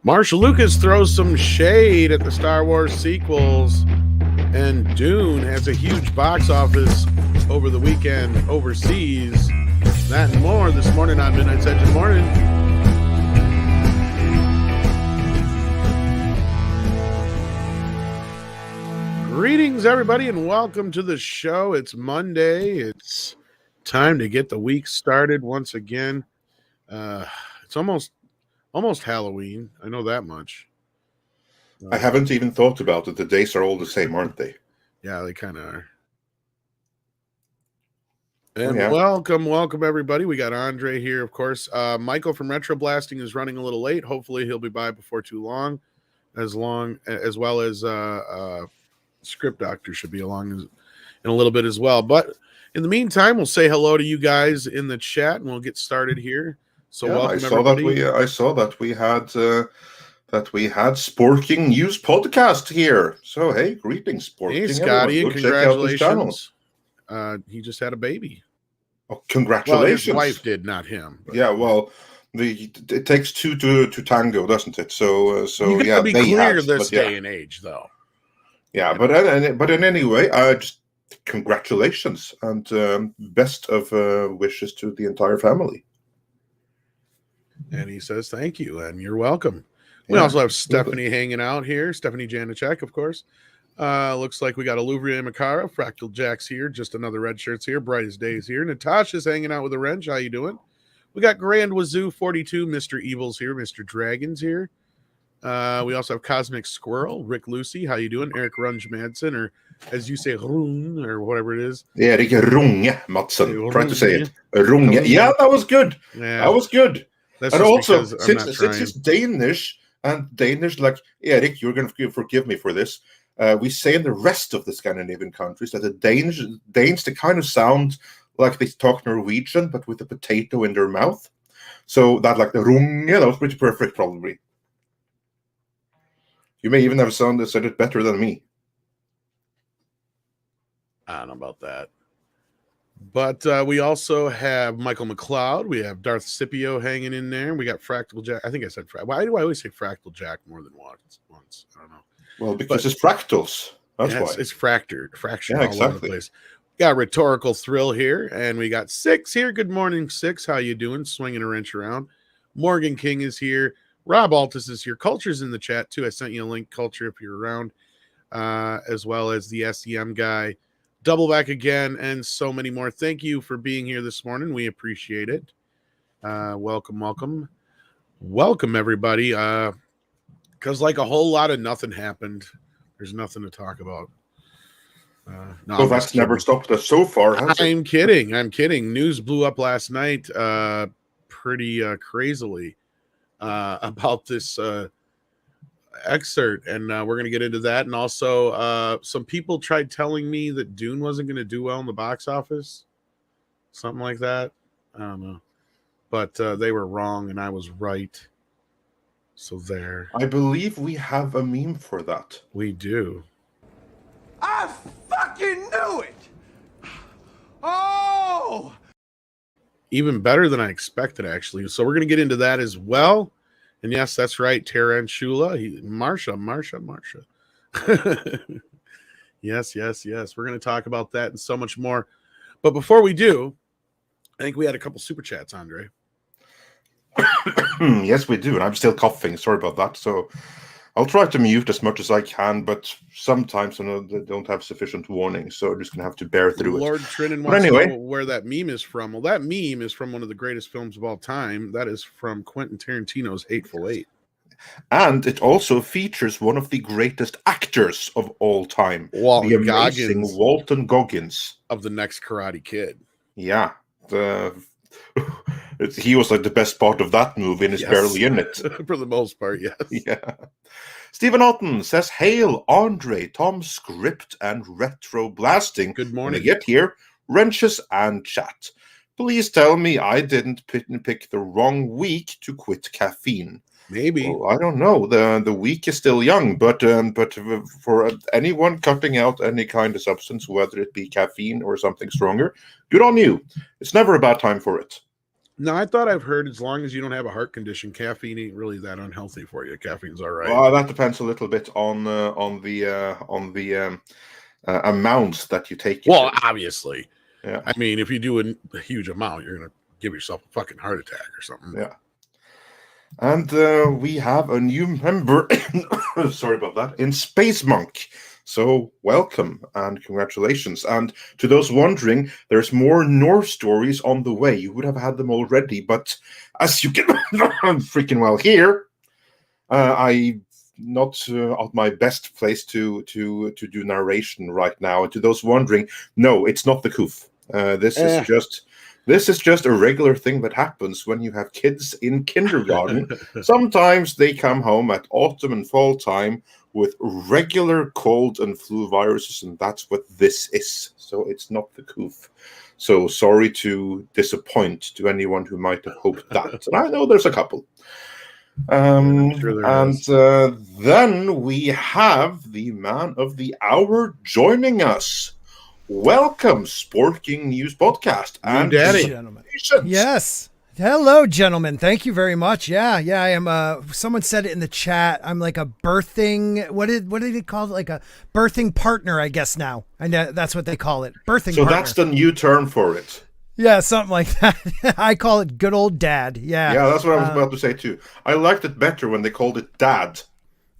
Marcia Lucas throws some shade at the Star Wars sequels, and Dune has a huge box office over the weekend overseas. That and more this morning on Midnight's Edge in the Morning. Greetings, everybody, and welcome to the show. It's Monday. It's time to get the week started once again. It's almost Halloween. I know that much. I haven't even thought about it. The days are all the same, aren't they? Yeah, they kind of are. And welcome, everybody. We got Andre here, of course. Michael from Retro Blasting is running a little late. Hopefully, he'll be by before too long. As well as Script Doctor should be along in a little bit as well. But in the meantime, we'll say hello to you guys in the chat, and we'll get started here. So welcome, everybody. I saw that we had Sporking News podcast here. So hey, greetings, Sporking. Hey, Scotty, and congratulations. He just had a baby. Oh, congratulations. Well, his wife did, not him. But. Yeah, well, it takes two to tango, doesn't it? So you yeah, be clear this day and age, though. Yeah, but in any way, just congratulations and best of wishes to the entire family. And he says thank you and you're welcome. We also have Stephanie hanging out here. Stephanie Janicek, of course. Looks like we got Aluvria Makara, Fractal Jack's here, just another red shirt's here, Bright as Day's here. Natasha's hanging out with a wrench. How you doing? We got Grand Wazoo 42, Mr. Evil's here, Mr. Dragon's here. We also have Cosmic Squirrel, Rick Lucy. How you doing? Eric Runge Madsen, or as you say, Rung, or whatever it is. Erik Runge Madsen. Try to say it. Runge. Yeah, that was good. Yeah. That was good. That's and also, since it's Danish, and Danish, like, Erik, you're going to forgive me for this. We say in the rest of the Scandinavian countries that the Danes, they kind of sound like they talk Norwegian, but with a potato in their mouth. So that, like, the Runge, that was pretty perfect, probably. You may even have said it better than me. I don't know about that. But we also have Michael MacLeod. We have Darth Scipio hanging in there. We got Fractal Jack. I think I said why do I always say Fractal Jack more than once? I don't know. Well, because it's fractals. That's why. It's fractured all over the place. Got Rhetorical Thrill here, and we got Six here. Good morning, Six. How you doing? Swinging a wrench around. Morgan King is here. Rob Altus is here. Culture's in the chat, too. I sent you a link, Culture, if you're around, as well as the SEM guy. Double back again, and so many more. Thank you for being here this morning. We appreciate it. Welcome, everybody. Because like a whole lot of nothing happened. There's nothing to talk about. No, that's never stopped us so far, has it? I'm kidding. News blew up last night pretty crazily about this excerpt, and we're going to get into that. And also some people tried telling me that Dune wasn't going to do well in the box office, something like that. I don't know, but they were wrong and I was right. So there, I believe we have a meme for that. We do. I fucking knew it. Oh, even better than I expected, actually. So we're going to get into that as well. And yes, that's right, Tarantula. Marsha. Yes. We're going to talk about that and so much more. But before we do, I think we had a couple super chats, Andre. Yes, we do. And I'm still coughing. Sorry about that. So I'll try to mute as much as I can, but sometimes I know they don't have sufficient warning. So I'm just going to have to bear through Lord it. Trinan wants to know where that meme is from. Well, that meme is from one of the greatest films of all time. That is from Quentin Tarantino's Hateful Eight. And it also features one of the greatest actors of all time. Walton the amazing Goggins Walton Goggins. Of The Next Karate Kid. Yeah. He was like the best part of that movie and is barely in it. For the most part, yes. Yeah. Stephen Otten says, "Hail, Andre, Tom, Script, and Retro Blasting. Good morning. When I get here, wrenches and chat. Please tell me I didn't pick the wrong week to quit caffeine." Maybe. Well, I don't know. The week is still young, but for anyone cutting out any kind of substance, whether it be caffeine or something stronger, good on you. It's never a bad time for it. No, I thought I've heard as long as you don't have a heart condition, caffeine ain't really that unhealthy for you. Caffeine's all right. Well, that depends a little bit on the amounts that you take. Well, obviously. Yeah. I mean, if you do a huge amount, you're going to give yourself a fucking heart attack or something. Yeah. And we have a new member, sorry about that, in Space Monk. So welcome and congratulations. And to those wondering, there's more Norse stories on the way. You would have had them already, but as you can freaking well hear, I'm not at my best place to do narration right now. And to those wondering, no, it's not the Koof. This is just a regular thing that happens when you have kids in kindergarten. Sometimes they come home at autumn and fall time with regular cold and flu viruses, and that's what this is. So it's not the Koof. So sorry to disappoint to anyone who might have hoped that. And I know there's a couple. Then we have the man of the hour joining us. Welcome, Sporking News Podcast. And Daddy. Gentlemen. Yes. Hello, gentlemen. Thank you very much. Yeah, I am. Someone said it in the chat. I'm like a birthing. What did he call it? Like a birthing partner, I guess now. I know that's what they call it. Birthing. So partner. That's the new term for it. Yeah, something like that. I call it good old dad. Yeah. Yeah, that's what I was about to say too. I liked it better when they called it dad.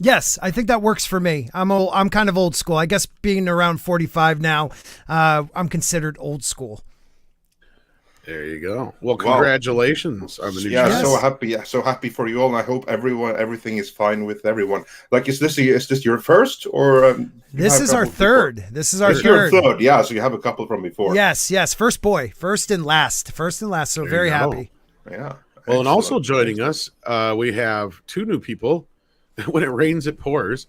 Yes, I think that works for me. I'm kind of old school. I guess being around 45 now, I'm considered old school. There you go. Well, congratulations on the new job. So happy for you all, and I hope everything is fine with everyone. Like, is this your first or? This is our third. Before? This is our third. Your third, yeah. So you have a couple from before. Yes. First boy, first and last. So very happy. Yeah. Well, and also joining us, we have two new people. When it rains, it pours.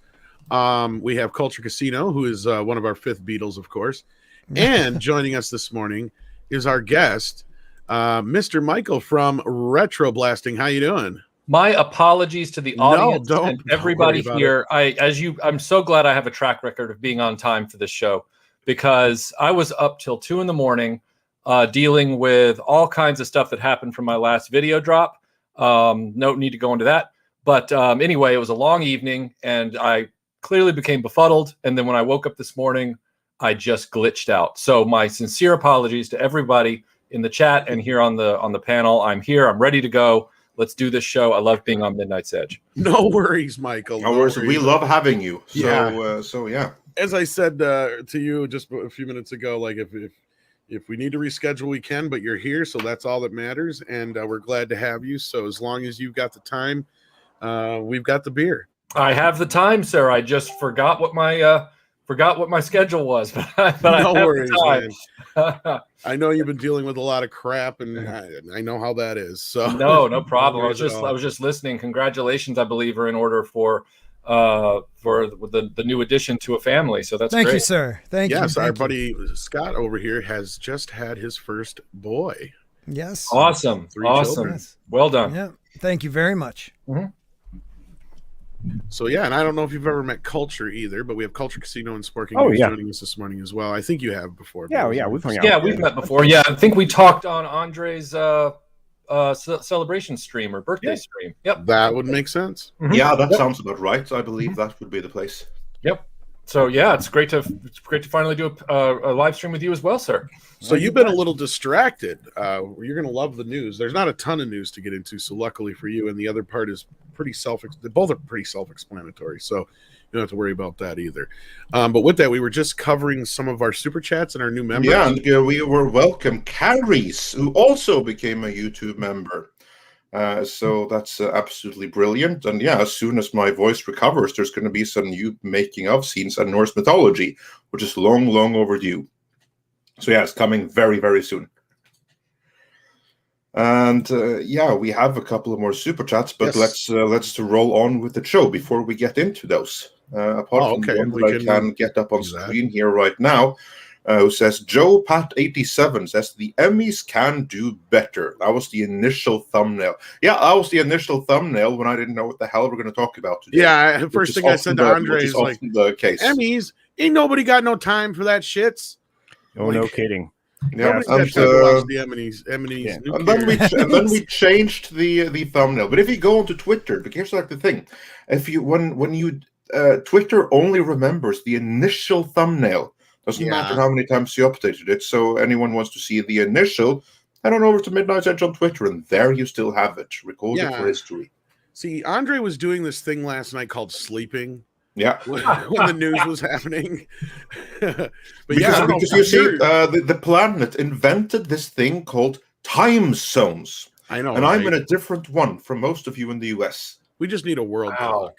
We have Culture Casino, who is one of our fifth Beatles, of course. And joining us this morning is our guest, Mr. Michael from Retro Blasting. How you doing? My apologies to the audience and everybody here. I'm so glad I have a track record of being on time for this show, because I was up till 2 a.m. Dealing with all kinds of stuff that happened from my last video drop. No need to go into that. But anyway, it was a long evening, and I clearly became befuddled. And then when I woke up this morning, I just glitched out. So my sincere apologies to everybody in the chat and here on the panel. I'm here. I'm ready to go. Let's do this show. I love being on Midnight's Edge. No worries, Michael. No worries. We love having you. So yeah. As I said to you just a few minutes ago, like if we need to reschedule, we can. But you're here, so that's all that matters. And we're glad to have you. So as long as you've got the time. We've got the beer. I have the time, sir. I just forgot what my schedule was. But no worries, man. I know you've been dealing with a lot of crap, and I know how that is. So no problem. I was just listening. Congratulations, I believe, are in order for the new addition to a family. So that's thank great. You, sir. Thank you. Yes, our buddy Scott over here has just had his first boy. Yes. Awesome. 3 awesome. children. Well done. Yeah. Thank you very much. Mm-hmm. So yeah, and I don't know if you've ever met Culture either, but we have Culture Casino and Sporking joining us this morning as well. I think you have before. Yeah, we've hung out. Yeah, we've met before. Yeah, I think we talked on Andre's celebration stream or birthday stream. Yep, that would make sense. Mm-hmm. Yeah, that sounds about right. I believe that would be the place. Yep. So yeah, it's great to finally do a live stream with you as well, sir. So you've been a little distracted. You're going to love the news. There's not a ton of news to get into, so luckily for you. And the other part is both are pretty self-explanatory, so you don't have to worry about that either. But with that, we were just covering some of our super chats and our new members. Yeah, and we were welcome Carries, who also became a YouTube member. So that's absolutely brilliant. And yeah, as soon as my voice recovers, there's going to be some new making of scenes in Norse mythology, which is long, long overdue. So yeah, it's coming very, very soon. And we have a couple of more super chats, but let's roll on with the show before we get into those. Apart from one that I can get up on screen here right now, who says Joe Pat 87 says the Emmys can do better. That was the initial thumbnail. Yeah, that was the initial thumbnail when I didn't know what the hell we're going to talk about today. Yeah, first thing I said to Andre is like, the case. Emmys, ain't nobody got no time for that shits. Oh, no kidding. Yeah, nobody's got time to watch the Emmys. Yeah. And then we changed the thumbnail. But if you go onto Twitter, because here's like the thing: if you when you Twitter only remembers the initial thumbnail. Doesn't matter how many times you updated it. So anyone wants to see the initial, head on over to Midnight's Edge on Twitter, and there you still have it recorded for history. See, Andre was doing this thing last night called sleeping. Yeah, when the news was happening. But because you see, the planet invented this thing called time zones. I know, and I'm in a different one from most of you in the US. We just need a world clock.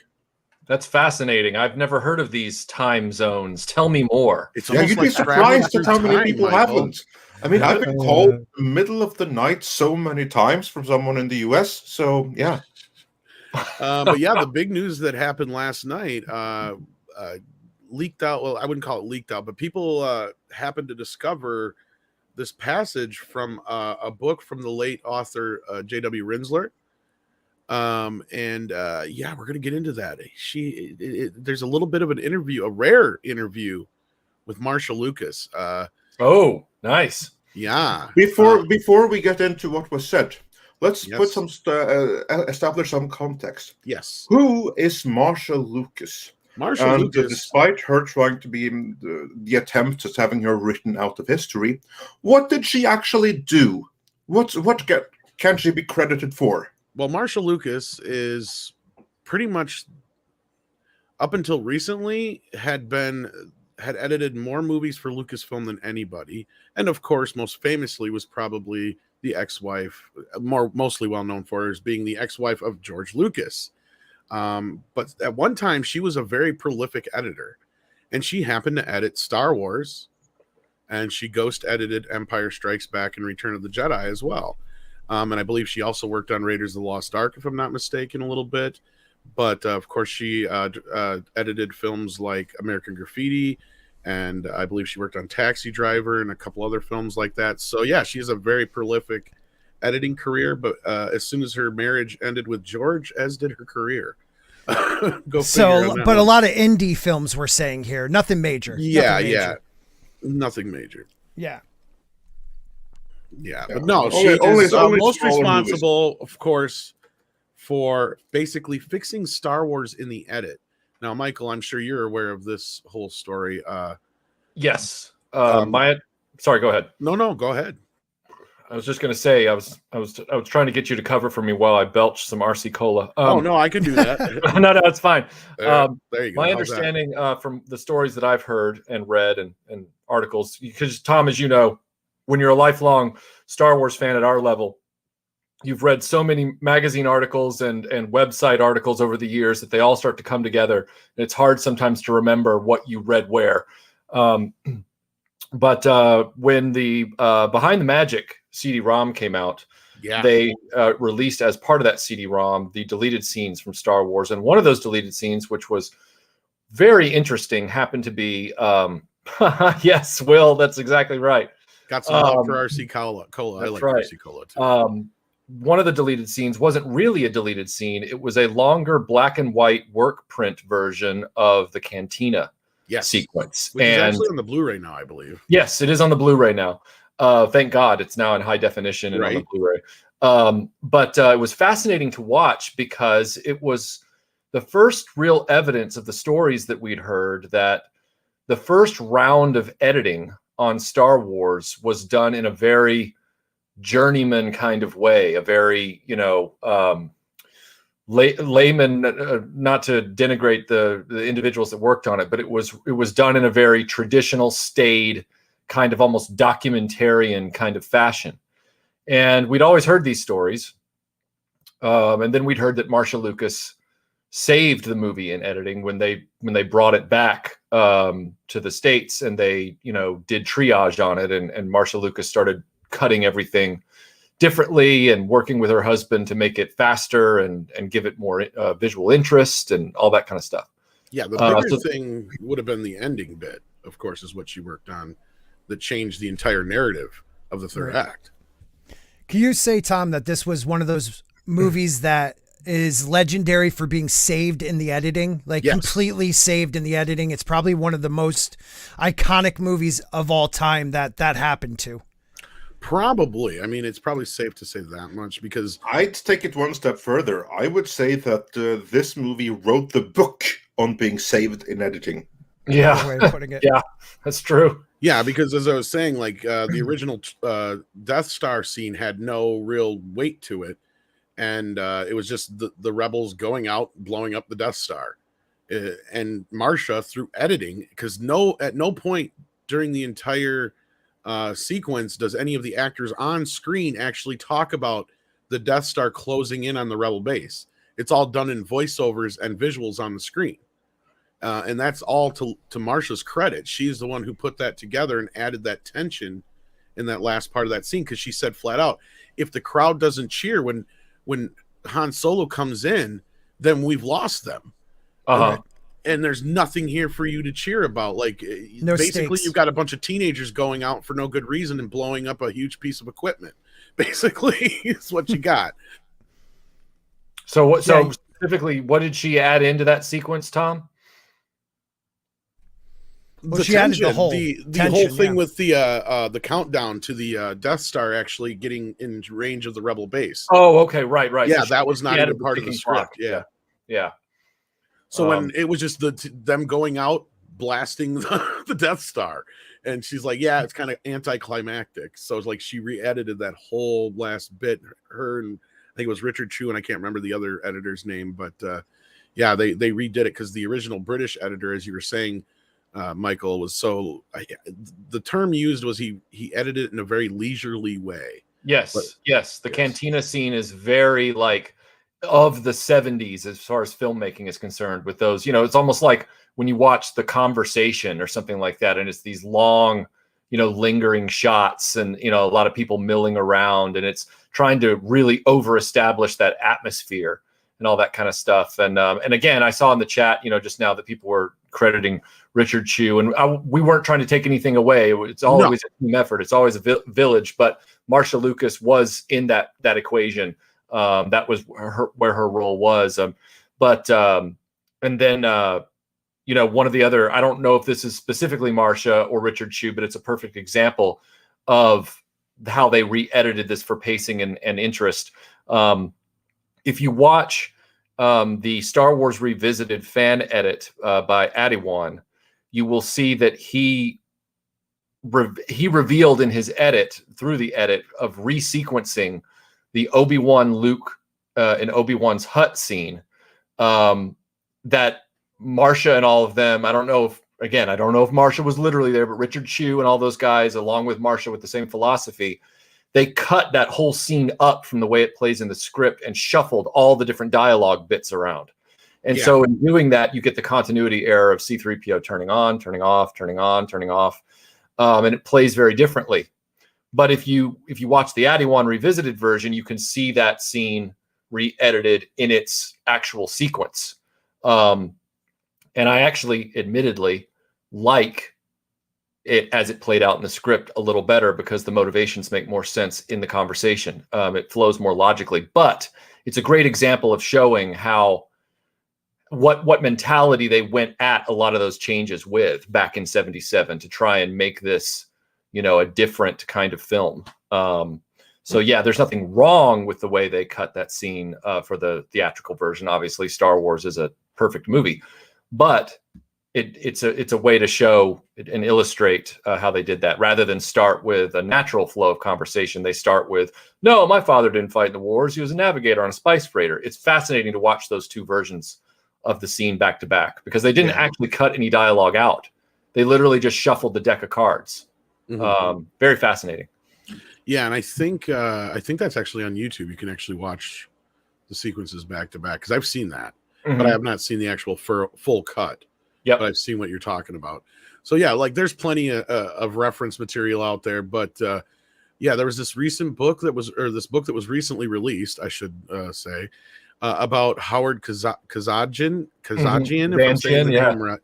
That's fascinating. I've never heard of these time zones. Tell me more. You'd be surprised at how many people haven't. I mean, I've been called in the middle of the night so many times from someone in the US. So yeah. But yeah, the big news that happened last night leaked out. Well, I wouldn't call it leaked out, but people happened to discover this passage from a book from the late author J.W. Rinsler. We're gonna get into that. There's a little bit of an interview, a rare interview with Marcia Lucas. Oh, nice. Yeah. Before we get into what was said, let's put some establish some context. Yes. Who is Marcia Lucas? Marcia Lucas, despite her trying to be in the attempt at having her written out of history, what did she actually do? What can she be credited for? Well, Marcia Lucas is pretty much, up until recently, had edited more movies for Lucasfilm than anybody, and of course, most famously, was probably the ex-wife, mostly well known for as being the ex-wife of George Lucas. But at one time, she was a very prolific editor, and she happened to edit Star Wars, and she ghost edited Empire Strikes Back and Return of the Jedi as well. And I believe she also worked on Raiders of the Lost Ark, if I'm not mistaken, a little bit. But of course, she edited films like American Graffiti, and I believe she worked on Taxi Driver and a couple other films like that. So yeah, she has a very prolific editing career. But as soon as her marriage ended with George, as did her career. But a lot of indie films we're saying here, nothing major. Nothing major. Yeah. Yeah, but no, she is most responsible, movies, of course, for basically fixing Star Wars in the edit. Now, Michael, I'm sure you're aware of this whole story. Yes. Sorry, go ahead. No, go ahead. I was just going to say I was trying to get you to cover for me while I belch some RC Cola. No, I can do that. no, it's fine. There you go. My understanding from the stories that I've heard and read and articles, because Tom, as you know, when you're a lifelong Star Wars fan at our level, you've read so many magazine articles and website articles over the years that they all start to come together. And it's hard sometimes to remember what you read where. But when the Behind the Magic CD-ROM came out, they released as part of that CD-ROM the deleted scenes from Star Wars. And one of those deleted scenes, which was very interesting, happened to be, yes, Will, that's exactly right. Got some help for RC Cola. I like right. RC Cola too. One of the deleted scenes wasn't really a deleted scene. It was a longer black and white work print version of the Cantina sequence. Which is actually on the Blu-ray now, I believe. Yes, it is on the Blu-ray now. Thank God it's now in high definition and on the Blu-ray. But it was fascinating to watch because it was the first real evidence of the stories that we'd heard that the first round of editing on Star Wars was done in a very journeyman kind of way, a very, layman, not to denigrate the individuals that worked on it, but it was done in a very traditional, staid, kind of almost documentarian kind of fashion. And we'd always heard these stories. And then we'd heard that Marcia Lucas saved the movie in editing when they brought it back to the States, and they did triage on it, and Marcia Lucas started cutting everything differently and working with her husband to make it faster and give it more visual interest and all that kind of stuff. Yeah, the bigger thing would have been the ending bit, of course, is what she worked on that changed the entire narrative of the third act. Can you say, Tom, that this was one of those movies that is legendary for being saved in the editing, completely saved in the editing? It's probably one of the most iconic movies of all time that happened to. Probably. I mean, it's probably safe to say that much because I'd take it one step further. I would say that this movie wrote the book on being saved in editing. Yeah, way of putting it. Yeah, that's true. Yeah, because as I was saying, like the original Death Star scene had no real weight to it, and it was just the rebels going out, blowing up the Death Star, and Marsha through editing, because at no point during the entire sequence does any of the actors on screen actually talk about the Death Star closing in on the rebel base. It's all done in voiceovers and visuals on the screen. And that's all to Marsha's credit. She's the one who put that together and added that tension in that last part of that scene, because she said flat out, if the crowd doesn't cheer when Han Solo comes in, then we've lost them. And there's nothing here for you to cheer about. Like, no basically, stakes. You've got a bunch of teenagers going out for no good reason and blowing up a huge piece of equipment. Basically, is what you got. So specifically, what did she add into that sequence, Tom? Well, she added the whole whole thing with the countdown to the Death Star actually getting in range of the rebel base. Oh, okay, right. Yeah, So that was not even part of the script. Clock. Yeah. So when it was just them going out blasting the Death Star, and she's like, "Yeah, it's kind of anticlimactic." So it's like she re-edited that whole last bit. Her and I think it was Richard Chew, and I can't remember the other editor's name, but yeah, they redid it because the original British editor, as you were saying, Michael, was the term used was he edited it in a very leisurely way. Yes. The cantina scene is very like of the 70s as far as filmmaking is concerned, with those, it's almost like when you watch The Conversation or something like that, and it's these long, lingering shots, and a lot of people milling around, and it's trying to really over establish that atmosphere and all that kind of stuff. And again, I saw in the chat, just now, that people were crediting Richard Chew, and we weren't trying to take anything away. It's always a team effort. It's always a village, but Marcia Lucas was in that equation. That was where her role was. And then one of the other, I don't know if this is specifically Marcia or Richard Chew, but it's a perfect example of how they re-edited this for pacing and interest. If you watch the Star Wars Revisited fan edit by Adiwan, you will see that he revealed in his edit, through the edit of resequencing the Obi-Wan Luke and Obi-Wan's hut scene, that Marcia and all of them, I don't know if Marcia was literally there, but Richard Chew and all those guys, along with Marcia with the same philosophy, they cut that whole scene up from the way it plays in the script and shuffled all the different dialogue bits around. And so in doing that, you get the continuity error of C-3PO turning on, turning off, turning on, turning off. And it plays very differently. But if you watch the Adiwan Revisited version, you can see that scene re-edited in its actual sequence. And I actually, admittedly, like it as it played out in the script a little better, because the motivations make more sense in the conversation. It flows more logically. But it's a great example of showing how what mentality they went at a lot of those changes with back in 77 to try and make this, a different kind of film. So yeah, there's nothing wrong with the way they cut that scene for the theatrical version. Obviously, Star Wars is a perfect movie, but it's a way to show and illustrate how they did that. Rather than start with a natural flow of conversation, they start with, "No, my father didn't fight in the wars. He was a navigator on a spice freighter." It's fascinating to watch those two versions of the scene back to back, because they didn't actually cut any dialogue out. They literally just shuffled the deck of cards. Very fascinating. Yeah, and I think that's actually on YouTube. You can actually watch the sequences back to back, because I've seen that, but I have not seen the actual full cut. Yeah, but I've seen what you're talking about. So yeah, like there's plenty of reference material out there. But yeah, there was this book that was recently released, I should say, about Howard Kazajian, if I'm saying the name right.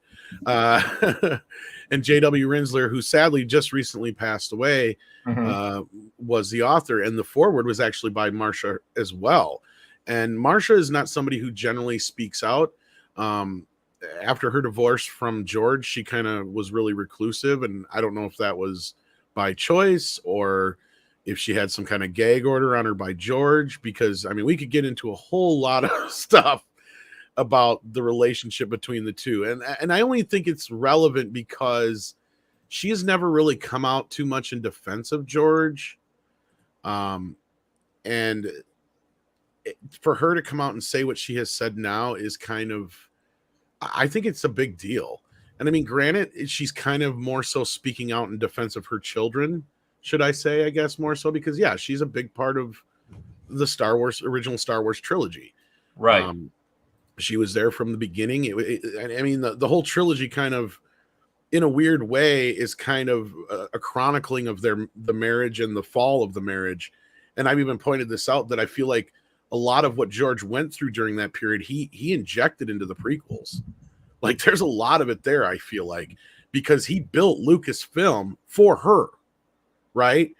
And J.W. Rinsler, who sadly just recently passed away, was the author, and the foreword was actually by Marcia as well. And Marcia is not somebody who generally speaks out. After her divorce from George, she kind of was really reclusive, and I don't know if that was by choice or, if she had some kind of gag order on her by George, because I mean, we could get into a whole lot of stuff about the relationship between the two. And I only think it's relevant because she has never really come out too much in defense of George. And for her to come out and say what she has said now is kind of, I think it's a big deal. And I mean, granted, she's kind of more so speaking out in defense of her children, should I say, I guess more so, because yeah, she's a big part of the original Star Wars trilogy. Right. She was there from the beginning. I mean, the whole trilogy kind of, in a weird way, is kind of a chronicling of the marriage and the fall of the marriage. And I've even pointed this out, that I feel like a lot of what George went through during that period, he injected into the prequels. Like, there's a lot of it there, I feel like, because he built Lucasfilm for her, right?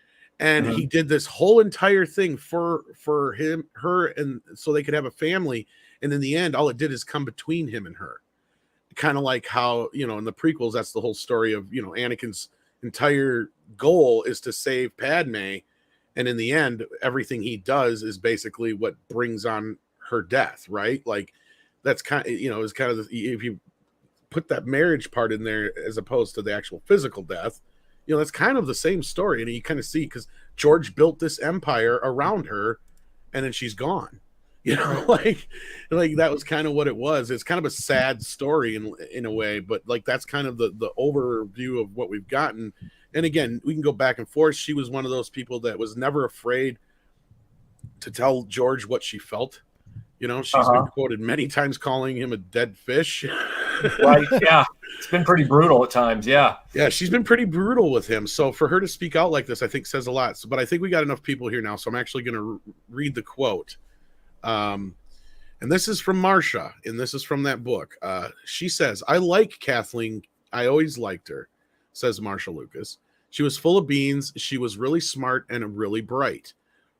And he did this whole entire thing for her, and so they could have a family. And in the end, all it did is come between him and her. Kind of like how, you know, in the prequels, that's the whole story of, you know, Anakin's entire goal is to save Padme. And in the end, everything he does is basically what brings on her death, right? Like, that's kind of, you know, is kind of, if you put that marriage part in there as opposed to the actual physical death, you know, that's kind of the same story. And you kind of see, because George built this empire around her, and then she's gone. You know, like that was kind of what it was. It's kind of a sad story in a way, but like that's kind of the overview of what we've gotten. And again, we can go back and forth. She was one of those people that was never afraid to tell George what she felt. You know, she's been quoted many times calling him a dead fish. Right. Yeah. It's been pretty brutal at times. Yeah. Yeah. She's been pretty brutal with him. So for her to speak out like this, I think says a lot. But I think we got enough people here now. So I'm actually going to read the quote. And this is from Marcia, and this is from that book. She says, "I like Kathleen. I always liked her," says Marcia Lucas. "She was full of beans. She was really smart and really bright.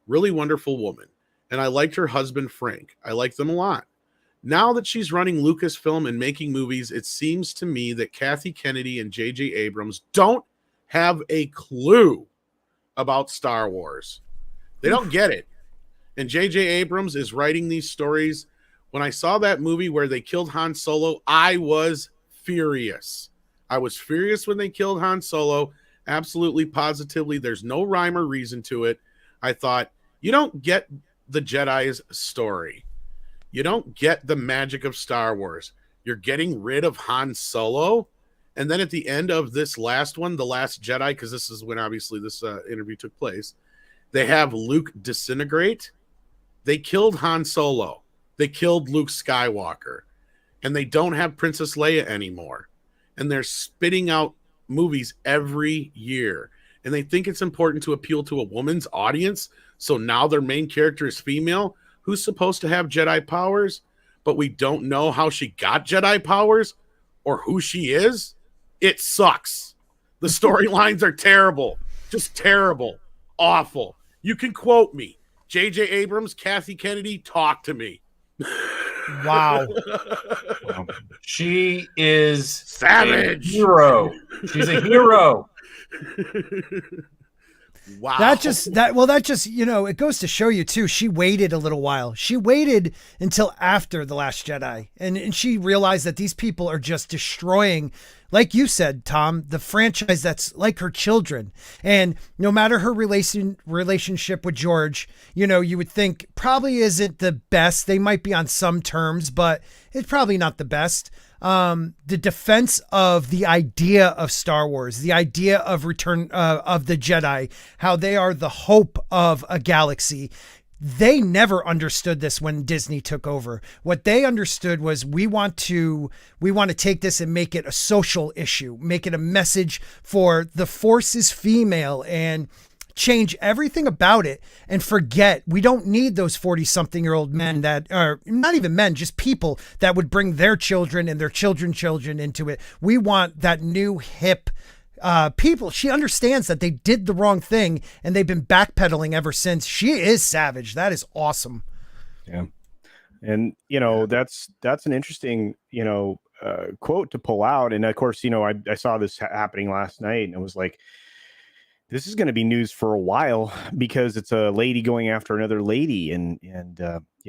Really wonderful woman. And I liked her husband, Frank. I liked them a lot. Now that she's running Lucasfilm and making movies, it seems to me that Kathy Kennedy and J.J. Abrams don't have a clue about Star Wars. They don't get it. And J.J. Abrams is writing these stories. When I saw that movie where they killed Han Solo, I was furious. I was furious when they killed Han Solo. Absolutely, positively. There's no rhyme or reason to it. I thought, you don't get the Jedi's story. You don't get the magic of Star Wars. You're getting rid of Han Solo. And then at the end of this last one, The Last Jedi, because this is when obviously this interview took place, they have Luke disintegrate. They killed Han Solo. They killed Luke Skywalker. And they don't have Princess Leia anymore. And they're spitting out movies every year. And they think it's important to appeal to a woman's audience. So now their main character is female, who's supposed to have Jedi powers, but we don't know how she got Jedi powers or who she is. It sucks. The storylines are terrible. Just terrible. Awful. You can quote me. J.J. Abrams, Kathy Kennedy, talk to me. Wow. She is savage. A hero. She's a hero. Wow. That just, you know, it goes to show you too. She waited a little while. She waited until after The Last Jedi. And she realized that these people are just destroying, like you said, Tom, the franchise that's like her children. And no matter her relationship with George, you know, you would think probably isn't the best. They might be on some terms, but it's probably not the best. The defense of the idea of Star Wars, the idea of Return of the Jedi, how they are the hope of a galaxy. They never understood this when Disney took over. What they understood was we want to take this and make it a social issue, make it a message for the Force is female, and change everything about it and forget. We don't need those 40-something-year-old men that are not even men, just people that would bring their children and their children's children into it. We want that new hip people. She understands that they did the wrong thing and they've been backpedaling ever since. She is savage. That is awesome. Yeah. And, you know, that's an interesting, you know, quote to pull out. And of course, you know, I saw this happening last night and it was like, this is going to be news for a while because it's a lady going after another lady, and yeah,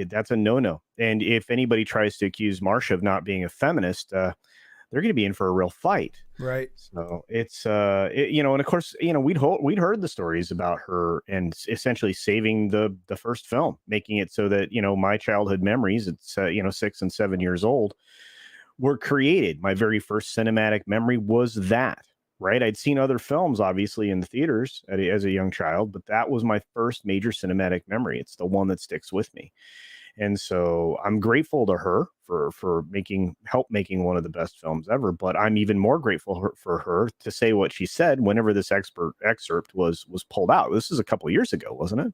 that's a no-no. And if anybody tries to accuse Marsha of not being a feminist, they're going to be in for a real fight. Right. So it's and of course, we'd heard the stories about her and essentially saving the first film, making it so that, my childhood memories, it's 6 and 7 years old, were created. My very first cinematic memory was that. Right. I'd seen other films, obviously, in the theaters as a young child, but that was my first major cinematic memory. It's the one that sticks with me. And so I'm grateful to her for help making one of the best films ever. But I'm even more grateful for her to say what she said whenever this excerpt was pulled out. This is a couple of years ago, wasn't it?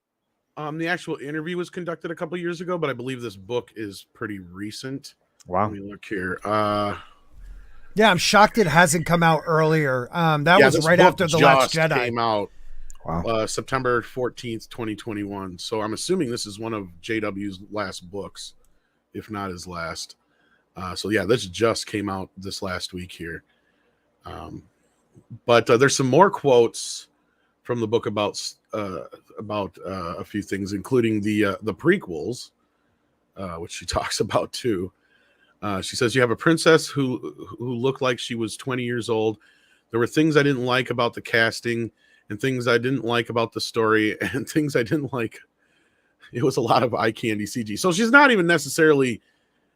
The actual interview was conducted a couple of years ago, but I believe this book is pretty recent. Wow. Let me look here. Yeah, I'm shocked it hasn't come out earlier. That was right after The Last Jedi. Came out. Wow. September 14th, 2021. So I'm assuming this is one of JW's last books, if not his last. So yeah, this just came out this last week here. But there's some more quotes from the book about a few things, including the prequels, which she talks about too. She says, you have a princess who looked like she was 20 years old. There were things I didn't like about the casting and things I didn't like about the story and things I didn't like. It was a lot of eye candy CG. So she's not even necessarily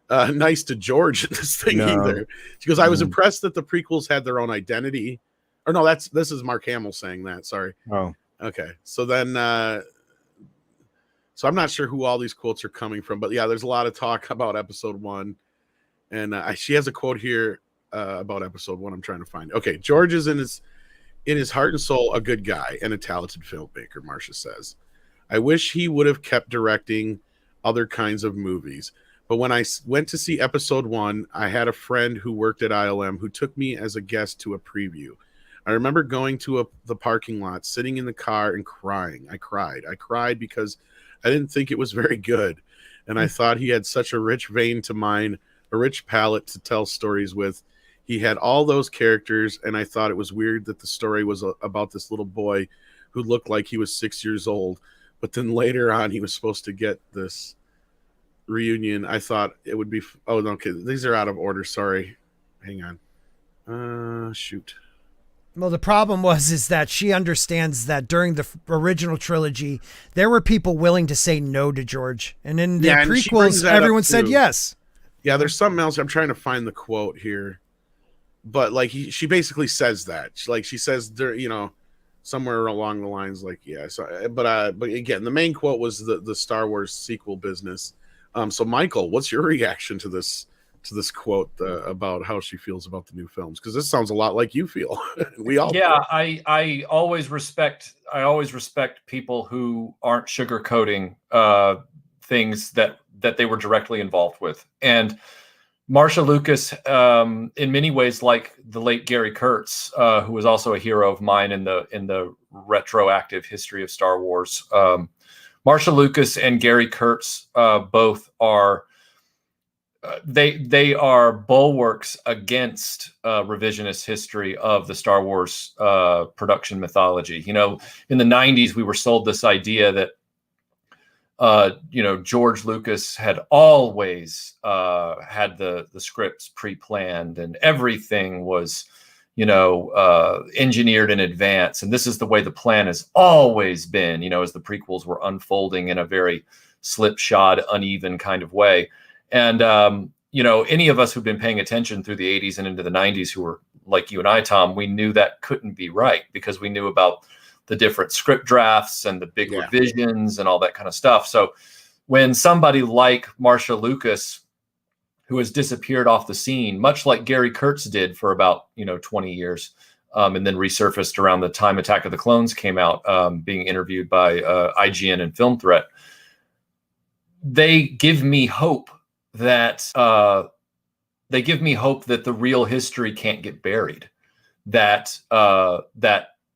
nice to George in this thing either. She goes, I was impressed that the prequels had their own identity. Or no, this is Mark Hamill saying that. Sorry. Oh, okay. So then, so I'm not sure who all these quotes are coming from, but yeah, there's a lot of talk about episode 1. And she has a quote here about episode 1. I'm trying to find it. Okay. George is in his heart and soul a good guy and a talented filmmaker, Marcia says. I wish he would have kept directing other kinds of movies. But when I went to see episode 1, I had a friend who worked at ILM who took me as a guest to a preview. I remember going to the parking lot, sitting in the car and crying. I cried because I didn't think it was very good. And I thought he had such a rich vein to mine, a rich palette to tell stories with. He had all those characters, and I thought it was weird that the story was about this little boy who looked like he was 6 years old. But then later on, he was supposed to get this reunion. I thought it would be... Oh, okay. These are out of order. Sorry. Hang on. Shoot. Well, the problem is that she understands that during the original trilogy, there were people willing to say no to George. And in the prequels, everyone said yes. Yeah, there's something else. I'm trying to find the quote here. But like she basically says that. She says there, somewhere along the lines like, yeah. So, but again, the main quote was the Star Wars sequel business. So Michael, what's your reaction to this quote about how she feels about the new films? Because this sounds a lot like you feel. We all. Yeah, I always respect people who aren't sugarcoating things that they were directly involved with. And Marcia Lucas, in many ways, like the late Gary Kurtz, who was also a hero of mine in the retroactive history of Star Wars. Marcia Lucas and Gary Kurtz both are they are bulwarks against revisionist history of the Star Wars production mythology. In the 90s, we were sold this idea that George Lucas had always had the scripts pre-planned and everything was, engineered in advance. And this is the way the plan has always been, as the prequels were unfolding in a very slipshod, uneven kind of way. And, any of us who've been paying attention through the 80s and into the 90s who were like you and I, Tom, we knew that couldn't be right because we knew about the different script drafts and the big revisions and all that kind of stuff. So when somebody like Marcia Lucas, who has disappeared off the scene, much like Gary Kurtz did for about 20 years, and then resurfaced around the time Attack of the Clones came out, being interviewed by IGN and Film Threat, they give me hope that the real history can't get buried, that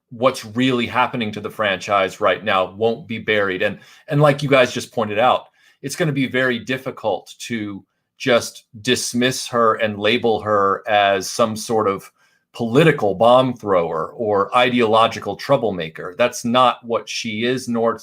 what's really happening to the franchise right now won't be buried. And like you guys just pointed out, it's going to be very difficult to just dismiss her and label her as some sort of political bomb thrower or ideological troublemaker. That's not what she is, nor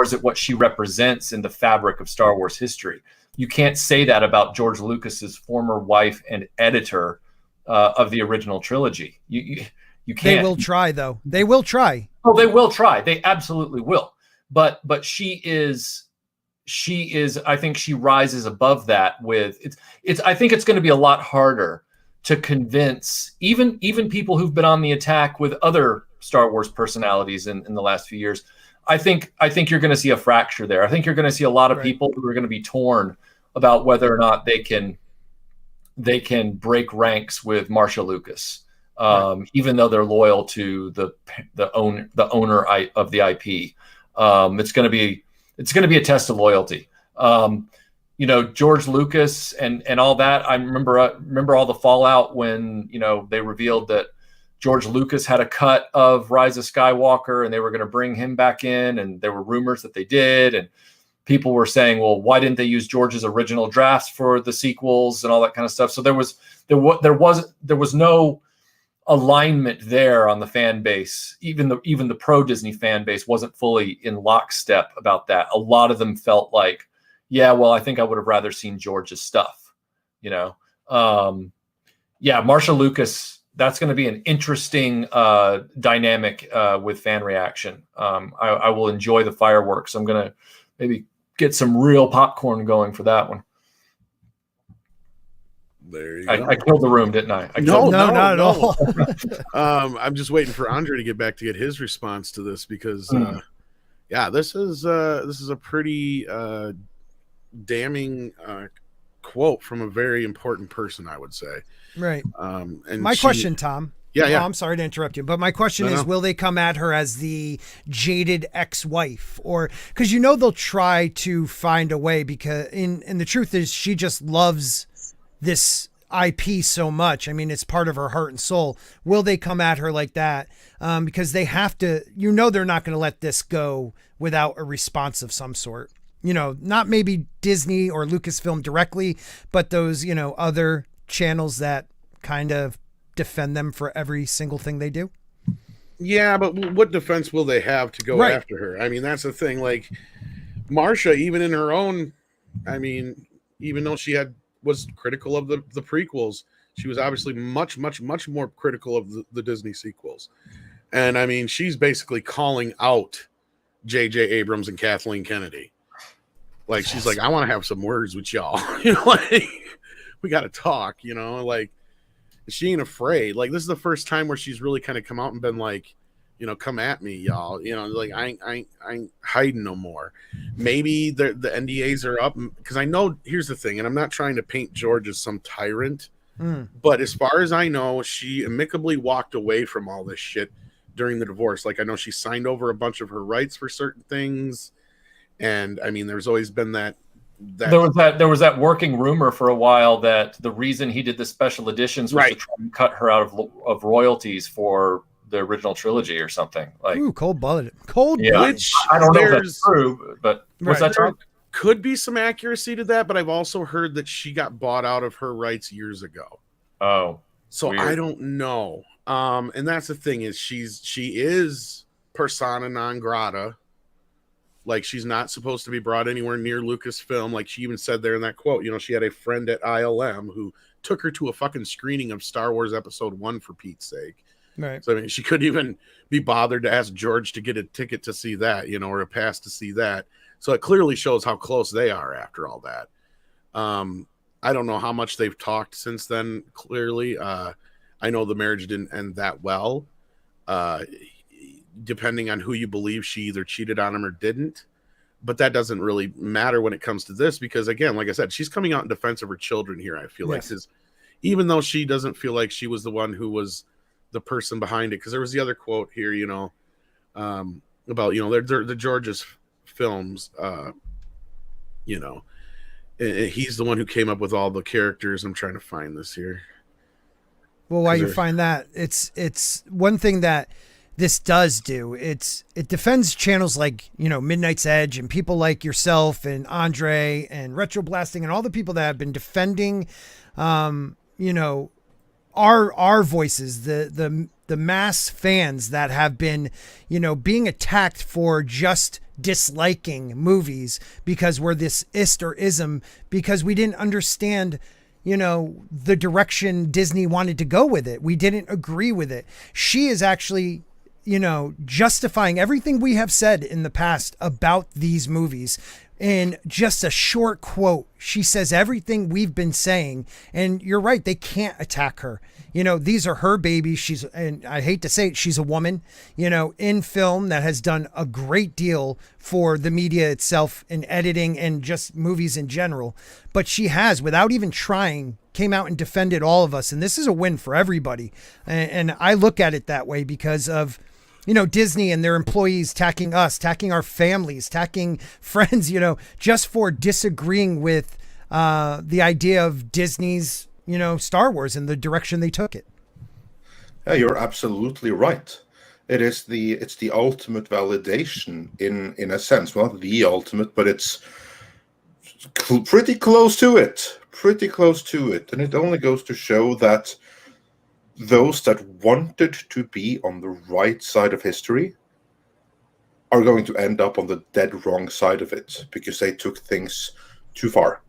is it what she represents in the fabric of Star Wars history. You can't say that about George Lucas's former wife and editor of the original trilogy. You can't. They will try, though. They will try. Oh, they will try. They absolutely will. But she is. I think she rises above that with it's. I think it's going to be a lot harder to convince even people who've been on the attack with other Star Wars personalities in the last few years. I think you're going to see a fracture there. I think you're going to see a lot of people who are going to be torn about whether or not they can break ranks with Marcia Lucas, even though they're loyal to the owner of the IP. It's going to be a test of loyalty. George Lucas and all that. I remember all the fallout when, they revealed that George Lucas had a cut of Rise of Skywalker and they were going to bring him back in. And there were rumors that they did. And people were saying, well, why didn't they use George's original drafts for the sequels and all that kind of stuff? So there was no alignment there on the fan base. Even the pro Disney fan base wasn't fully in lockstep about that. A lot of them felt like, yeah, well, I think I would have rather seen George's stuff, Marcia Lucas, that's going to be an interesting dynamic with fan reaction. I will enjoy the fireworks. I'm going to maybe get some real popcorn going for that one. There you go. I killed the room, didn't I? No, not at all. I'm just waiting for Andre to get back to get his response to this because, this is a pretty damning quote from a very important person, I would say. Right. And my question, Tom. Yeah. I'm sorry to interrupt you, but my question is, will they come at her as the jaded ex-wife, or because they'll try to find a way because and the truth is she just loves this IP so much. I mean, it's part of her heart and soul. Will they come at her like that? Because they have to, they're not going to let this go without a response of some sort. Not maybe Disney or Lucasfilm directly, but those, other channels that kind of defend them for every single thing they do. Yeah, but what defense will they have to go after her? I mean, that's the thing. Like, Marcia, even in her own, even though she was critical of the prequels, she was obviously much, much, much more critical of the Disney sequels. And she's basically calling out J.J. Abrams and Kathleen Kennedy. Like, she's like, I want to have some words with y'all. We got to talk, she ain't afraid. Like, this is the first time where she's really kind of come out and been like, come at me, y'all. Like, I ain't hiding no more. Maybe the NDAs are up because I know, here's the thing, and I'm not trying to paint George as some tyrant, but as far as I know, she amicably walked away from all this shit during the divorce. Like, I know she signed over a bunch of her rights for certain things. And there's always been that there was that working rumor for a while that the reason he did the special editions was to try and cut her out of royalties for the original trilogy or something. Like, ooh, cold-blooded. Which I don't know if that's true, but was that true? Could be some accuracy to that, but I've also heard that she got bought out of her rights years ago. Oh, so weird. I don't know. And that's the thing is she is persona non grata. Like, she's not supposed to be brought anywhere near Lucasfilm. Like, she even said there in that quote, she had a friend at ILM who took her to a fucking screening of Star Wars Episode 1 for Pete's sake. Right. So, she couldn't even be bothered to ask George to get a ticket to see that, or a pass to see that. So it clearly shows how close they are after all that. I don't know how much they've talked since then, clearly. I know the marriage didn't end that well. Depending on who you believe, she either cheated on him or didn't, but that doesn't really matter when it comes to this, because again, like I said, she's coming out in defense of her children here. I feel like, because even though she doesn't feel like she was the one who was the person behind it, because there was the other quote here, about, the George's films, he's the one who came up with all the characters. I'm trying to find this here. Well, while you find that, it's one thing that this does do. It defends channels like, Midnight's Edge and people like yourself and Andre and Retro Blasting and all the people that have been defending, all our voices, the mass fans that have been, being attacked for just disliking movies because we're this ist or ism, because we didn't understand, the direction Disney wanted to go with it. We didn't agree with it. She is actually, justifying everything we have said in the past about these movies. In just a short quote, she says everything we've been saying. And you're right, they can't attack her. These are her babies. And I hate to say it, she's a woman, in film that has done a great deal for the media itself in editing and just movies in general. But she has, without even trying, came out and defended all of us. And this is a win for everybody. And I look at it that way because of, Disney and their employees attacking us, attacking our families, attacking friends, just for disagreeing with the idea of Disney's, Star Wars and the direction they took it. Yeah, you're absolutely right. It's the ultimate validation in a sense. Well, not the ultimate, but it's pretty close to it. And it only goes to show that those that wanted to be on the right side of history are going to end up on the dead wrong side of it because they took things too far.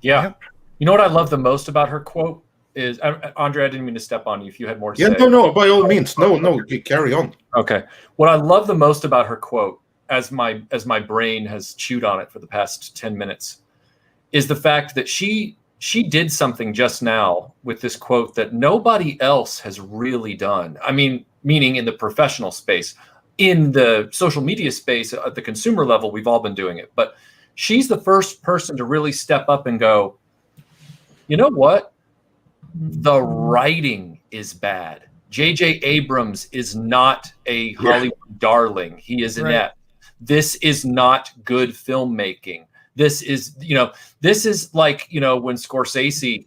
Yeah. You know what I love the most about her quote is, Andre, I didn't mean to step on you if you had more to say. No, by all means. No, carry on. Okay. What I love the most about her quote, as my brain has chewed on it for the past 10 minutes, is the fact that she did something just now with this quote that nobody else has really done. I mean, meaning in the professional space. In the social media space, at the consumer level, we've all been doing it. But she's the first person to really step up and go, you know what? The writing is bad. J.J. Abrams is not a Hollywood darling. He is inept. This is not good filmmaking. This is like, when Scorsese,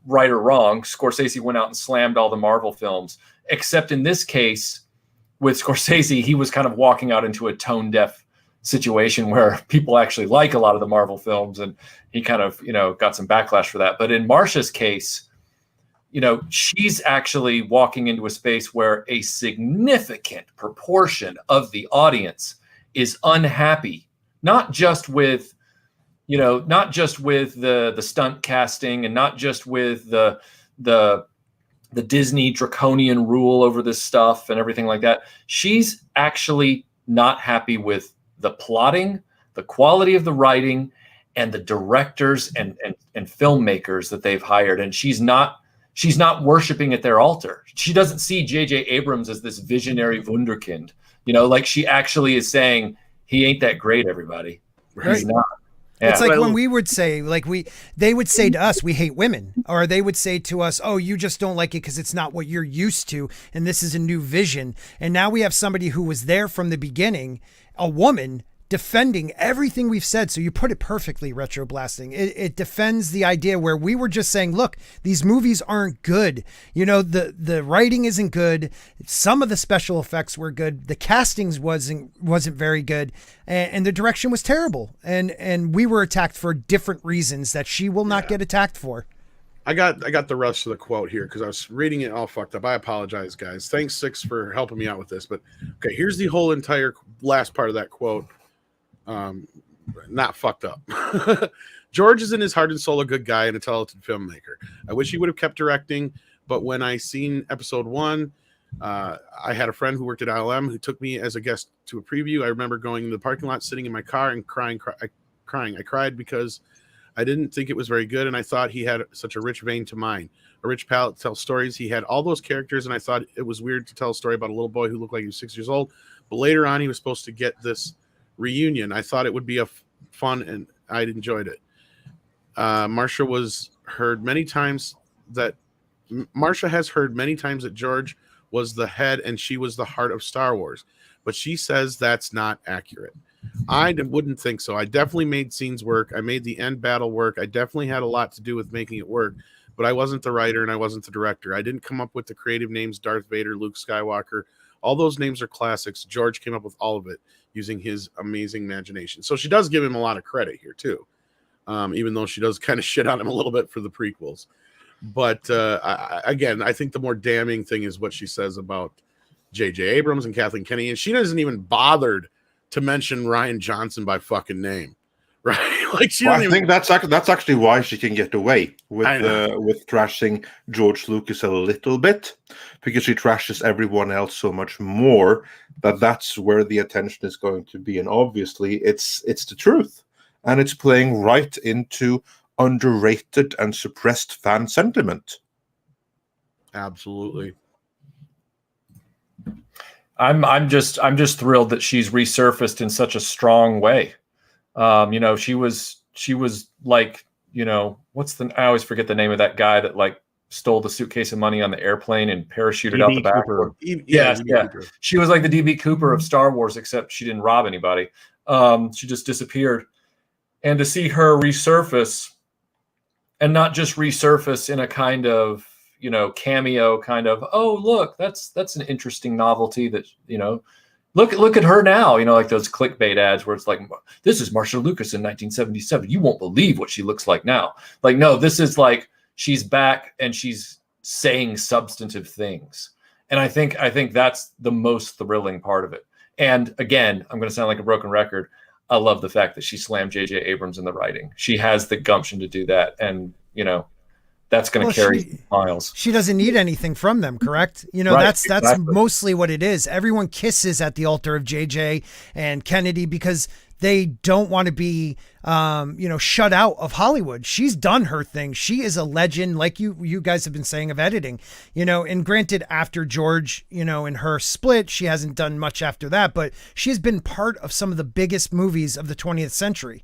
right or wrong, Scorsese went out and slammed all the Marvel films, except in this case with Scorsese, he was kind of walking out into a tone deaf situation where people actually like a lot of the Marvel films, and he kind of, got some backlash for that. But in Marcia's case, she's actually walking into a space where a significant proportion of the audience is unhappy. Not just with, the stunt casting, and not just with the Disney draconian rule over this stuff and everything like that. She's actually not happy with the plotting, the quality of the writing, and the directors and filmmakers that they've hired. And she's not worshiping at their altar. She doesn't see J.J. Abrams as this visionary wunderkind. Like she actually is saying, he ain't that great, everybody. Right. He's not. Yeah. It's like when we would say, they would say to us, we hate women, or they would say to us, oh, you just don't like it because it's not what you're used to, and this is a new vision. And now we have somebody who was there from the beginning, a woman, defending everything we've said. So you put it perfectly, Retro Blasting. It defends the idea where we were just saying, look, these movies aren't good. The writing isn't good. Some of the special effects were good. The castings wasn't very good. And the direction was terrible. And we were attacked for different reasons that she will not get attacked for. I got the rest of the quote here because I was reading it all fucked up. I apologize, guys. Thanks, Six, for helping me out with this. But okay, here's the whole entire last part of that quote. Not fucked up. George is in his heart and soul a good guy and a talented filmmaker. I wish he would have kept directing, but when I seen episode 1, I had a friend who worked at ILM who took me as a guest to a preview. I remember going in the parking lot, sitting in my car and crying. I cried because I didn't think it was very good, and I thought he had such a rich vein to mine, a rich palette to tell stories. He had all those characters, and I thought it was weird to tell a story about a little boy who looked like he was 6 years old, but later on he was supposed to get this reunion. I thought it would be a fun, and I enjoyed it. Marcia has heard many times that George was the head and she was the heart of Star Wars, but she says that's not accurate. I wouldn't think so. I definitely made scenes work. I made the end battle work. I definitely had a lot to do with making it work, but I wasn't the writer and I wasn't the director. I didn't come up with the creative names, Darth Vader, Luke Skywalker. All those names are classics. George came up with all of it using his amazing imagination. So she does give him a lot of credit here too, even though she does kind of shit on him a little bit for the prequels. But again, I think the more damning thing is what she says about J.J. Abrams and Kathleen Kennedy, and she doesn't even bothered to mention Rian Johnson by fucking name, right? Like she. I think that's actually why she can get away with trashing George Lucas a little bit, because she trashes everyone else so much more that's where the attention is going to be, and obviously it's the truth, and it's playing right into underrated and suppressed fan sentiment. Absolutely. I'm just thrilled that she's resurfaced in such a strong way. She was like, I always forget the name of that guy that like stole the suitcase of money on the airplane and parachuted out the back. Yeah. She was like the DB Cooper of Star Wars, except she didn't rob anybody. She just disappeared. And to see her resurface, and not just resurface in a kind of, cameo kind of, oh, look, that's an interesting novelty that, look at her now, like those clickbait ads where it's like, this is Marcia Lucas in 1977. You won't believe what she looks like now. Like, no, this is like, she's back and she's saying substantive things. And I think that's the most thrilling part of it. And again, I'm going to sound like a broken record. I love the fact that she slammed J.J. Abrams in the writing. She has the gumption to do that. And, that's going to carry miles. She doesn't need anything from them, correct? That's mostly what it is. Everyone kisses at the altar of JJ and Kennedy because they don't want to be, shut out of Hollywood. She's done her thing. She is a legend, like you guys have been saying, of editing, and granted, after George, in her split, she hasn't done much after that, but she's been part of some of the biggest movies of the 20th century,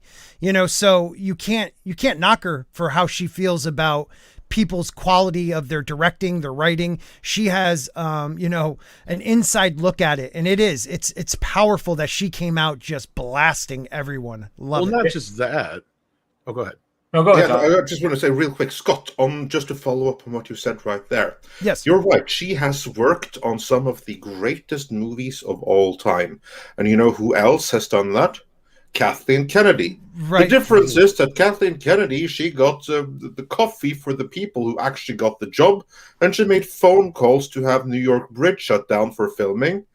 so you can't knock her for how she feels about people's quality of their directing, their writing. She has, an inside look at it, and it's powerful that she came out just blasting everyone. Love it. Not just that. Oh, go ahead. No, go ahead. I just want to say real quick, Scott, just to follow up on what you said right there. Yes. You're right. She has worked on some of the greatest movies of all time. And you know who else has done that? Kathleen Kennedy. Right. The difference is that Kathleen Kennedy, she got the coffee for the people who actually got the job, and she made phone calls to have New York Bridge shut down for filming,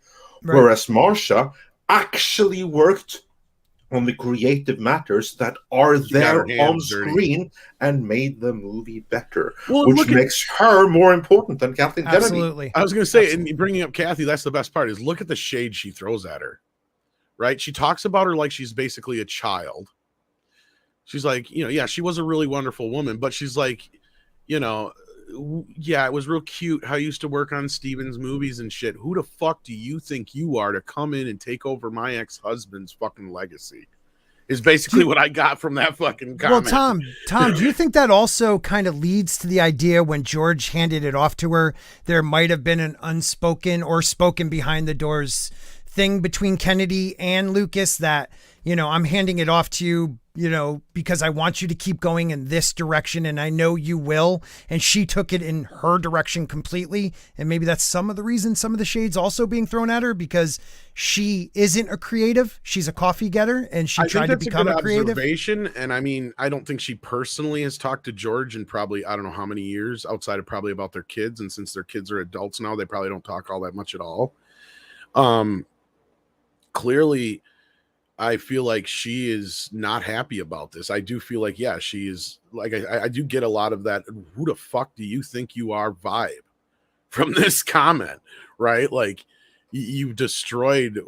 whereas Marsha actually worked on the creative matters that are there on screen and made the movie better, which makes her more important than Kathleen Kennedy. Absolutely. I was going to say, and bringing up Kathy, that's the best part, is look at the shade she throws at her. Right? She talks about her like she's basically a child. She's like, she was a really wonderful woman, but she's like, it was real cute how I used to work on Steven's movies and shit. Who the fuck do you think you are to come in and take over my ex-husband's fucking legacy? Is basically what I got from that fucking comment. Well, Tom, do you think that also kind of leads to the idea when George handed it off to her, there might have been an unspoken or spoken behind the doors thing between Kennedy and Lucas that, I'm handing it off to you, because I want you to keep going in this direction and I know you will. And she took it in her direction completely. And maybe that's some of the reason some of the shades also being thrown at her, because she isn't a creative. She's a coffee getter and she tried to become a creative. Observation. And I mean, I don't think she personally has talked to George in probably, I don't know how many years, outside of probably about their kids. And since their kids are adults now, they probably don't talk all that much at all. Clearly, I feel like she is not happy about this. I do feel like, she is like, I do get a lot of that. Who the fuck do you think you are vibe from this comment, right? Like you destroyed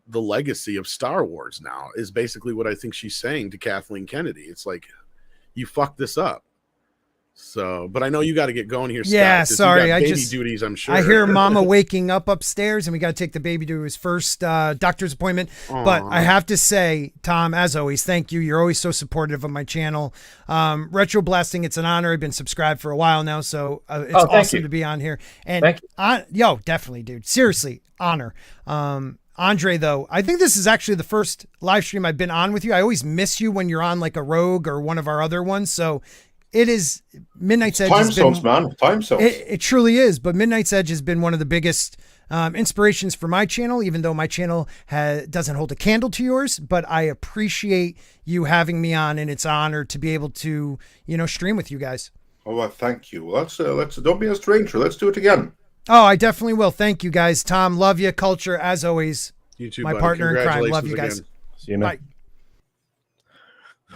the legacy of Star Wars now is basically what I think she's saying to Kathleen Kennedy. It's like, you fucked this up. So, but I know you got to get going here, Scott. Yeah, sorry. Baby duties, I'm sure. I hear Mama waking up upstairs, and we got to take the baby to his first doctor's appointment. Aww. But I have to say, Tom, as always, thank you. You're always so supportive of my channel. Retro Blasting, it's an honor. I've been subscribed for a while now, so it's awesome to be on here. And definitely, dude. Seriously, honor. Andre, though, I think this is actually the first live stream I've been on with you. I always miss you when you're on like a Rogue or one of our other ones. So it is Midnight's Edge. Time zones, man. Time zones. It truly is. But Midnight's Edge has been one of the biggest inspirations for my channel, even though my channel doesn't hold a candle to yours. But I appreciate you having me on, and it's an honor to be able to, stream with you guys. Oh, thank you. Let's don't be a stranger. Let's do it again. Oh, I definitely will. Thank you, guys. Tom, love you. Culture, as always. You too, my buddy. Partner in crime. Love you guys. Again. See you, man.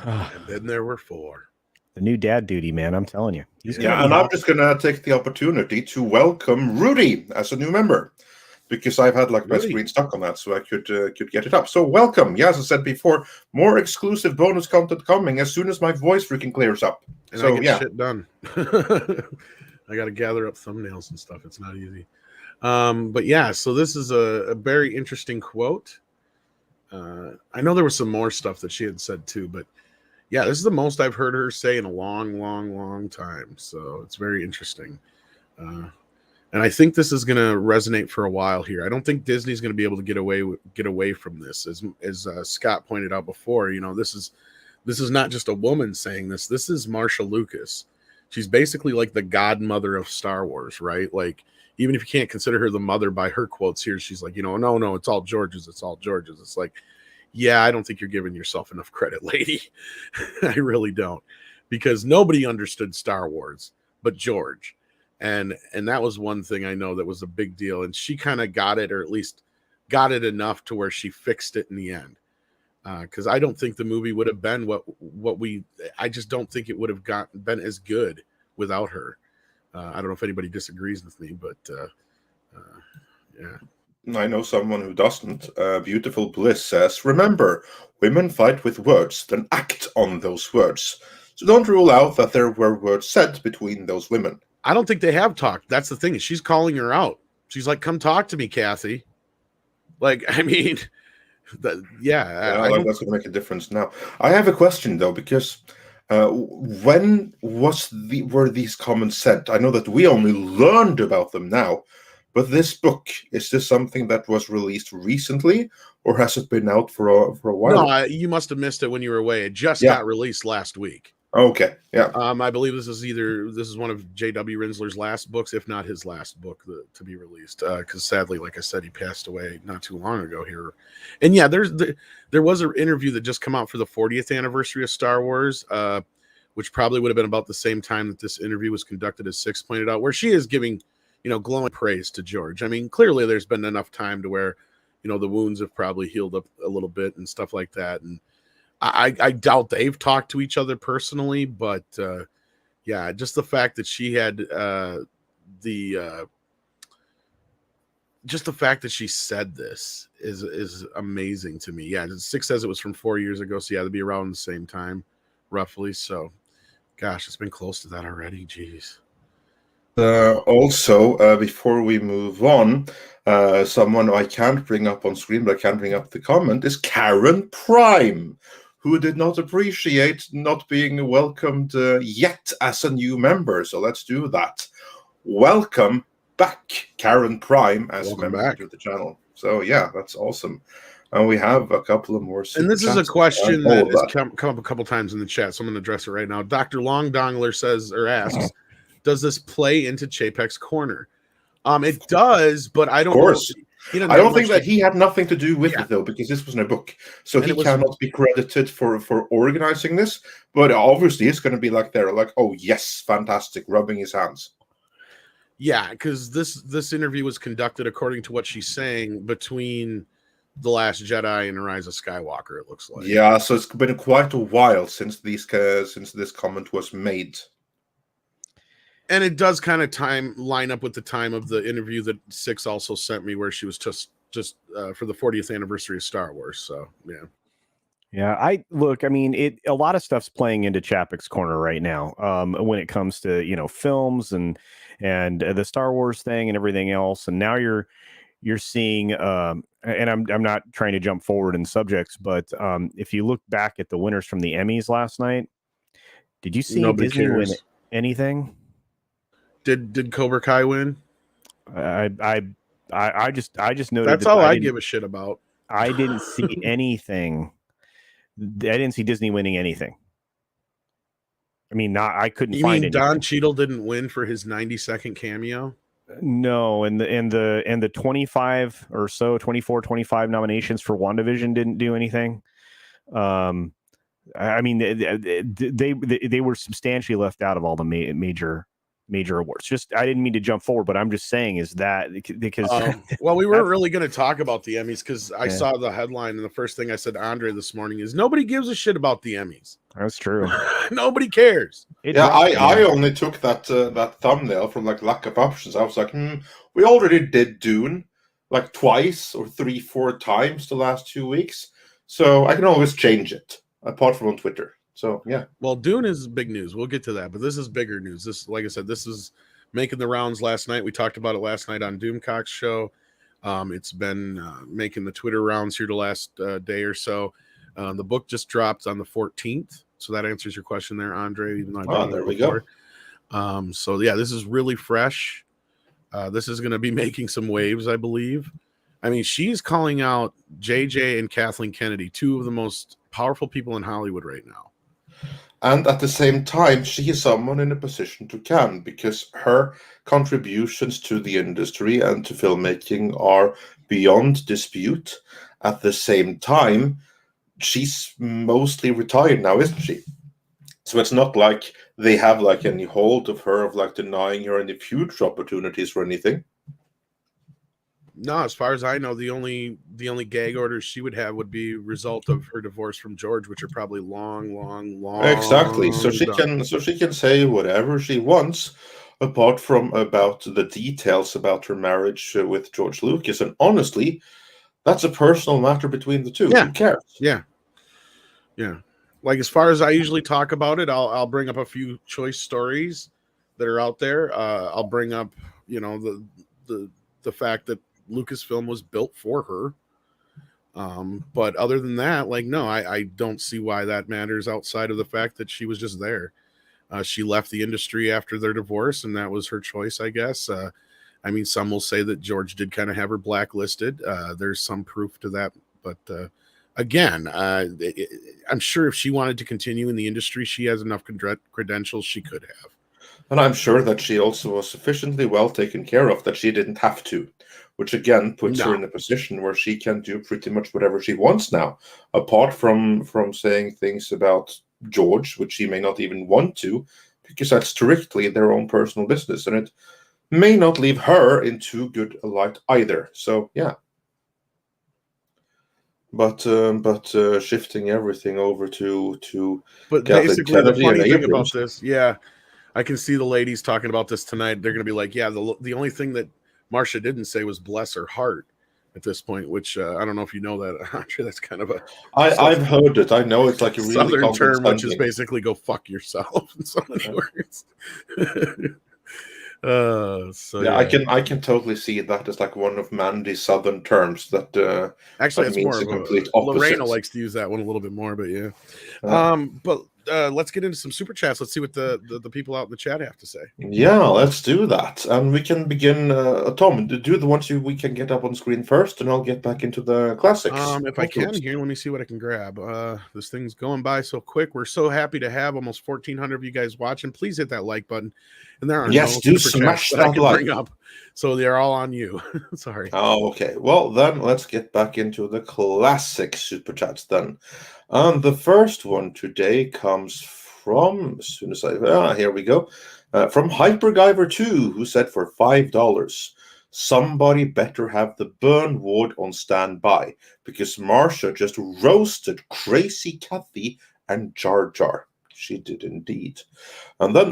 Bye. And then there were 4. The new dad duty, man. I'm telling you. And I'm just gonna take the opportunity to welcome Rudy as a new member, because I've had my screen stuck on that, so I could get it up. So welcome. Yeah, as I said before, more exclusive bonus content coming as soon as my voice freaking clears up. And I get shit done. I got to gather up thumbnails and stuff. It's not easy. But yeah, so this is a very interesting quote. I know there was some more stuff that she had said too, but yeah, this is the most I've heard her say in a long, long, long time. So it's very interesting. And I think this is going to resonate for a while here. I don't think Disney's going to be able to get away from this. As Scott pointed out before, this is not just a woman saying this. This is Marcia Lucas. She's basically like the godmother of Star Wars, right? Like, even if you can't consider her the mother by her quotes here, she's like, no, it's all George's. It's all George's. It's like, yeah, I don't think you're giving yourself enough credit, lady. I really don't, because nobody understood Star Wars but George. And that was one thing I know that was a big deal. And she kind of got it, or at least got it enough to where she fixed it in the end. Because I don't think the movie would have been I just don't think it would have been as good without her. I don't know if anybody disagrees with me, but yeah. I know someone who doesn't. Beautiful Bliss says, remember, women fight with words, then act on those words. So don't rule out that there were words said between those women. I don't think they have talked. That's the thing. She's calling her out. She's like, come talk to me, Kathy. Like, I mean, that's going to make a difference now. I have a question, though, because when were these comments said? I know that we only learned about them now, but this book, is this something that was released recently, or has it been out for a while? No, you must have missed it when you were away. It just got released last week. Okay, yeah. I believe this is one of J.W. Rinsler's last books, if not his last book to be released. Because sadly, like I said, he passed away not too long ago here. And yeah, there was an interview that just come out for the 40th anniversary of Star Wars, which probably would have been about the same time that this interview was conducted, as Six pointed out, where she is giving glowing praise to George. I mean, clearly there's been enough time to where the wounds have probably healed up a little bit and stuff like that. And I doubt they've talked to each other personally, but yeah, just the fact that she had just the fact that she said this is amazing to me. Yeah, Six says it was from 4 years ago, so yeah, it'd be around the same time, roughly. So, gosh, it's been close to that already. Jeez. Also, before we move on, someone I can't bring up on screen, but I can bring up the comment, is Karen Prime, who did not appreciate not being welcomed yet as a new member. So let's do that. Welcome back, Karen Prime, as a member to the channel. So yeah, that's awesome. And we have a couple of more. And this is a question that has come up a couple times in the chat, so I'm going to address it right now. Dr. Long Dongler says or asks, does this play into Chapek's corner? It does, but I don't. Of course. I don't think that he had nothing to do with it, though, because this was in a book. So he cannot be credited for organizing this. But obviously, it's going to be like they're like, oh, yes, fantastic, rubbing his hands. Yeah, because this interview was conducted, according to what she's saying, between The Last Jedi and Rise of Skywalker, it looks like. Yeah, so it's been quite a while since this comment was made. And it does kind of line up with the time of the interview that Six also sent me, where she was just for the 40th anniversary of Star Wars. So yeah. I mean, a lot of stuff's playing into Chapek's corner right now. When it comes to films and the Star Wars thing and everything else, and now you're seeing and I'm not trying to jump forward in subjects, but if you look back at the winners from the Emmys last night, did you see Disney win anything? Did Cobra Kai win? I just noted that's all I give a shit about. I didn't see anything. I didn't see Disney winning anything. I mean, I couldn't find it. Don Cheadle didn't win for his 90-second cameo? No, and the 25 or so, 24, 25 nominations for WandaVision didn't do anything. I mean, they were substantially left out of all the major awards. Just, I didn't mean to jump forward, but I'm just saying is that because well, we weren't really going to talk about the Emmys because I saw the headline, and the first thing I said to Andre this morning is nobody gives a shit about the Emmys. That's true. Nobody cares. I only took that thumbnail from like lack of options. I was like, we already did Dune like twice or 3-4 times the last 2 weeks, so I can always change it apart from on Twitter. So yeah. Well, Dune is big news. We'll get to that, but this is bigger news. This, like I said, this is making the rounds last night. We talked about it last night on Doomcock's show. It's been making the Twitter rounds here the last day or so. The book just dropped on the 14th, so that answers your question there, Andre. Even though there we go. So yeah, this is really fresh. This is going to be making some waves, I believe. I mean, she's calling out JJ and Kathleen Kennedy, two of the most powerful people in Hollywood right now. And at the same time, she is someone in a position to can, because her contributions to the industry and to filmmaking are beyond dispute. At the same time, she's mostly retired now, isn't she? So it's not like they have like any hold of her, of like denying her any future opportunities or anything. No, as far as I know, the only gag orders she would have would be result of her divorce from George, which are probably long. Exactly. So she can say whatever she wants, apart from about the details about her marriage with George Lucas. And honestly, that's a personal matter between the two. Yeah. Who cares? Yeah. Like, as far as I usually talk about it, I'll bring up a few choice stories that are out there. I'll bring up, the fact that Lucasfilm was built for her. But other than that, like, no, I don't see why that matters outside of the fact that she was just there. She left the industry after their divorce, and that was her choice, I guess. I mean, some will say that George did kind of have her blacklisted. There's some proof to that. But again, I'm sure if she wanted to continue in the industry, she has enough credentials she could have. And I'm sure that she also was sufficiently well taken care of that she didn't have to, which again puts her in a position where she can do pretty much whatever she wants now, apart from saying things about George, which she may not even want to, because that's strictly their own personal business, and it may not leave her in too good a light either. So yeah. But shifting everything over to but basically the funny thing about this, I can see the ladies talking about this tonight. They're going to be like, yeah, the only thing that Marcia didn't say was bless her heart at this point, which I don't know if you know that. I'm sure that's kind of I've heard it. I know it's like a really southern term, which is basically go fuck yourself in so many words. I can totally see that as like one of Mandy's southern terms that actually that it's more of a complete opposite. Lorena likes to use that one a little bit more, but yeah. But let's get into some super chats. Let's see what the people out in the chat have to say. Yeah, let's do that. And we can begin. Tom, do the ones we can get up on screen first, and I'll get back into the classics. If I can here, let me see what I can grab. This thing's going by so quick. We're so happy to have almost 1,400 of you guys watching. Please hit that like button. And there are no super chats that I can bring up, so they're all on you. Sorry. Oh, okay. Well, then let's get back into the classic super chats then. The first one today comes from, as soon as here we go, from HyperGyver2, who said for $5, somebody better have the burn ward on standby, because Marsha just roasted Crazy Kathy and Jar Jar. She did indeed. And then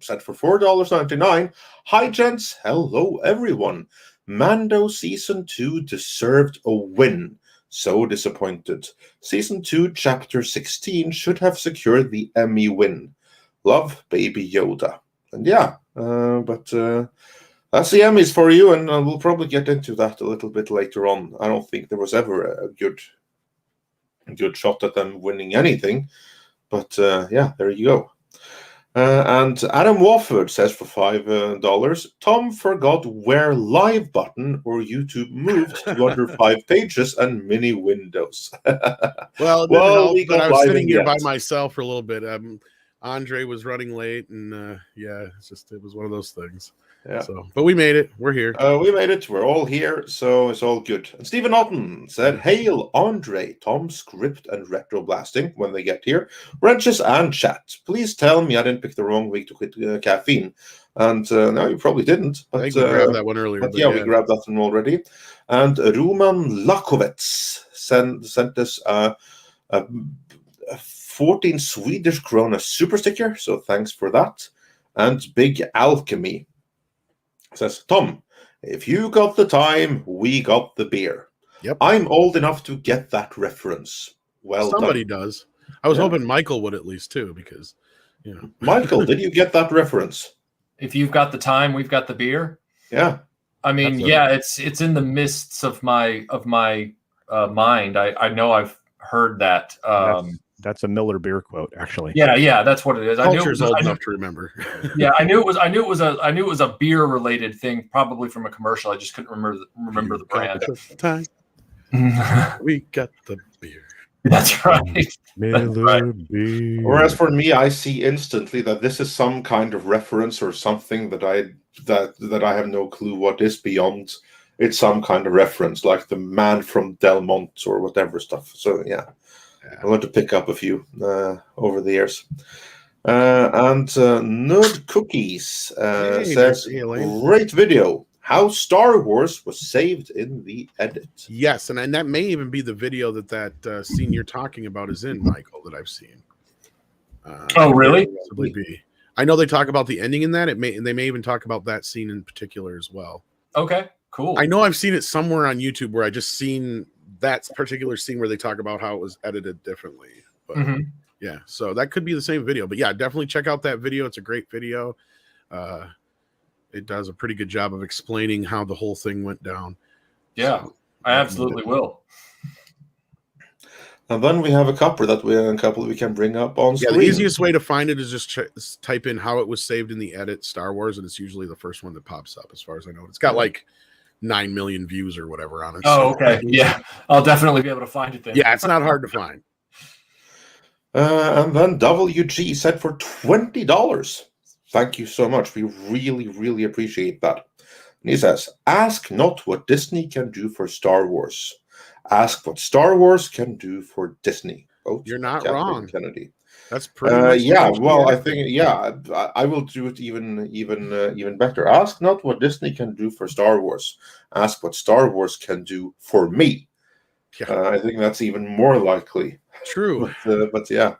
said for $4.99, hi gents, hello everyone. Mando Season 2 deserved a win. So disappointed. Season 2, Chapter 16 should have secured the Emmy win. Love, Baby Yoda. And yeah, but that's the Emmys for you, and we'll probably get into that a little bit later on. I don't think there was ever a good shot at them winning anything. But yeah, there you go. And Adam Wofford says for $5, Tom forgot where live button or YouTube moved to under 5 pages and mini windows. Well, it didn't help, but I was sitting here by myself for a little bit. Andre was running late, and it was one of those things. Yeah. So, but we made it. We're here. We made it. We're all here, so it's all good. And Stephen Otten said, "Hail Andre, Tom, Script, and Retro Blasting when they get here. Wrenches and chat. Please tell me I didn't pick the wrong week to quit caffeine." And no, you probably didn't. But, I think we grabbed that one earlier. But yeah, we grabbed that one already. And Roman Lakovets sent us a 14 Swedish krona super sticker, so thanks for that. And Big Alchemy says, "Tom, if you got the time, we got the beer." Yep. I'm old enough to get that reference. Well, somebody done. does. I was hoping Michael would at least too, because Michael, did you get that reference? If you've got the time, we've got the beer. Yeah. I mean, it's in the mists of my mind. I know I've heard that. That's a Miller beer quote, actually. Yeah, that's what it is. Culture's old enough to remember. Yeah, I knew it was a beer related thing, probably from a commercial. I just couldn't remember the brand. Time. We got the beer. That's right. Miller beer. Whereas for me, I see instantly that this is some kind of reference or something that I have no clue what is beyond. It's some kind of reference, like the man from Delmont or whatever stuff. So yeah. I want to pick up a few over the years. And Nerd Cookies says, "Great video. How Star Wars was saved in the edit." Yes, and that may even be the video that scene you're talking about is in, Michael, that I've seen. Oh, really? I know they talk about the ending in that. They may even talk about that scene in particular as well. Okay, cool. I know I've seen it somewhere on YouTube where I just seen that particular scene where they talk about how it was edited differently. But yeah, so that could be the same video. But yeah, definitely check out that video. It's a great video. It does a pretty good job of explaining how the whole thing went down. Yeah, so, I absolutely will. And then we have a couple we can bring up on screen. The easiest way to find it is just type in how it was saved in the edit Star Wars, and it's usually the first one that pops up, as far as I know. It's got like 9 million views or whatever on it. Oh, okay. Yeah, I'll definitely be able to find it then. Yeah, it's not hard to find. And then WG said for $20. Thank you so much. We really, really appreciate that. And he says, "Ask not what Disney can do for Star Wars. Ask what Star Wars can do for Disney." You're not wrong, Kennedy. That's pretty. I think I will do it even better. Ask not what Disney can do for Star Wars. Ask what Star Wars can do for me. Yeah. I think that's even more likely. True. But yeah.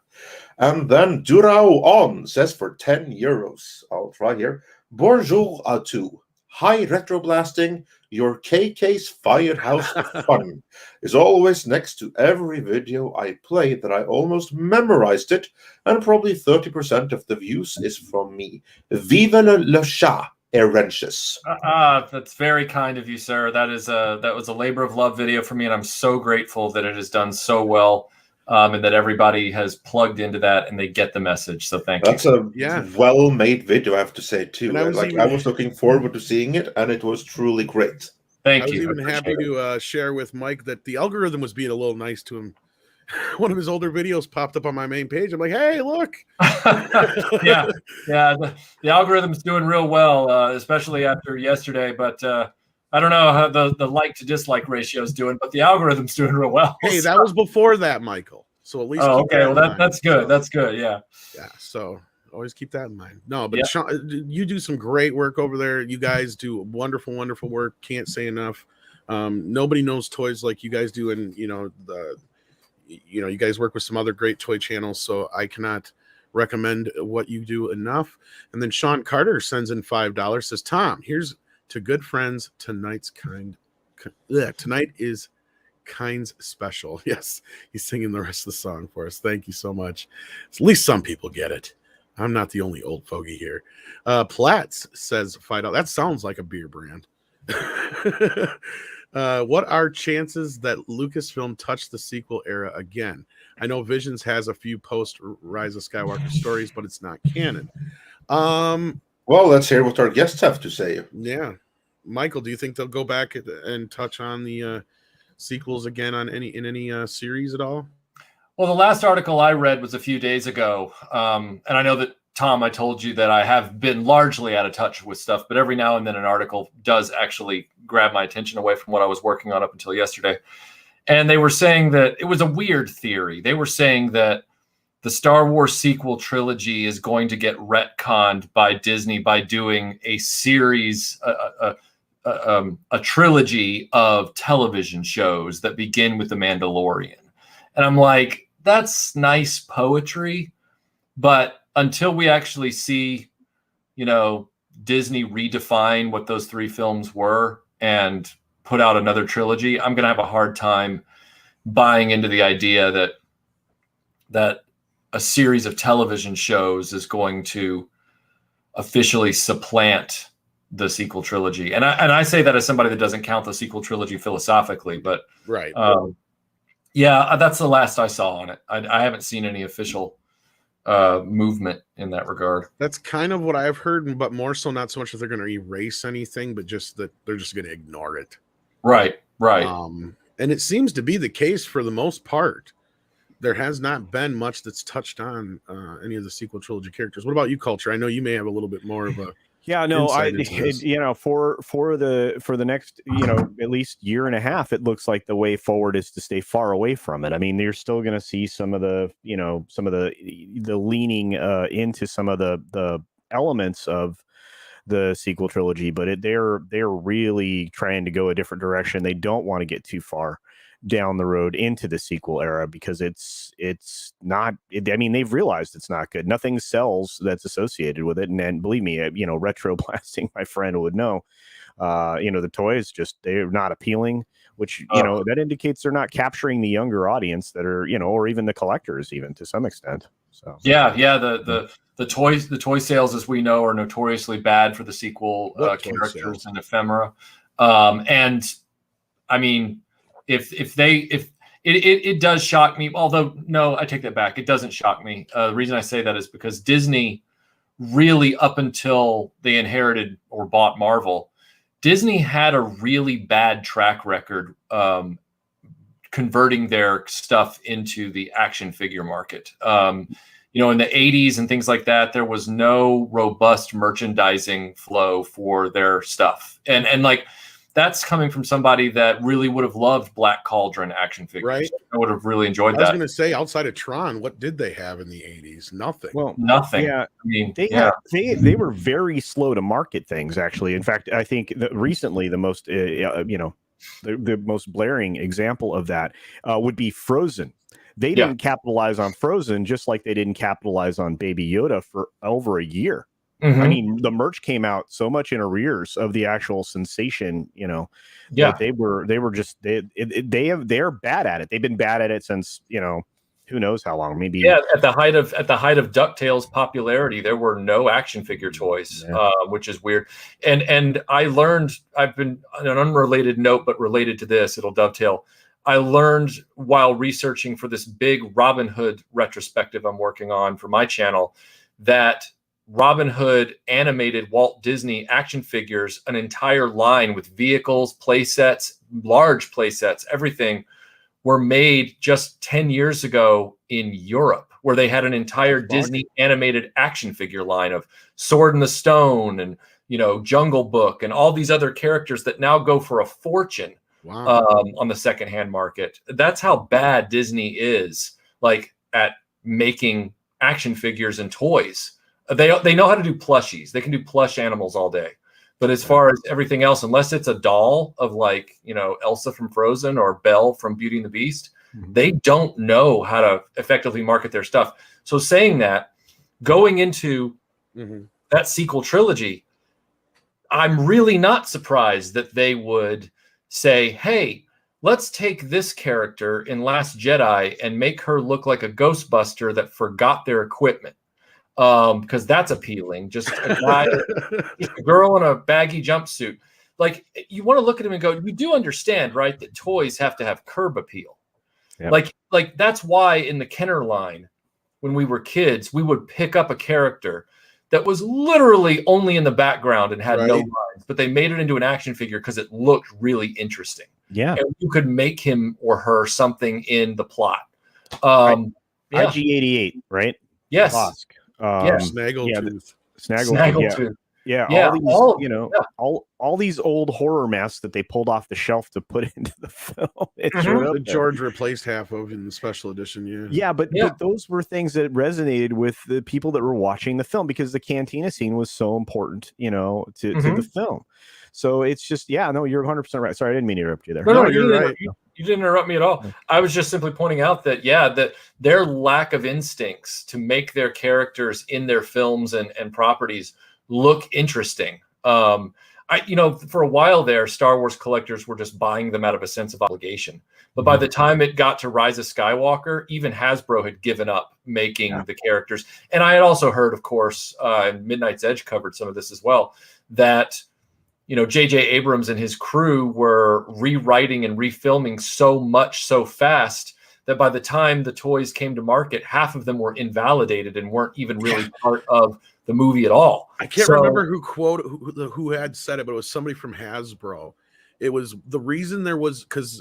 And then Durao On says for €10. I'll try here. "Bonjour à tous. Hi, Retro Blasting. Your KK's Firehouse fun is always next to every video I play that I almost memorized it, and probably 30% of the views is from me. Vive le chat, Erenches." That's very kind of you, sir. That was a labor of love video for me, and I'm so grateful that it has done so well. And that everybody has plugged into that and they get the message. So thank you. That's a well-made video, I have to say, too. I was looking forward to seeing it, and it was truly great. Thank you. I was even happy to share with Mike that the algorithm was being a little nice to him. One of his older videos popped up on my main page. I'm like, hey, look. Yeah. The algorithm's doing real well, especially after yesterday. But I don't know how the like to dislike ratio is doing, but the algorithm's doing real well. Hey, that was before that, Michael. So at least. Oh, okay. Well, that's good. That's good. Yeah. Yeah. So always keep that in mind. No, but Sean, you do some great work over there. You guys do wonderful, wonderful work. Can't say enough. Nobody knows toys like you guys do, and you guys work with some other great toy channels. So I cannot recommend what you do enough. And then Sean Carter sends in $5. Says, "Tom, here's to good friends. Tonight is Kind's special." Yes, he's singing the rest of the song for us. Thank you so much. At least some people get it. I'm not the only old fogey here. Platts says $5. That sounds like a beer brand. What are chances that Lucasfilm touched the sequel era again? I know Visions has a few post Rise of Skywalker stories, but it's not canon. Well, let's hear what our guests have to say. Yeah. Michael, do you think they'll go back and touch on the sequels again on any series at all? Well, the last article I read was a few days ago, and I know that Tom, I told you that I have been largely out of touch with stuff, but every now and then an article does actually grab my attention away from what I was working on up until yesterday. And they were saying that it was a weird theory. They were saying that the Star Wars sequel trilogy is going to get retconned by Disney by doing a series, a trilogy of television shows that begin with The Mandalorian. And I'm like, that's nice poetry, but until we actually see, Disney redefine what those 3 films were and put out another trilogy, I'm going to have a hard time buying into the idea that a series of television shows is going to officially supplant the sequel trilogy. And I say that as somebody that doesn't count the sequel trilogy philosophically, but right. Yeah, that's the last I saw on it. I haven't seen any official movement in that regard. That's kind of what I've heard, but more so not so much that they're going to erase anything, but just that they're just going to ignore it. Right. And it seems to be the case for the most part. There has not been much that's touched on any of the sequel trilogy characters. What about you, Culture? I know you may have a little bit more of a for the next at least year and a half, it looks like the way forward is to stay far away from it. I mean, you're still going to see some of the leaning into some of the elements of the sequel trilogy, but they're really trying to go a different direction. They don't want to get too far down the road into the sequel era because it's not. I mean, they've realized it's not good. Nothing sells that's associated with it, and believe me, retro blasting, my friend would know. The toys they're not appealing, which that indicates they're not capturing the younger audience that are or even the collectors, even to some extent. So the toy sales, as we know, are notoriously bad for the sequel characters and ephemera, and I mean. If it does shock me, although no, I take that back. It doesn't shock me. The reason I say that is because Disney really, up until they inherited or bought Marvel, Disney had a really bad track record converting their stuff into the action figure market. In the 80s and things like that, there was no robust merchandising flow for their stuff. And like, that's coming from somebody that really would have loved Black Cauldron action figures. Right. I would have really enjoyed that. I was going to say, outside of Tron, what did they have in the 80s? Nothing. Well, nothing. Yeah. I mean, they were very slow to market things, actually. In fact, I think that recently the most, the most blaring example of that would be Frozen. They didn't capitalize on Frozen, just like they didn't capitalize on Baby Yoda for over a year. Mm-hmm. I mean, the merch came out so much in arrears of the actual sensation, that they're bad at it. They've been bad at it since, who knows how long, maybe. Yeah. At the height of DuckTales popularity, there were no action figure toys, which is weird. And I learned, I've been on an unrelated note, but related to this, it'll dovetail. I learned while researching for this big Robin Hood retrospective I'm working on for my channel that Robin Hood animated Walt Disney action figures, an entire line with vehicles, play sets, large play sets, everything were made just 10 years ago in Europe, where they had an entire Disney animated action figure line of Sword in the Stone and, Jungle Book and all these other characters that now go for a fortune on the secondhand market. That's how bad Disney is, like, at making action figures and toys. They know how to do plushies. They can do plush animals all day. But as far as everything else, unless it's a doll of Elsa from Frozen or Belle from Beauty and the Beast, they don't know how to effectively market their stuff. So saying that, going into that sequel trilogy, I'm really not surprised that they would say, hey, let's take this character in Last Jedi and make her look like a Ghostbuster that forgot their equipment. Because that's appealing. Just a guy, just a girl in a baggy jumpsuit. Like, you want to look at him and go, you do understand, right, that toys have to have curb appeal. Yep. Like that's why in the Kenner line, when we were kids, we would pick up a character that was literally only in the background and had no lines, but they made it into an action figure because it looked really interesting. Yeah. And you could make him or her something in the plot. IG-88, right? Yes. Bosk. Snaggletooth. Snaggletooth. Yeah, all these old horror masks that they pulled off the shelf to put into the film. The George replaced half of in the special edition. Yeah, but those were things that resonated with the people that were watching the film because the cantina scene was so important, to the film. So it's just, you're 100% right. Sorry, I didn't mean to interrupt you there. No, you're right. You didn't interrupt me at all. I was just simply pointing out that, that their lack of instincts to make their characters in their films and properties look interesting. For a while there, Star Wars collectors were just buying them out of a sense of obligation. But by the time it got to Rise of Skywalker, even Hasbro had given up making the characters. And I had also heard, of course, Midnight's Edge covered some of this as well, that J.J. Abrams and his crew were rewriting and refilming so much so fast that by the time the toys came to market, half of them were invalidated and weren't even really part of the movie at all. I can't remember who had said it, but it was somebody from Hasbro. It was the reason there was because,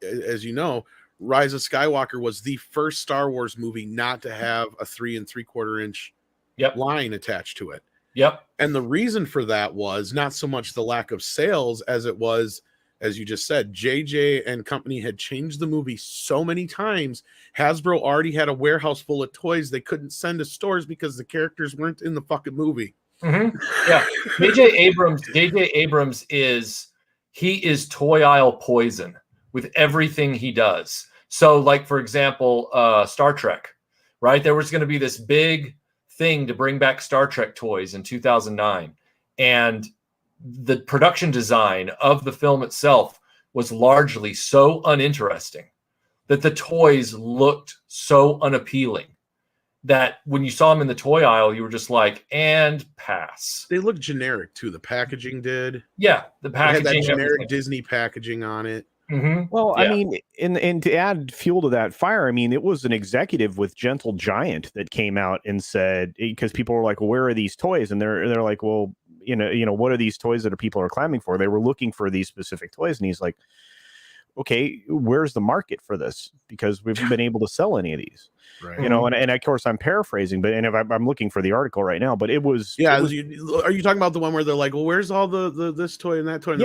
as you know, Rise of Skywalker was the first Star Wars movie not to have a 3 3/4 inch line attached to it. Yep. And the reason for that was not so much the lack of sales as it was, as you just said, JJ and company had changed the movie so many times. Hasbro already had a warehouse full of toys they couldn't send to stores because the characters weren't in the fucking movie. Mm-hmm. Yeah. JJ Abrams is toy aisle poison with everything he does. So like, for example, Star Trek, right? There was going to be this big thing to bring back Star Trek toys in 2009. And the production design of the film itself was largely so uninteresting that the toys looked so unappealing that when you saw them in the toy aisle, you were just like, and pass. They looked generic too. The packaging did. Yeah. The packaging. It had that generic Disney packaging on it. Mm-hmm. Well, I mean, and to add fuel to that fire, I mean, it was an executive with Gentle Giant that came out and said, because people were like, well, where are these toys? And they're like, well, what are these toys that people are clamoring for? They were looking for these specific toys. And he's like, okay, where's the market for this? Because we haven't been able to sell any of these. Right. And of course I'm paraphrasing, but if I'm looking for the article right now, but it was. Yeah. Are you talking about the one where they're like, well, where's all the this toy and that toy? And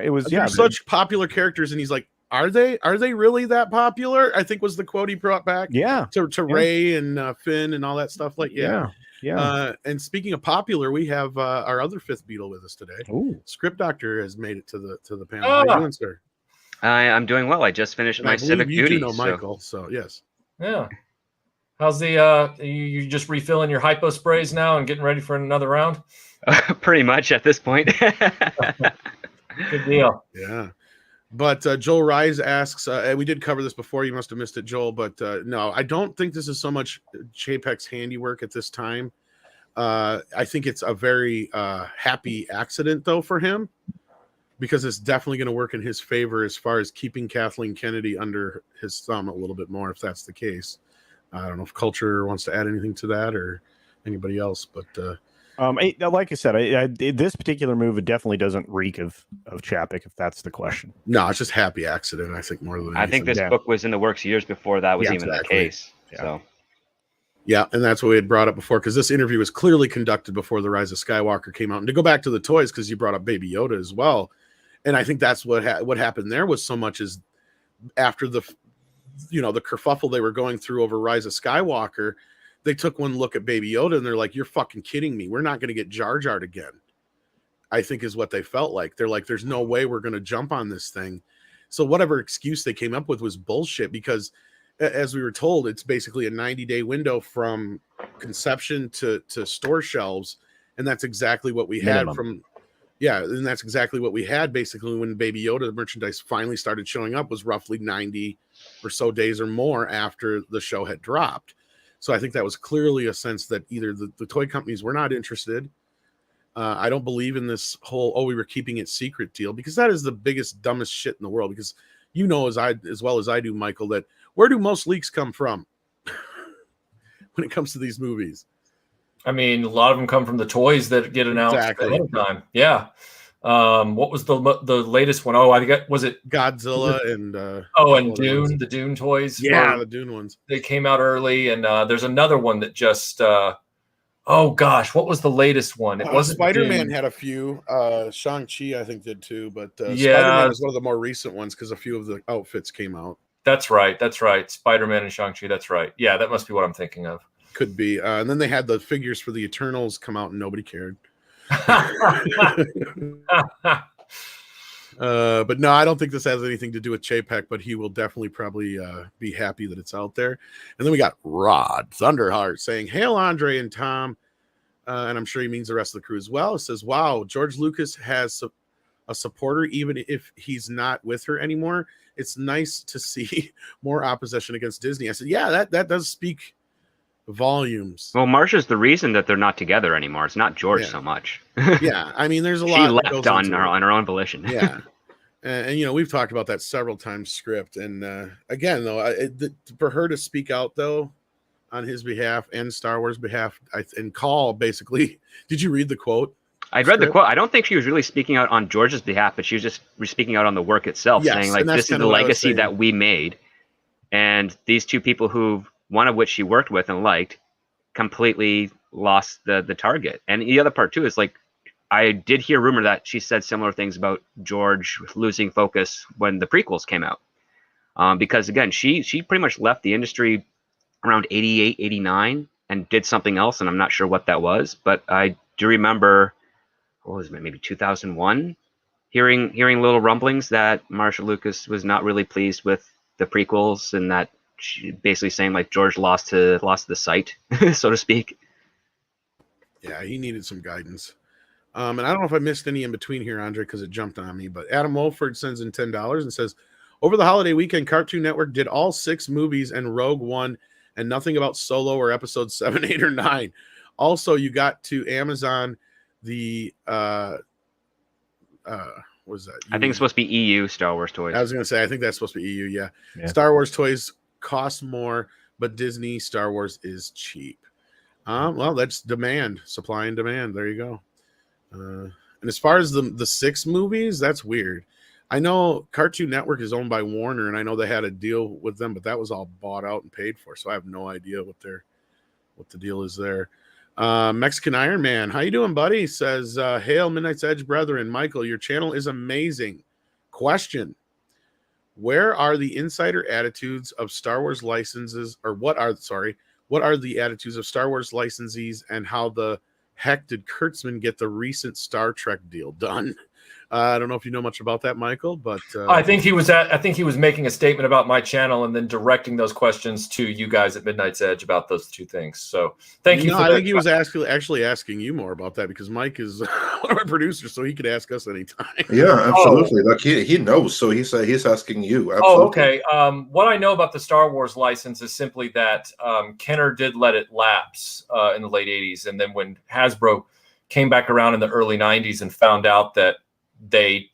it was. They're such popular characters. And he's like, are they really that popular? I think was the quote he brought back. Yeah. To Rey and Finn and all that stuff. Like, yeah. And speaking of popular, we have our other fifth Beatle with us today. Ooh. Script Doctor has made it to the panel. How are you doing, sir? I'm doing well. I just finished my civic duty. You do know Michael, so yes. Yeah. How's the you just refilling your hypo sprays now and getting ready for another round? Pretty much at this point. Good deal. Yeah. But Joel Rise asks, and we did cover this before, you must have missed it, Joel, but no, I don't think this is so much Chapek's handiwork at this time. I think it's a very happy accident, though, for him, because it's definitely going to work in his favor as far as keeping Kathleen Kennedy under his thumb a little bit more, if that's the case. I don't know if Culture wants to add anything to that or anybody else, but like I said, this particular move definitely doesn't reek of Chapek, if that's the question. No, it's just happy accident, I think, more than anything. I think this book was in the works years before that was even the case. Yeah. So. Yeah, and that's what we had brought up before, because this interview was clearly conducted before The Rise of Skywalker came out. And to go back to the toys, because you brought up Baby Yoda as well, and I think that's what happened there was so much as after the kerfuffle they were going through over Rise of Skywalker, they took one look at Baby Yoda and they're like, you're fucking kidding me. We're not going to get Jar Jar again, I think is what they felt like. They're like, there's no way we're going to jump on this thing. So whatever excuse they came up with was bullshit, because as we were told, it's basically a 90-day window from conception to store shelves. And that's exactly what we had and that's exactly what we had basically when Baby Yoda merchandise finally started showing up, was roughly 90 or so days or more after the show had dropped. So I think that was clearly a sense that either the toy companies were not interested. I don't believe in this whole, we were keeping it secret deal, because that is the biggest, dumbest shit in the world. Because as well as I do, Michael, that where do most leaks come from when it comes to these movies? I mean, a lot of them come from the toys that get announced ahead of time. Yeah. What was the latest one? I think was it Godzilla and and Dune, the Dune toys. Yeah, the Dune ones. They came out early, and there's another one that just Oh gosh, what was the latest one? It wasn't Spider-Man Dune. had a few. Shang-Chi, I think, did too. But Yeah, Spider-Man is one of the more recent ones because a few of the outfits came out. That's right. Spider-Man and Shang-Chi. That's right. Yeah, that must be what I'm thinking of. Could be. And then they had the figures for the Eternals come out and nobody cared. But no, I don't think this has anything to do with Chapek, but he will definitely probably be happy that it's out there. And then we got Rod Thunderheart saying, "Hail, Andre and Tom." And I'm sure he means the rest of the crew as well. It says, "Wow, George Lucas has a supporter, even if he's not with her anymore. It's nice to see more opposition against Disney." I said, yeah, that does speak volumes. Well, Marsha's the reason that they're not together anymore. It's not George so much. Yeah, I mean, there's a lot. She left on her own volition. Yeah, and you know, we've talked about that several times. Script, and again, though, for her to speak out though on his behalf and Star Wars behalf, and call basically. Did you read the quote? I read the quote. I don't think she was really speaking out on George's behalf, but she was just speaking out on the work itself, saying like, this is the legacy that we made, and these two people who, one of which she worked with and liked, completely lost the target. And the other part too is like, I did hear rumor that she said similar things about George losing focus when the prequels came out, because again, she pretty much left the industry around 88, 89 and did something else, and I'm not sure what that was, but I do remember, what was it, maybe 2001, hearing little rumblings that Marcia Lucas was not really pleased with the prequels, and that she basically saying like George lost the sight, so to speak. Yeah, he needed some guidance. And I don't know if I missed any in between here, Andre, because it jumped on me, but Adam Wolford sends in $10 and says, "Over the holiday weekend, Cartoon Network did all 6 movies and Rogue One, and nothing about Solo or episodes 7, 8, or 9. Also, you got to Amazon the what was that? I think it's supposed to be EU Star Wars toys. I was gonna say, I think that's supposed to be EU. Yeah. Star Wars toys cost more, but Disney Star Wars is cheap. Well, that's demand, supply and demand. There you go. And as far as the 6 movies, that's weird. I know Cartoon Network is owned by Warner, and I know they had a deal with them, but that was all bought out and paid for. So I have no idea what the deal is there. Mexican Iron Man, how you doing, buddy? Says, "Hail, Midnight's Edge brethren. Michael, your channel is amazing. Question: where are the insider attitudes of Star Wars licenses, or what are the attitudes of Star Wars licensees, and how the heck did Kurtzman get the recent Star Trek deal done?" I don't know if you know much about that, Michael, but I think he was making a statement about my channel and then directing those questions to you guys at Midnight's Edge about those 2 things. So thank you. No, I think he was actually asking you more about that, because Mike is one of our producers, so he could ask us anytime. Yeah, absolutely. Like he knows, so he's asking you. Absolutely. Oh, okay. What I know about the Star Wars license is simply that Kenner did let it lapse in the late 80s, and then when Hasbro came back around in the early 90s and found out that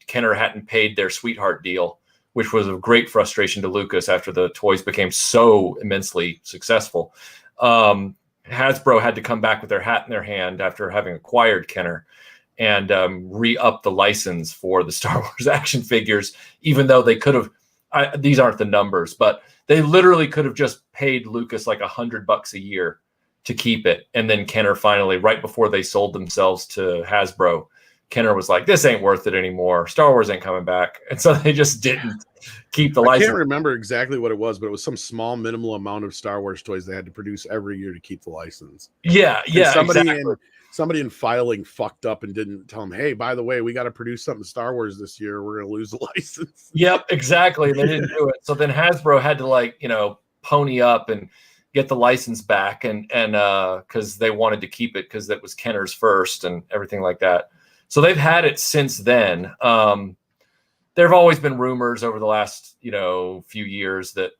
Kenner hadn't paid their sweetheart deal, which was of great frustration to Lucas after the toys became so immensely successful. Hasbro had to come back with their hat in their hand after having acquired Kenner and re-up the license for the Star Wars action figures, even though they could have, these aren't the numbers, but they literally could have just paid Lucas like $100 a year to keep it. And then Kenner finally, right before they sold themselves to Hasbro, Kenner was like, "This ain't worth it anymore. Star Wars ain't coming back." And so they just didn't keep the license. I can't remember exactly what it was, but it was some small minimal amount of Star Wars toys they had to produce every year to keep the license. Yeah, and somebody in filing fucked up and didn't tell them, "Hey, by the way, we got to produce something Star Wars this year. We're going to lose the license." Yep, exactly. They didn't do it. So then Hasbro had to pony up and get the license back, and because they wanted to keep it because that was Kenner's first and everything like that. So they've had it since then. There have always been rumors over the last, few years that,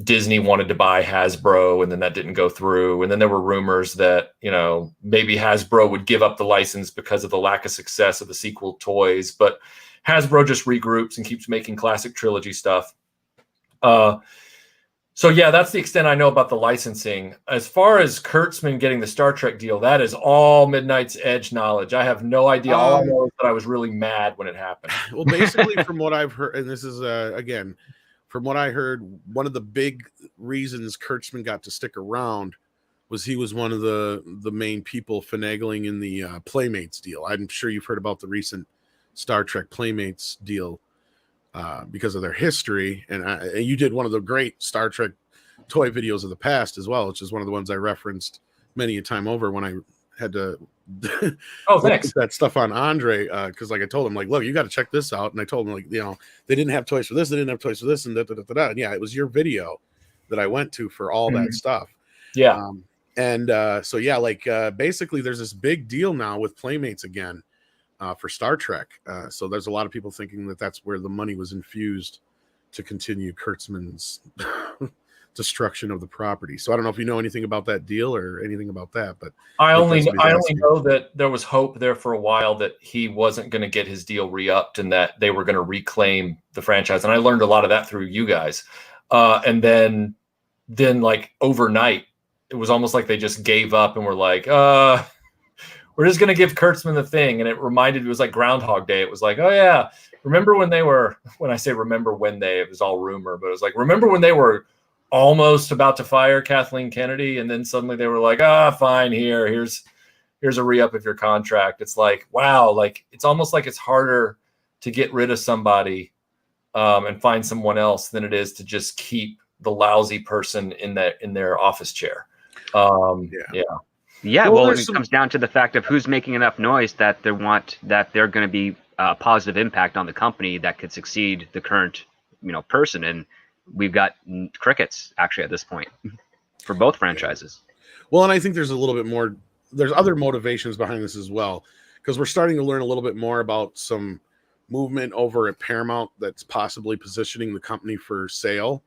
Disney wanted to buy Hasbro, and then that didn't go through. And then there were rumors that, maybe Hasbro would give up the license because of the lack of success of the sequel toys. But Hasbro just regroups and keeps making classic trilogy stuff. So yeah, that's the extent I know about the licensing. As far as Kurtzman getting the Star Trek deal, that is all Midnight's Edge knowledge. I have no idea. All I know is that I was really mad when it happened. Well, basically, from what I've heard, and this is again, from what I heard, one of the big reasons Kurtzman got to stick around he was one of the main people finagling in the Playmates deal. I'm sure you've heard about the recent Star Trek Playmates deal because of their history. And you did one of the great Star Trek toy videos of the past as well, which is one of the ones I referenced many a time over when I had to thanks. that stuff on Andre, because like I told him, like, look, you got to check this out. And I told him, like, you know, they didn't have toys for this, they didn't have toys for this, and and yeah, it was your video that I went to for all that stuff. Yeah. So yeah, like basically there's this big deal now with Playmates again for Star Trek. So there's a lot of people thinking that that's where the money was infused to continue Kurtzman's destruction of the property. So I don't know if you know anything about that deal or anything about that, but I only know that there was hope there for a while that he wasn't going to get his deal re-upped and that they were going to reclaim the franchise. And I learned a lot of that through you guys. And then like overnight, it was almost like they just gave up and were like, we're just going to give Kurtzman the thing. And it was like Groundhog Day. It was like, oh yeah, remember when I say remember when it was all rumor, but it was like, remember when they were almost about to fire Kathleen Kennedy, and then suddenly they were like, fine, here's a re-up of your contract. It's like, wow, like it's almost like it's harder to get rid of somebody and find someone else than it is to just keep the lousy person in their office chair. Yeah, well, it comes down to the fact of who's making enough noise that they're going to be a positive impact on the company that could succeed the current, person. And we've got crickets actually at this point for both franchises. Well, and I think there's a little bit more, there's other motivations behind this as well, because we're starting to learn a little bit more about some movement over at Paramount that's possibly positioning the company for sale.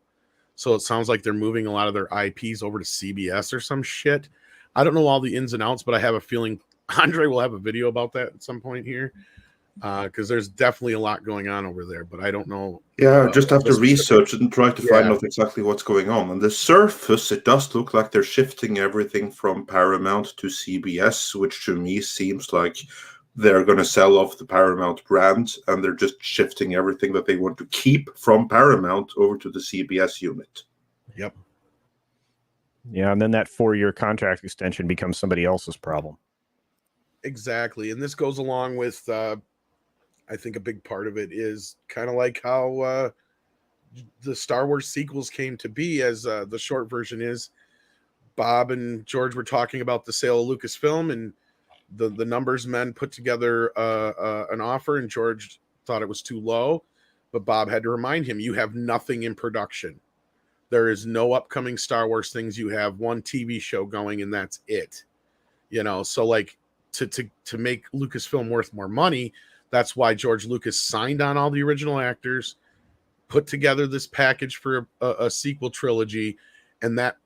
So it sounds like they're moving a lot of their IPs over to CBS or some shit. I don't know all the ins and outs, but I have a feeling Andre will have a video about that at some point here. Because there's definitely a lot going on over there, but I don't know. Yeah, just have to research it and try to find out exactly what's going on. On the surface, it does look like they're shifting everything from Paramount to CBS, which to me seems like they're going to sell off the Paramount brand, and they're just shifting everything that they want to keep from Paramount over to the CBS unit. Yep. Yeah, and then that 4-year contract extension becomes somebody else's problem. Exactly, and this goes along with... I think a big part of it is kind of like how the Star Wars sequels came to be, as the short version is. Bob and George were talking about the sale of Lucasfilm, and the numbers men put together an offer, and George thought it was too low, but Bob had to remind him, you have nothing in production. There is no upcoming Star Wars things. You have one TV show going, and that's it. So like to make Lucasfilm worth more money, that's why George Lucas signed on all the original actors, put together this package for a sequel trilogy, and that,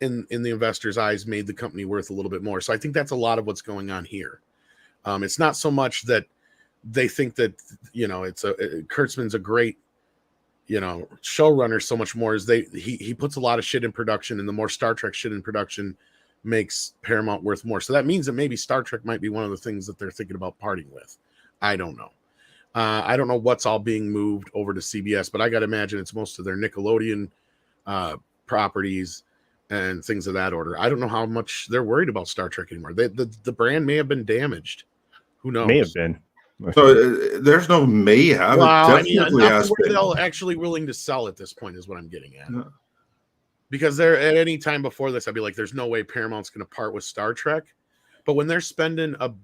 in the investors' eyes, made the company worth a little bit more. So I think that's a lot of what's going on here. It's not so much that they think that Kurtzman's a great showrunner, so much more as he puts a lot of shit in production, and the more Star Trek shit in production makes Paramount worth more. So that means that maybe Star Trek might be one of the things that they're thinking about parting with. I don't know. I don't know what's all being moved over to CBS, but I got to imagine it's most of their Nickelodeon properties and things of that order. I don't know how much they're worried about Star Trek anymore. The brand may have been damaged. Who knows? May have been. So there's no may have. Well, they're actually willing to sell at this point is what I'm getting at. Yeah. Because they're at any time before this, I'd be like, there's no way Paramount's going to part with Star Trek. But when they're spending $1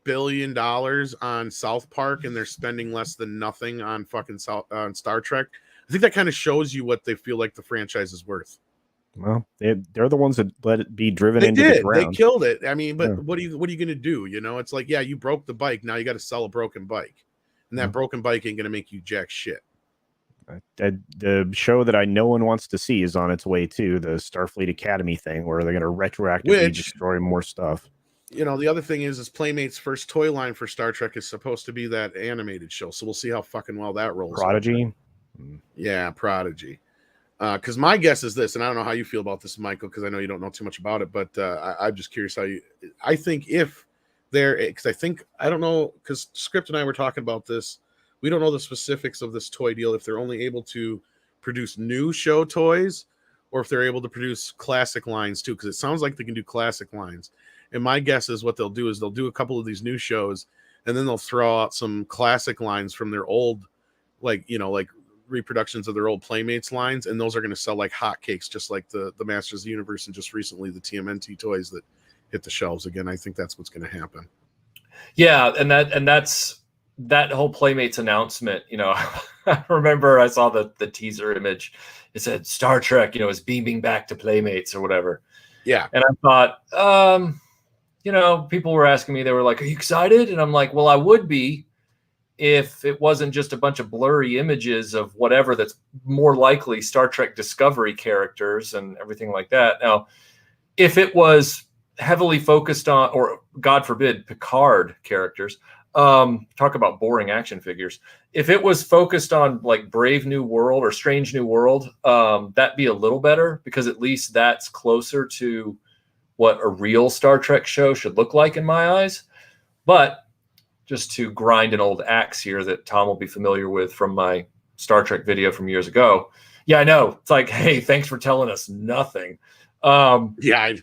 billion on South Park and they're spending less than nothing on fucking on Star Trek, I think that kind of shows you what they feel like the franchise is worth. Well, they're the ones that let it be driven into the ground. They killed it. I mean, but what are you going to do? It's like, yeah, you broke the bike. Now you got to sell a broken bike, and that broken bike ain't going to make you jack shit. The show that no one wants to see is on its way too, the Starfleet Academy thing, where they're going to retroactively destroy more stuff. The other thing is Playmate's first toy line for Star Trek is supposed to be that animated show. So we'll see how fucking well that rolls. Prodigy? Yeah, Prodigy. Because my guess is this, and I don't know how you feel about this, Michael, because I know you don't know too much about it, but I'm just curious I think if I don't know, because Script and I were talking about this. We don't know the specifics of this toy deal, if they're only able to produce new show toys or if they're able to produce classic lines too, because it sounds like they can do classic lines. And my guess is what they'll do is they'll do a couple of these new shows, and then they'll throw out some classic lines from their old, like reproductions of their old Playmates lines, and those are going to sell like hotcakes, just like the Masters of the Universe and just recently the TMNT toys that hit the shelves again. I think that's what's going to happen. Yeah, and that's that whole Playmates announcement. I remember I saw the teaser image. It said Star Trek, is beaming back to Playmates or whatever. Yeah, and I thought, people were asking me, they were like, "Are you excited?" And I'm like, "Well, I would be if it wasn't just a bunch of blurry images of whatever that's more likely Star Trek Discovery characters and everything like that." Now, if it was heavily focused on, or God forbid, Picard characters, talk about boring action figures. If it was focused on like Brave New World or Strange New World, that'd be a little better, because at least that's closer to what a real Star Trek show should look like in my eyes. But just to grind an old axe here that Tom will be familiar with from my Star Trek video from years ago. Yeah, I know. It's like, hey, thanks for telling us nothing. Yeah.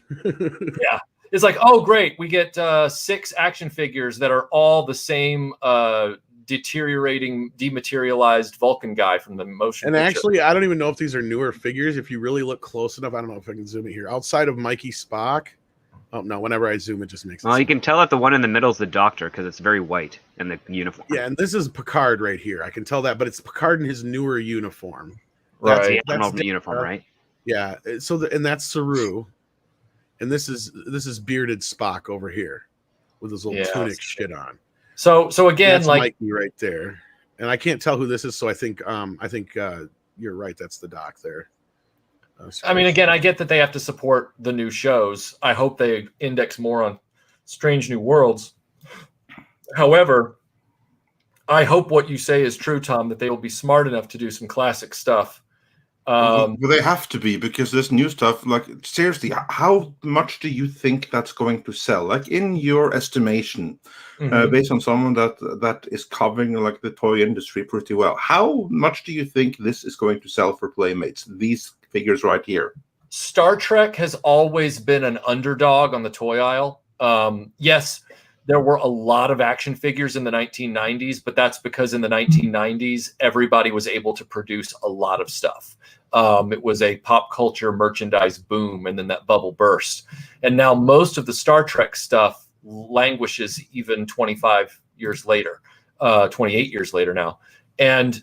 It's like, oh, great. We get 6 action figures that are all the same deteriorating, dematerialized Vulcan guy from the motion. And actually, I don't even know if these are newer figures. If you really look close enough, I don't know if I can zoom it here. Outside of Mikey Spock. Oh, no, whenever I zoom, it just makes it. Well, you can tell that the one in the middle is the Doctor, because it's very white in the uniform. Yeah, and this is Picard right here. I can tell that, but it's Picard in his newer uniform. That's the uniform, right? Yeah, so and that's Saru. And this is bearded Spock over here with his little tunic shit on. So again, that's like Mikey right there, and I can't tell who this is. So I think you're right. That's the Doc there. I mean, again, I get that they have to support the new shows. I hope they index more on Strange New Worlds. However, I hope what you say is true, Tom, that they will be smart enough to do some classic stuff. Well, they have to be, because this new stuff, like, seriously, how much do you think that's going to sell? Like, in your estimation, based on someone that is covering like the toy industry pretty well, how much do you think this is going to sell for Playmates? These figures right here. Star Trek has always been an underdog on the toy aisle. Yes, there were a lot of action figures in the 1990s, but that's because in the 1990s, everybody was able to produce a lot of stuff. It was a pop culture merchandise boom, and then that bubble burst. And now most of the Star Trek stuff languishes even 25 years later, 28 years later now. And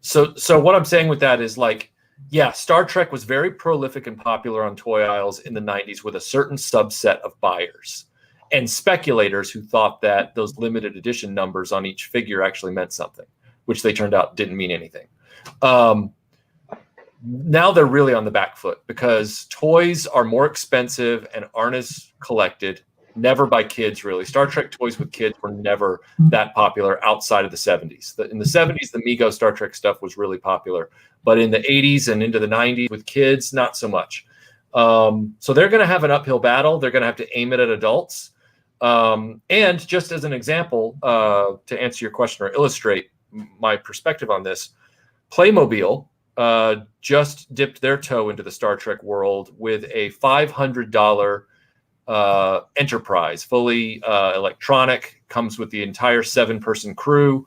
so what I'm saying with that is, like, yeah, Star Trek was very prolific and popular on toy aisles in the 90s with a certain subset of buyers and speculators who thought that those limited edition numbers on each figure actually meant something, which they turned out didn't mean anything. Now they're really on the back foot, because toys are more expensive and aren't as collected, never by kids, really. Star Trek toys with kids were never that popular outside of the 70s. In the 70s, the Mego Star Trek stuff was really popular. But in the 80s and into the 90s with kids, not so much. So they're going to have an uphill battle. They're going to have to aim it at adults. And just as an example, to answer your question or illustrate my perspective on this, Playmobil just dipped their toe into the Star Trek world with a $500 Enterprise, fully electronic, comes with the entire 7-person crew.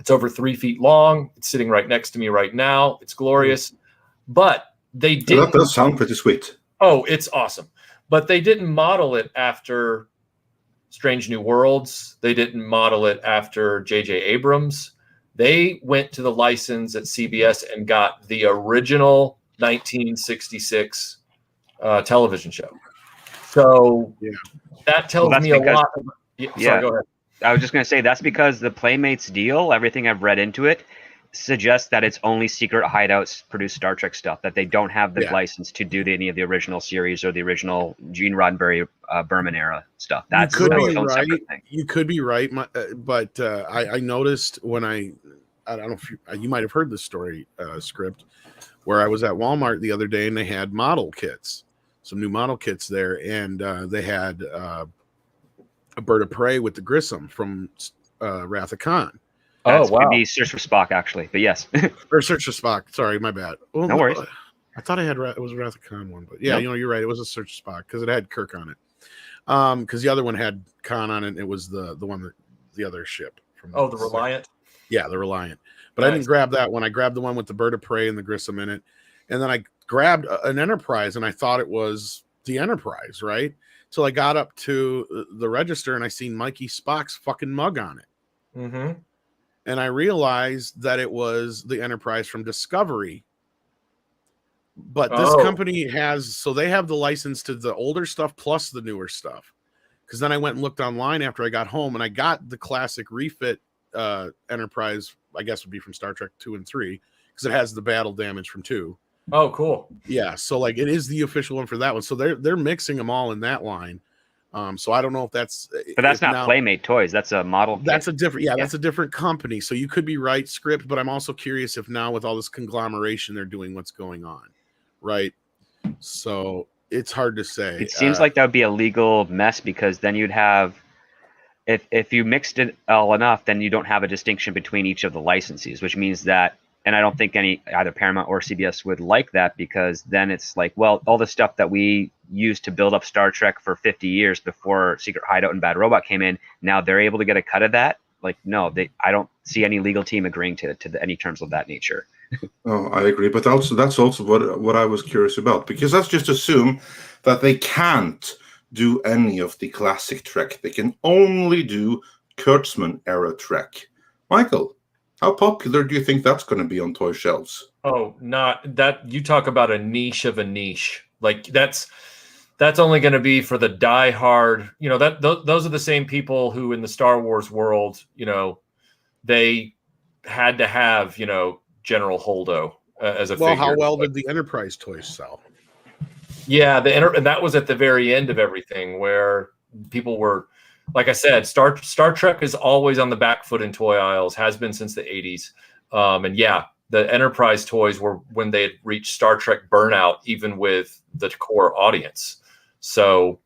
It's over 3 feet long. It's sitting right next to me right now. It's glorious. But they did. That does sound pretty sweet. Oh, it's awesome. But they didn't model it after Strange New Worlds. They didn't model it after J.J. Abrams. They went to the license at CBS and got the original 1966 television show. So that tells me a lot. Sorry, go ahead. I was just going to say, that's because the Playmates deal, everything I've read into it, suggests that it's only Secret Hideouts produce Star Trek stuff, that they don't have the license to do any of the original series or the original Gene Roddenberry Berman era stuff. That's its own separate thing. You could be right, but I noticed when I don't know if you might have heard this story, Script, where I was at Walmart the other day and they had model kits, some new model kits there, and they had a bird of prey with the Grissom from Wrath of Khan. That's maybe Search for Spock, actually, but yes. Or Search for Spock. Sorry, my bad. Well, no worries. I thought it was a Wrath of Khan one, but yeah, nope. You're right. It was a Search for Spock because it had Kirk on it. Because the other one had Khan on it. And it was the one that the other ship from. The Reliant. Yeah, the Reliant. But nice. I didn't grab that one. I grabbed the one with the bird of prey and the Grissom in it, and then I grabbed an Enterprise, and I thought it was the Enterprise, right? So I got up to the register, and I seen Mikey Spock's fucking mug on it. Mm-hmm. And I realized that it was the Enterprise from Discovery. But this company they have the license to the older stuff plus the newer stuff. Because then I went and looked online after I got home, and I got the classic refit Enterprise, I guess would be from Star Trek 2 and 3, because it has the battle damage from 2. Oh, cool. Yeah, so like it is the official one for that one. So they're mixing them all in that line. So I don't know if that's, but that's not Playmate Toys. That's a model. That's a different, that's a different company. So you could be right, Script, but I'm also curious if now with all this conglomeration, they're doing what's going on, right? So it's hard to say. It seems like that would be a legal mess, because then you'd have, if you mixed it all enough, then you don't have a distinction between each of the licensees, which means that, and I don't think either Paramount or CBS would like that, because then it's like, well, all the stuff that we used to build up Star Trek for 50 years before Secret Hideout and Bad Robot came in, now they're able to get a cut of that. Like, no, I don't see any legal team agreeing to any terms of that nature. Oh, I agree, but that's also what I was curious about, because let's just assume that they can't do any of the classic Trek. They can only do Kurtzman era Trek. Michael, how popular do you think that's going to be on toy shelves? Oh, not that. You talk about a niche of a niche. Like that's only going to be for the diehard. Those are the same people who in the Star Wars world, they had to have, General Holdo as a figure. Well, how well did the Enterprise toys sell? Yeah, and that was at the very end of everything, where people were, like I said, Star Trek is always on the back foot in toy aisles, has been since the 80s. And yeah, the Enterprise toys were when they had reached Star Trek burnout, even with the core audience. So,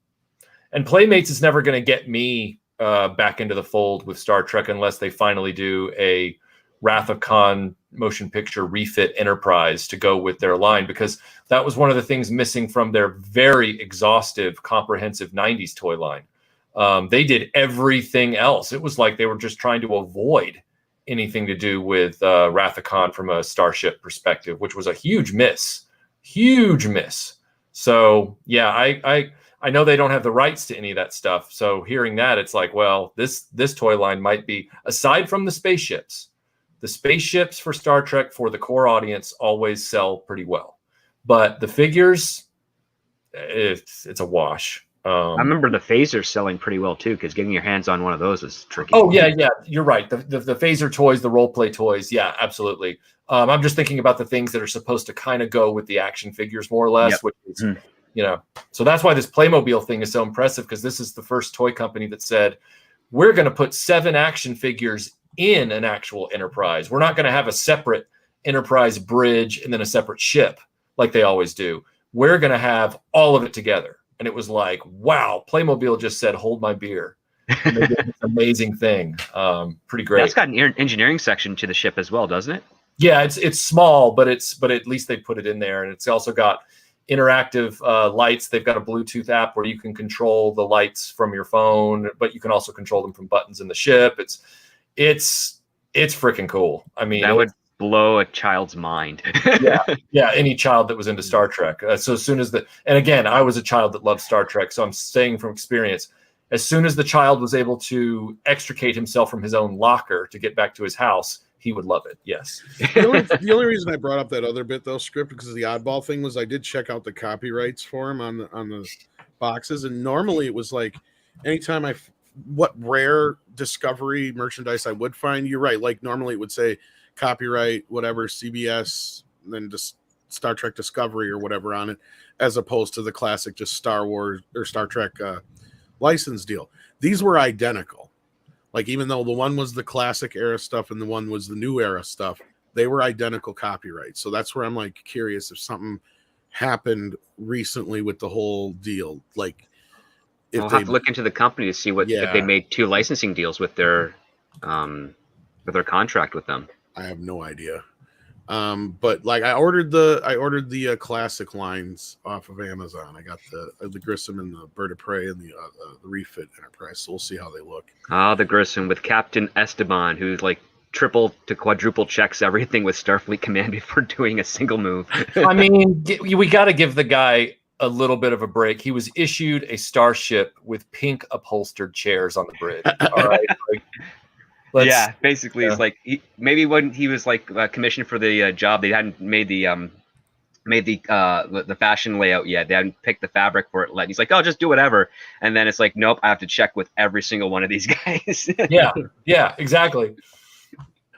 and Playmates is never going to get me back into the fold with Star Trek unless they finally do a Wrath of Khan motion picture refit Enterprise to go with their line, because that was one of the things missing from their very exhaustive, comprehensive 90s toy line. They did everything else. It was like they were just trying to avoid anything to do with Wrath of Khan from a Starship perspective, which was a huge miss. So yeah, I know they don't have the rights to any of that stuff. So hearing that, it's like, well, this toy line might be, aside from the spaceships for Star Trek for the core audience always sell pretty well, but the figures, it's a wash. I remember the phasers selling pretty well too, because getting your hands on one of those was tricky. Oh yeah, you're right. The phaser toys, the role play toys, yeah, absolutely. I'm just thinking about the things that are supposed to kind of go with the action figures more or less, which is, so that's why this Playmobil thing is so impressive, because this is the first toy company that said, we're going to put 7 action figures in an actual Enterprise. We're not going to have a separate Enterprise bridge and then a separate ship like they always do. We're going to have all of it together. And it was like, wow, Playmobil just said, hold my beer. And they did this amazing thing. Pretty great. That's got an engineering section to the ship as well, doesn't it? Yeah, it's small, but at least they put it in there. And it's also got interactive lights. They've got a Bluetooth app where you can control the lights from your phone, but you can also control them from buttons in the ship. It's freaking cool. I mean, that would blow a child's mind. yeah, any child that was into Star Trek. So as soon as and again, I was a child that loved Star Trek, so I'm saying from experience, as soon as the child was able to extricate himself from his own locker to get back to his house, he would love it. Yes. The only reason I brought up that other bit though, Script, because the oddball thing was I did check out the copyrights for him on the boxes, and normally it was like anytime what rare Discovery merchandise I would find, you're right, like normally it would say copyright whatever CBS, and then just Star Trek Discovery or whatever on it, as opposed to the classic just Star Wars or Star Trek license deal. These were identical. Like, even though the one was the classic era stuff and the one was the new era stuff, they were identical copyrights. So that's where I'm like curious if something happened recently with the whole deal. Like, if I'll have to look into the company to see if they made 2 licensing deals with their with their contract with them? I have no idea. But like I ordered the classic lines off of Amazon. I got the Grissom and the Bird of Prey and the refit Enterprise. So we'll see how they look. The Grissom with Captain Esteban, who's like triple to quadruple checks everything with Starfleet Command before doing a single move. I mean, we got to give the guy a little bit of a break. He was issued a starship with pink upholstered chairs on the bridge. All right. Yeah, basically, it's like maybe when he was like commissioned for the job, they hadn't made the fashion layout yet. They hadn't picked the fabric for it yet. He's like, "Oh, just do whatever." And then it's like, "Nope, I have to check with every single one of these guys." yeah, exactly.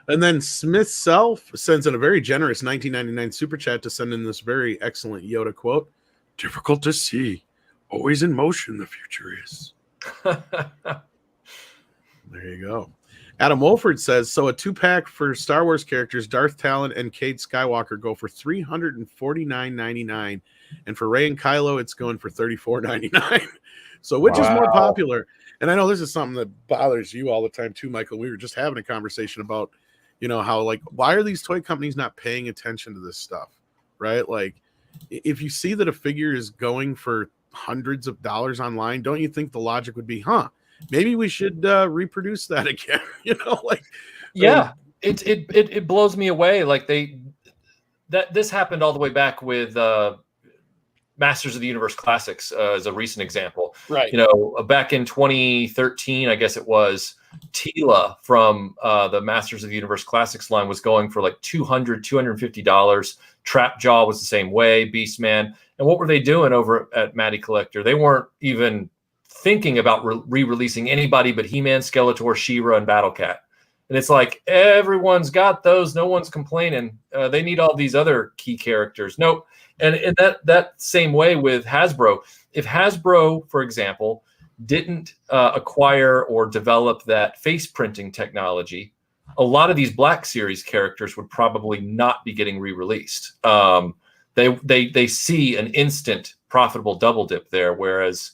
And then Smith Self sends in a very generous $19.99 super chat to send in this very excellent Yoda quote: "Difficult to see, always in motion. The future is." There you go. Adam Wolford says, so a 2-pack for Star Wars characters, Darth Talon and Cade Skywalker go for $349.99. And for Rey and Kylo, it's going for $34.99. So which is more popular? And I know this is something that bothers you all the time too, Michael. We were just having a conversation about, how like, why are these toy companies not paying attention to this stuff? Right? Like if you see that a figure is going for hundreds of dollars online, don't you think the logic would be, maybe we should reproduce that again? It blows me away. Like this happened all the way back with Masters of the Universe Classics as a recent example. Right. Back in 2013, I guess it was, Tila from the Masters of the Universe Classics line was going for like $200, $250. Trapjaw was the same way, Beastman. And what were they doing over at Matty Collector? They weren't even thinking about re-releasing anybody but He-Man, Skeletor, She-Ra, and Battle Cat. And it's like, everyone's got those. No one's complaining. They need all these other key characters. Nope. And in that same way with Hasbro, if Hasbro, for example, didn't acquire or develop that face printing technology, a lot of these Black Series characters would probably not be getting re-released. They see an instant profitable double dip there, whereas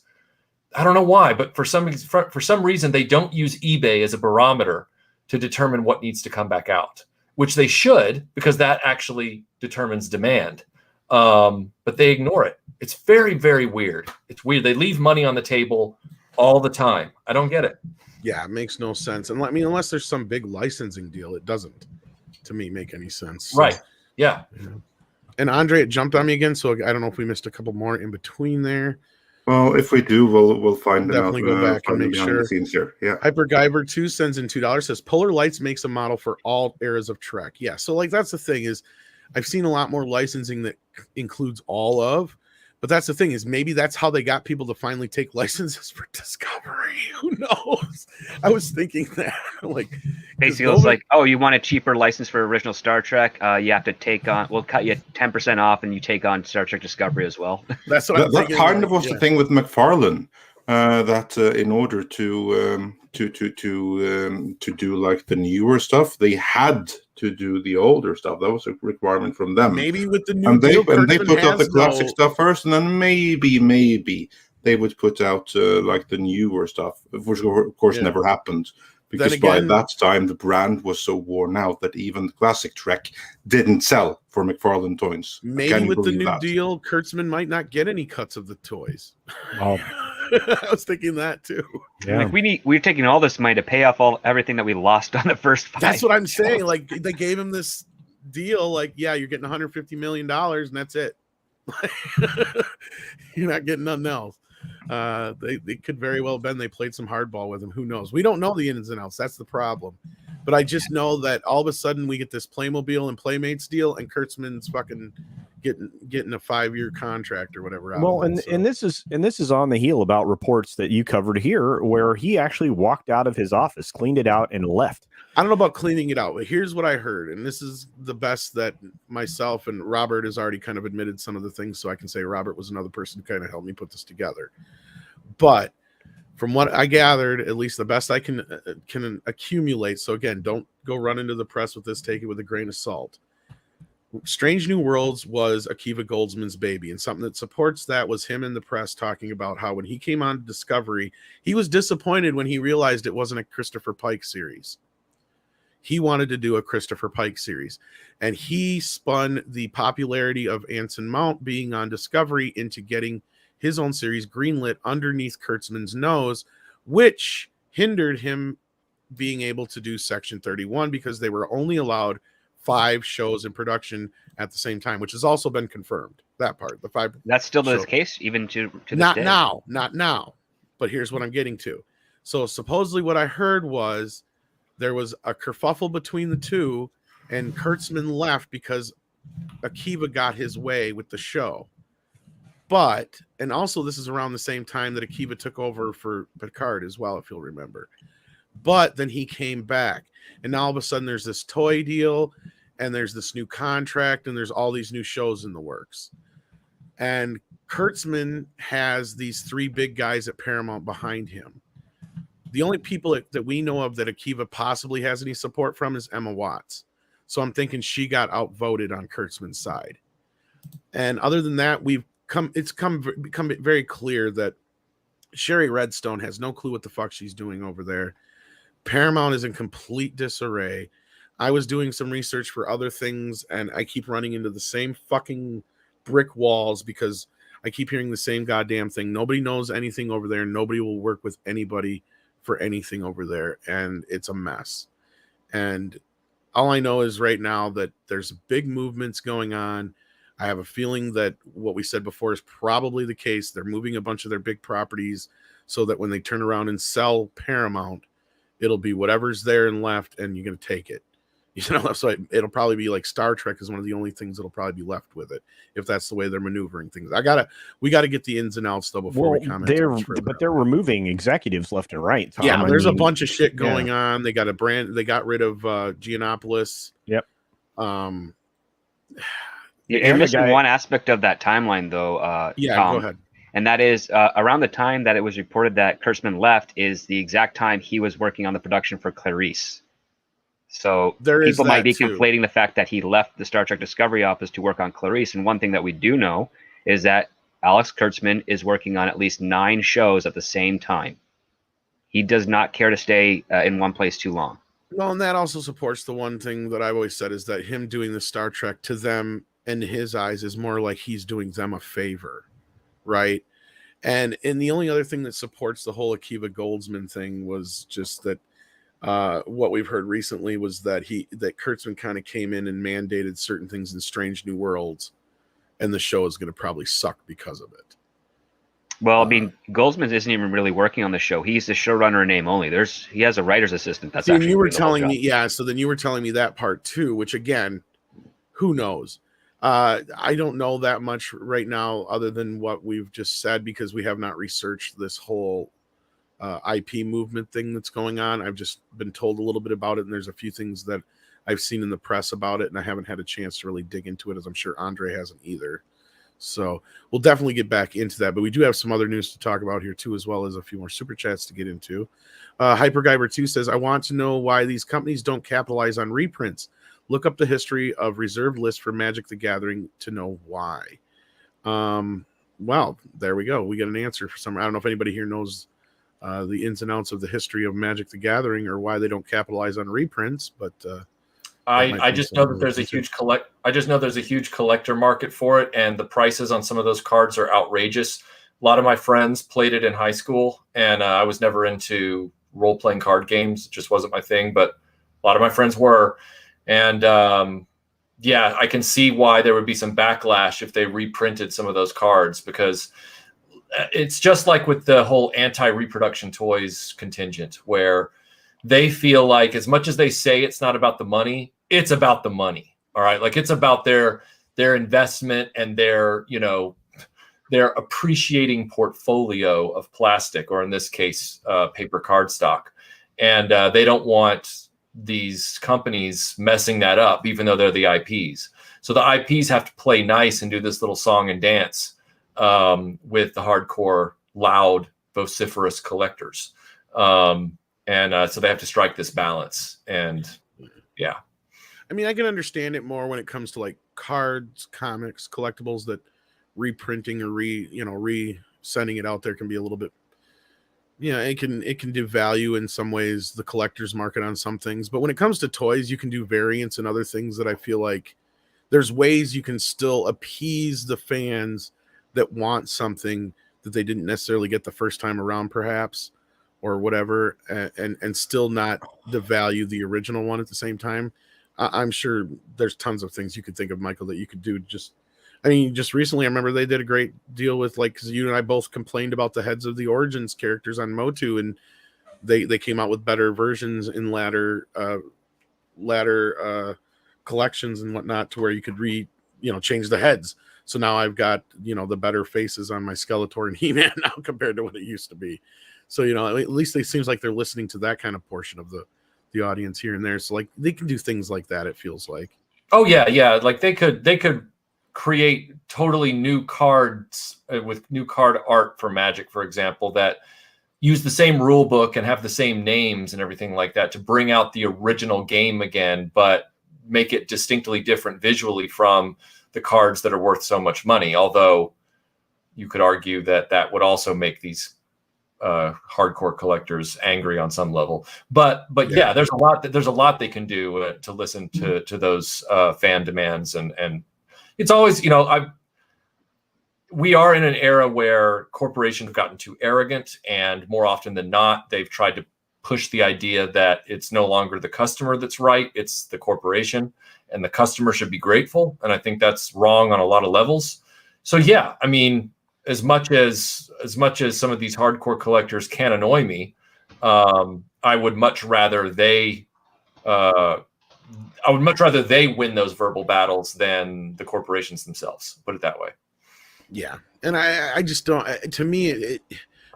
I don't know why, but for some reason they don't use eBay as a barometer to determine what needs to come back out, which they should, because that actually determines demand. But they ignore it. It's very, very weird. It's weird. They leave money on the table all the time. I don't get it. Yeah, it makes no sense. And I mean, unless there's some big licensing deal, it doesn't, to me, make any sense. So, right. Yeah. And Andre, it jumped on me again, so I don't know if we missed a couple more in between there. Well, if we do, we'll find them definitely out. Go back and make sure. Here. Yeah. Hyper Guyver 2 sends in $2. Says Polar Lights makes a model for all eras of Trek. Yeah, so like that's the thing is, I've seen a lot more licensing that includes all of, but that's the thing is maybe that's how they got people to finally take licenses for Discovery. Who knows? I was thinking that basically it's like, oh, you want a cheaper license for original Star Trek? You have to take on. We'll cut you 10% off, and you take on Star Trek Discovery as well. That's what I'm thinking. That kind of was the thing with McFarlane. That in order to do like the newer stuff, they had to do the older stuff. That was a requirement from them. Maybe with the new and they put out the classic stuff first, and then maybe they would put out like the newer stuff, which of course never happened. Because by that time, the brand was so worn out that even the classic Trek didn't sell for McFarlane toys. Maybe with the new deal, Kurtzman might not get any cuts of the toys. Oh. I was thinking that too. Yeah. Like we're taking all this money to pay off everything that we lost on the first 5. That's what I'm saying. Like they gave him this deal, like, yeah, you're getting $150 million and that's it. You're not getting nothing else. They could very well have been they played some hardball with him. Who knows? We don't know the ins and outs. That's the problem. But I just know that all of a sudden we get this Playmobil and Playmates deal, and Kurtzman's fucking getting a 5-year contract or whatever. Well, and this is on the heel about reports that you covered here, where he actually walked out of his office, cleaned it out, and left. I don't know about cleaning it out, but here's what I heard, and this is the best that myself and Robert has already kind of admitted some of the things, so I can say Robert was another person who kind of helped me put this together. But from what I gathered, at least the best I can accumulate. So again, don't go run into the press with this. Take it with a grain of salt. Strange New Worlds was Akiva Goldsman's baby, and something that supports that was him in the press talking about how when he came on Discovery, he was disappointed when he realized it wasn't a Christopher Pike series. He wanted to do a Christopher Pike series, and he spun the popularity of Anson Mount being on Discovery into getting his own series greenlit underneath Kurtzman's nose, which hindered him being able to do Section 31 because they were only allowed 5 shows in production at the same time, which has also been confirmed. That part, the 5. That's still the case, even to this not day. now, not now. But here's what I'm getting to. So supposedly, what I heard was there was a kerfuffle between the two, and Kurtzman left because Akiva got his way with the show. But, and also this is around the same time that Akiva took over for Picard as well, if you'll remember. But then he came back, and now all of a sudden there's this toy deal, and there's this new contract, and there's all these new shows in the works. And Kurtzman has these 3 big guys at Paramount behind him. The only people that we know of that Akiva possibly has any support from is Emma Watts. So I'm thinking she got outvoted on Kurtzman's side. And other than that, become very clear that Sherry Redstone has no clue what the fuck she's doing over there. Paramount is in complete disarray. I was doing some research for other things, and I keep running into the same fucking brick walls because I keep hearing the same goddamn thing. Nobody knows anything over there. Nobody will work with anybody for anything over there, and it's a mess. And all I know is right now that there's big movements going on. I have a feeling that what we said before is probably the case. They're moving a bunch of their big properties so that when they turn around and sell Paramount, it'll be whatever's there and left, and you're going to take it. So it'll probably be like Star Trek is one of the only things that'll probably be left with it, if that's the way they're maneuvering things. We got to get the ins and outs though before we comment. They're removing executives left and right, Tom. Yeah, there's a bunch of shit going on. They got they got rid of Giannopoulos. Yep. You're missing one aspect of that timeline, though. Tom, go ahead. And that is around the time that it was reported that Kurtzman left is the exact time he was working on the production for Clarice. So people might be conflating the fact that he left the Star Trek Discovery office to work on Clarice. And one thing that we do know is that Alex Kurtzman is working on at least 9 shows at the same time. He does not care to stay in one place too long. Well, and that also supports the one thing that I've always said is that him doing the Star Trek to them, in his eyes, is more like he's doing them a favor, right? And the only other thing that supports the whole Akiva Goldsman thing was just that what we've heard recently was that Kurtzman kind of came in and mandated certain things in Strange New Worlds, and the show is going to probably suck because of it. Well, I mean, Goldsman isn't even really working on the show. He's the showrunner in name only. He has a writer's assistant. That's actually. You were telling me, So then you were telling me that part too, which again, who knows? I don't know that much right now, other than what we've just said, because we have not researched this whole IP movement thing that's going on. I've just been told a little bit about it, and there's a few things that I've seen in the press about it, and I haven't had a chance to really dig into it, as I'm sure Andre hasn't either. So we'll definitely get back into that, but we do have some other news to talk about here too, as well as a few more super chats to get into. HyperGuyver2 says, I want to know why these companies don't capitalize on reprints. Look up the history of reserved lists for Magic the Gathering to know why. Well, there we go. We got an answer for some. I don't know if anybody here knows the ins and outs of the history of Magic the Gathering or why they don't capitalize on reprints, but I just know that there's a huge collector market for it, and the prices on some of those cards are outrageous. A lot of my friends played it in high school, and I was never into role-playing card games. It just wasn't my thing, but a lot of my friends were. And I can see why there would be some backlash if they reprinted some of those cards, because it's just like with the whole anti-reproduction toys contingent, where they feel like as much as they say it's not about the money, it's about the money. All right. Like it's about their investment and their appreciating portfolio of plastic, or in this case, paper cardstock. And they don't want these companies messing that up, even though they're the IPs. So the IPs have to play nice and do this little song and dance with the hardcore, loud, vociferous collectors. So they have to strike this balance. And yeah. I mean, I can understand it more when it comes to like cards, comics, collectibles, that reprinting or re-sending it out there can be a little bit it can devalue in some ways the collector's market on some things, but when it comes to toys, you can do variants and other things that I feel like there's ways you can still appease the fans that want something that they didn't necessarily get the first time around, perhaps, or whatever, and still not devalue the original one at the same time. I'm sure there's tons of things you could think of, Michael, that you could do. Just recently, I remember they did a great deal with, like, because you and I both complained about the heads of the Origins characters on Motu, and they came out with better versions in latter collections and whatnot, to where you could change the heads. So now I've got, the better faces on my Skeletor and He-Man now compared to what it used to be. So, at least it seems like they're listening to that kind of portion of the audience here and there. So, like, they can do things like that, it feels like. Oh yeah. Like they could create totally new cards with new card art for Magic, for example, that use the same rule book and have the same names and everything like that to bring out the original game again, but make it distinctly different visually from the cards that are worth so much money. Although you could argue that would also make these hardcore collectors angry on some level. But yeah, there's a lot they can do to listen to those fan demands, and it's always, we are in an era where corporations have gotten too arrogant, and more often than not, they've tried to push the idea that it's no longer the customer that's right, it's the corporation, and the customer should be grateful. And I think that's wrong on a lot of levels. So yeah, I mean, as much as some of these hardcore collectors can annoy me, I would much rather they win those verbal battles than the corporations themselves. Put it that way. Yeah, and I just don't. To me,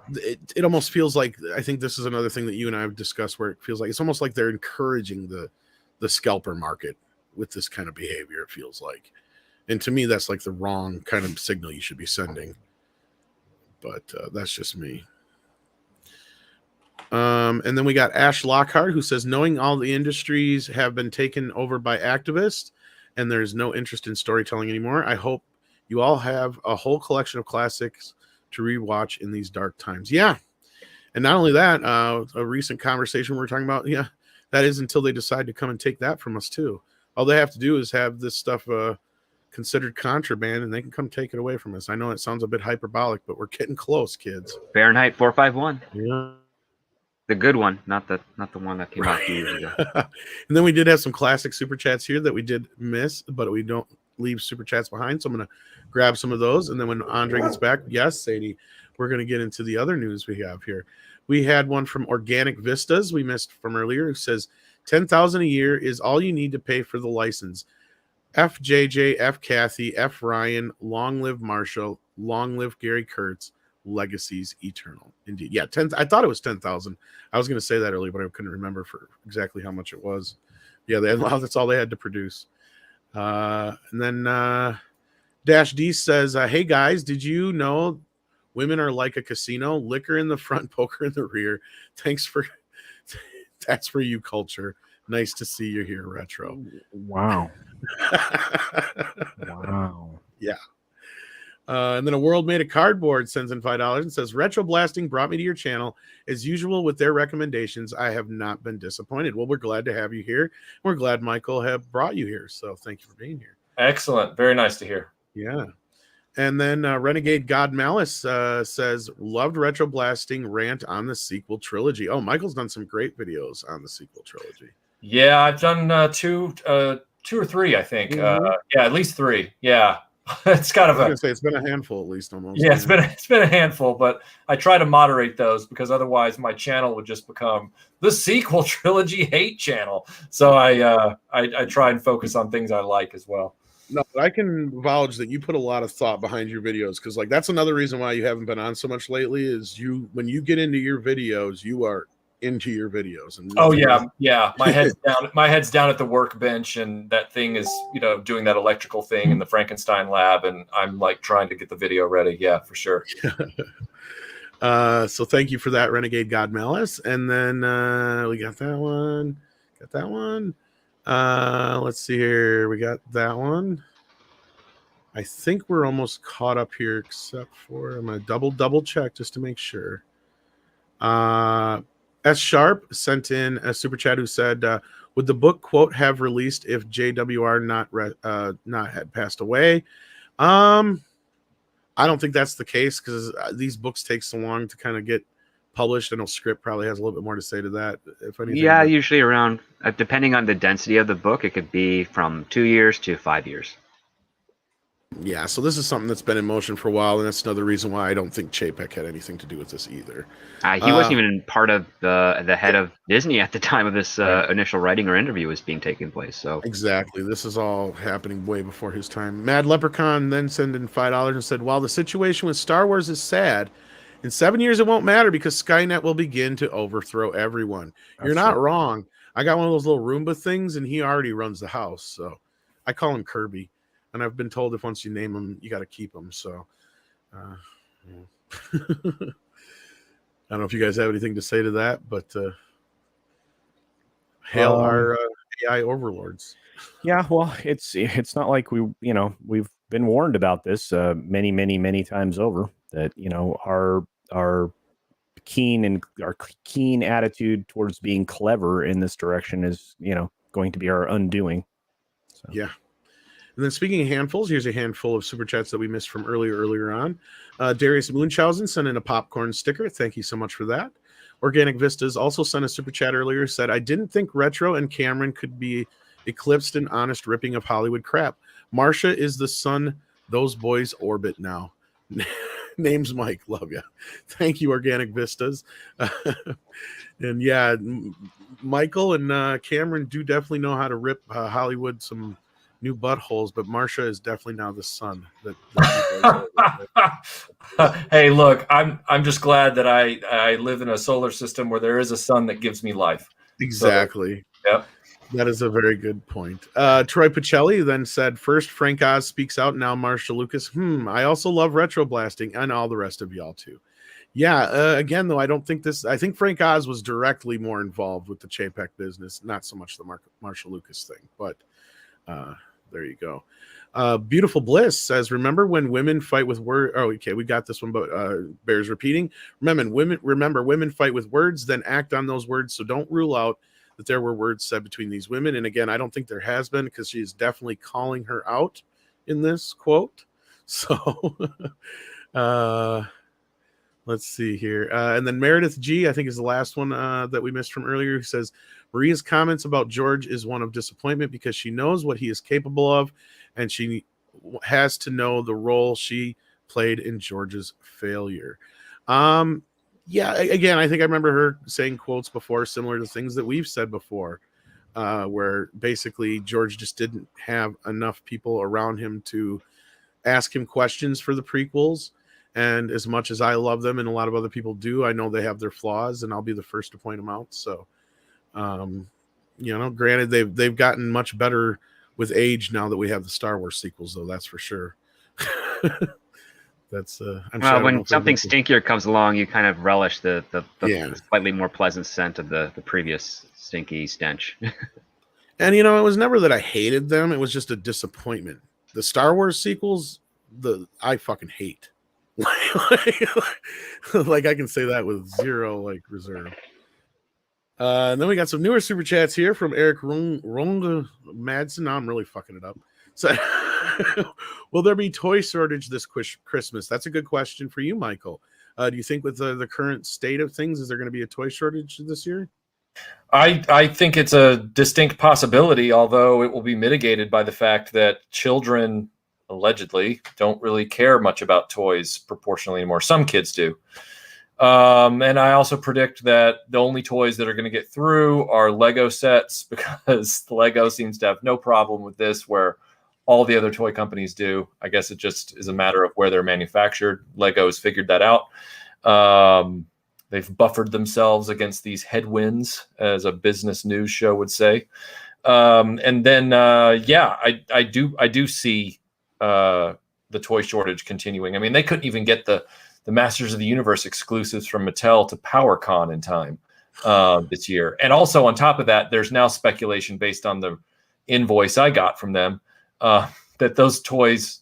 it almost feels like, I think this is another thing that you and I have discussed, where it feels like it's almost like they're encouraging the scalper market with this kind of behavior. It feels like, and to me, that's like the wrong kind of signal you should be sending. But that's just me. And then we got Ash Lockhart, who says, knowing all the industries have been taken over by activists and there's no interest in storytelling anymore, I hope you all have a whole collection of classics to rewatch in these dark times. Yeah. And not only that, a recent conversation we were talking about, yeah, that is until they decide to come and take that from us too. All they have to do is have this stuff considered contraband, and they can come take it away from us. I know it sounds a bit hyperbolic, but we're getting close, kids. Fahrenheit 451. Yeah. The good one, not the one that came out a few years ago. And then we did have some classic super chats here that we did miss, but we don't leave super chats behind. So I'm going to grab some of those. And then when Andre gets back, yes, Sadie, we're going to get into the other news we have here. We had one from Organic Vistas we missed from earlier, who says $10,000 a year is all you need to pay for the license. FJJ, F Kathy, F Ryan, long live Marshall, long live Gary Kurtz, legacies eternal. Indeed. Yeah, 10. I thought it was 10,000. I was going to say that earlier, but I couldn't remember for exactly how much it was. Yeah, that's all they had to produce. And then Dash D says, hey guys, did you know women are like a casino? Liquor in the front, poker in the rear. That's for you, culture. Nice to see you here, Retro. Wow. Wow. Yeah. And then A World Made of Cardboard sends in $5 and says, Retro Blasting brought me to your channel. As usual with their recommendations, I have not been disappointed. Well, we're glad to have you here. We're glad Michael have brought you here. So thank you for being here. Excellent. Very nice to hear. Yeah. And then Renegade God Malice says, loved Retro Blasting rant on the sequel trilogy. Oh, Michael's done some great videos on the sequel trilogy. Yeah, I've done two or three, I think. Mm-hmm. Yeah, at least three. Yeah. It's kind of it's been a handful at least almost. Yeah, it's been a handful, but I try to moderate those because otherwise my channel would just become the sequel trilogy hate channel. So I try and focus on things I like as well. No, but I can vouch that you put a lot of thought behind your videos, because like that's another reason why you haven't been on so much lately is when you get into your videos, you are into your videos. And oh yeah, my head's down at the workbench, and that thing is doing that electrical thing in the Frankenstein lab, and I'm like trying to get the video ready. Yeah, for sure. So thank you for that, Renegade God Malice. And then we got that one. Let's see here. We got that one. I think we're almost caught up here, except for I'm gonna double check just to make sure. S Sharp sent in a super chat who said, would the book quote have released if JWR not had passed away? I don't think that's the case because these books take so long to kind of get published. I know Script probably has a little bit more to say to that, if anything. Yeah, but usually around, depending on the density of the book, it could be from 2 years to 5 years. Yeah, so this is something that's been in motion for a while, and that's another reason why I don't think Chapek had anything to do with this either. He wasn't even part of the head of Disney at the time of this initial writing or interview was being taking place. So exactly, this is all happening way before his time. Mad Leprechaun then sent in $5 and said, while the situation with Star Wars is sad, in 7 years it won't matter because Skynet will begin to overthrow everyone. You're not wrong. I got one of those little Roomba things, and he already runs the house, so I call him Kirby. And I've been told if once you name them, you got to keep them. So, I don't know if you guys have anything to say to that, but hail our AI overlords. Yeah, well, it's not like we've been warned about this many times over that our keen attitude towards being clever in this direction is going to be our undoing. So. Yeah. And then speaking of handfuls, here's a handful of super chats that we missed from earlier on. Darius Munchausen sent in a popcorn sticker. Thank you so much for that. Organic Vistas also sent a super chat earlier, said, I didn't think Retro and Cameron could be eclipsed in honest ripping of Hollywood crap. Marsha is the sun those boys orbit now. Name's Mike. Love you. Thank you, Organic Vistas. And yeah, Michael and Cameron do definitely know how to rip Hollywood some new buttholes, but Marsha is definitely now the sun. Hey, look, I'm just glad that I live in a solar system where there is a sun that gives me life. Exactly. So, yep. That is a very good point. Troy Pacelli then said, first Frank Oz speaks out, now Marcia Lucas. I also love retro blasting, and all the rest of y'all too. Yeah, again, though, I think Frank Oz was directly more involved with the Chapek business, not so much the Marcia Lucas thing, but there you go. Beautiful Bliss says, remember when women fight with words? Oh, okay, we got this one, but bears repeating. Remember, women fight with words, then act on those words. So don't rule out that there were words said between these women. And again, I don't think there has been, because she is definitely calling her out in this quote. So let's see here. And then Meredith G, I think, is the last one that we missed from earlier, who says, Maria's comments about George is one of disappointment because she knows what he is capable of, and she has to know the role she played in George's failure. Yeah, again, I think I remember her saying quotes before similar to things that we've said before, where basically George just didn't have enough people around him to ask him questions for the prequels. And as much as I love them and a lot of other people do, I know they have their flaws, and I'll be the first to point them out. So, granted, they've gotten much better with age now that we have the Star Wars sequels, though. That's for sure. That's when something stinkier comes along, you kind of relish the slightly more pleasant scent of the previous stinky stench. And it was never that I hated them; it was just a disappointment. The Star Wars sequels, I fucking hate. Like I can say that with zero reserve. And then we got some newer super chats here from Eric Ronga Madsen. Now I'm really fucking it up. So, will there be toy shortage this Christmas? That's a good question for you, Michael. Do you think with the current state of things, is there going to be a toy shortage this year? I think it's a distinct possibility, although it will be mitigated by the fact that children allegedly don't really care much about toys proportionally anymore. Some kids do. And I also predict that the only toys that are going to get through are Lego sets, because the Lego seems to have no problem with this, where all the other toy companies do. I guess it just is a matter of where they're manufactured. Lego has figured that out. They've buffered themselves against these headwinds, as a business news show would say. And then, I do see the toy shortage continuing. I mean, they couldn't even get the Masters of the Universe exclusives from Mattel to PowerCon in time this year. And also on top of that, there's now speculation based on the invoice I got from them that those toys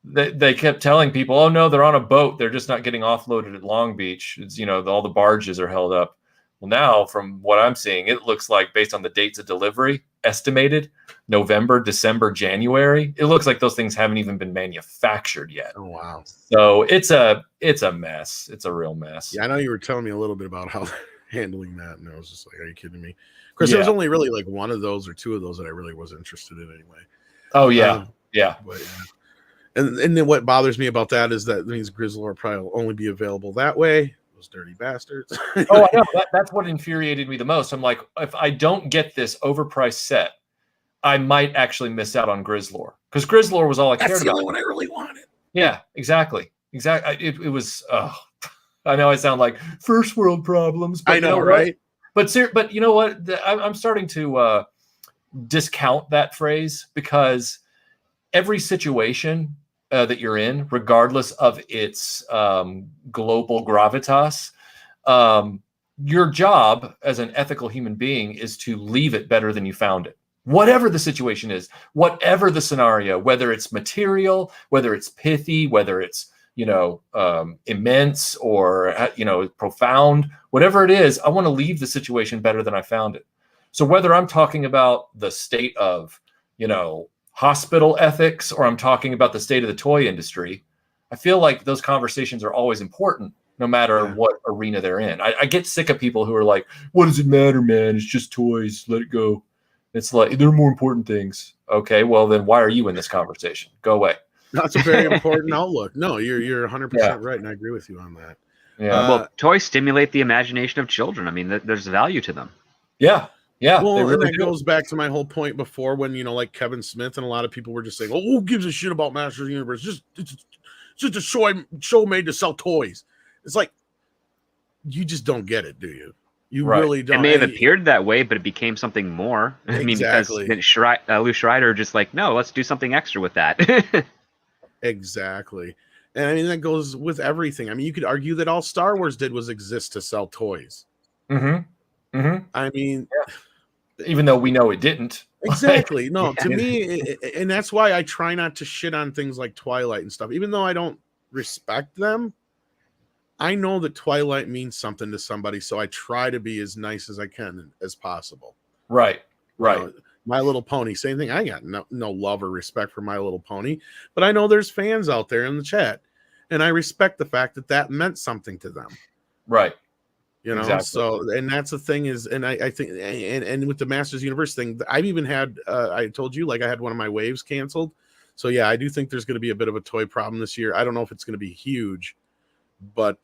they kept telling people, oh no, they're on a boat. They're just not getting offloaded at Long Beach. It's, all the barges are held up. Well, now from what I'm seeing, it looks like based on the dates of delivery, estimated November, December, January, it looks like those things haven't even been manufactured yet. Oh, wow. So it's a mess. It's a real mess. Yeah, I know you were telling me a little bit about how handling that, and I was just like, are you kidding me? Of course, there was only really like one of those or two of those that I really was interested in anyway. Oh, yeah. But, And then what bothers me about that is that means Grizzlor probably will only be available that way. Those dirty bastards. Oh, I know. That's what infuriated me the most. I'm like, if I don't get this overpriced set, I might actually miss out on Grizzlor, because Grizzlor was all I cared about. That's the only one I really wanted. Yeah, exactly. It was. I know I sound like first world problems. But I know, right? But you know what? I'm starting to discount that phrase, because every situation that you're in, regardless of its global gravitas, your job as an ethical human being is to leave it better than you found it. Whatever the situation is, whatever the scenario, whether it's material, whether it's pithy, whether it's immense or profound, whatever it is, I want to leave the situation better than I found it. So whether I'm talking about the state of hospital ethics, or I'm talking about the state of the toy industry, I feel like those conversations are always important, no matter what arena they're in. I get sick of people who are like, what does it matter, man? It's just toys. Let it go. It's like, there are more important things. Okay, well, then why are you in this conversation? Go away. That's a very important outlook. No, you're 100% right, and I agree with you on that. Yeah. Well, toys stimulate the imagination of children. I mean, there's value to them. Yeah. Yeah. Well, really and that goes back to my whole point before, when like Kevin Smith and a lot of people were just saying, "Oh, who gives a shit about Masters of the Universe? It's just a show made to sell toys." It's like, you just don't get it, do you? You really don't. It may have appeared that way, but it became something more. I mean, because Lou Schreider just like, no, let's do something extra with that. Exactly. And I mean, that goes with everything. I mean, you could argue that all Star Wars did was exist to sell toys. Mm-hmm. Mm-hmm. I mean, even though we know it didn't. Exactly. No, to me, and that's why I try not to shit on things like Twilight and stuff. Even though I don't respect them, I know that Twilight means something to somebody, so I try to be as nice as I can as possible. Right. My Little Pony, same thing. I got no love or respect for My Little Pony, but I know there's fans out there in the chat, and I respect the fact that meant something to them. Right. Exactly. So, and that's the thing is, and I think, and with the Masters Universe thing, I've even had, I told you, like I had one of my waves canceled. So yeah, I do think there's going to be a bit of a toy problem this year. I don't know if it's going to be huge, but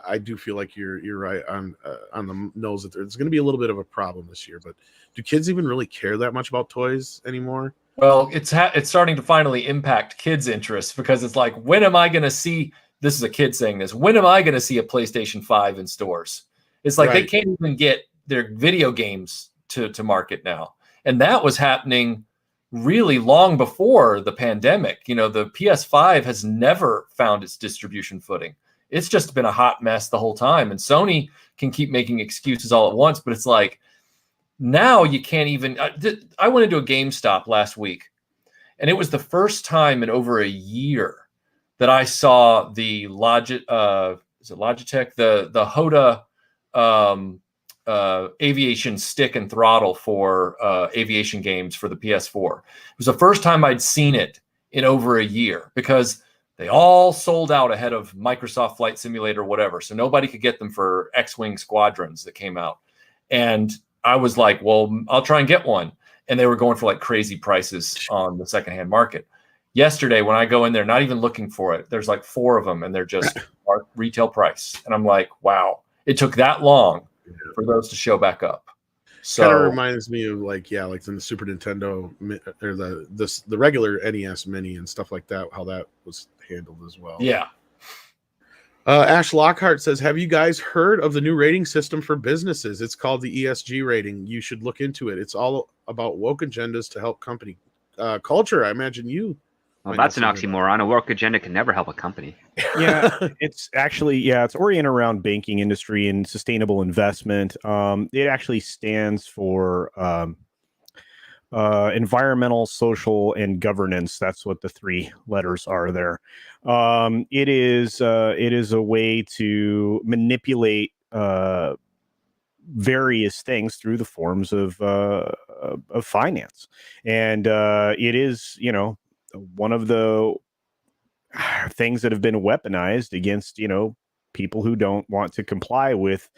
I do feel like you're right on the nose that there's going to be a little bit of a problem this year. But do kids even really care that much about toys anymore? Well, it's starting to finally impact kids' interests, because it's like, when am I going to see? This is a kid saying this. When am I going to see a PlayStation 5 in stores? It's like they can't even get their video games to market now. And that was happening really long before the pandemic. The PS5 has never found its distribution footing. It's just been a hot mess the whole time. And Sony can keep making excuses all at once, but it's like, now you can't even. I went into a GameStop last week, and it was the first time in over a year that I saw the Logitech, the Hoda aviation stick and throttle for aviation games for the PS4. It was the first time I'd seen it in over a year, because they all sold out ahead of Microsoft Flight Simulator, whatever. So nobody could get them for X-Wing Squadrons that came out. And I was like, well, I'll try and get one. And they were going for like crazy prices on the secondhand market. Yesterday, when I go in there, not even looking for it, there's like 4 of them, and they're just retail price. And I'm like, wow, it took that long for those to show back up. So kind of reminds me of like the Super Nintendo or the regular NES Mini and stuff like that, how that was handled as well. Yeah. Ash Lockhart says, have you guys heard of the new rating system for businesses? It's called the ESG rating. You should look into it. It's all about woke agendas to help company culture. I imagine you. Well, that's an oxymoron. A woke agenda can never help a company. Yeah, it's actually, it's oriented around banking industry and sustainable investment. It actually stands for environmental, social, and governance. That's what the 3 letters are there. It is a way to manipulate various things through the forms of finance, and it is, one of the things that have been weaponized against, people who don't want to comply with,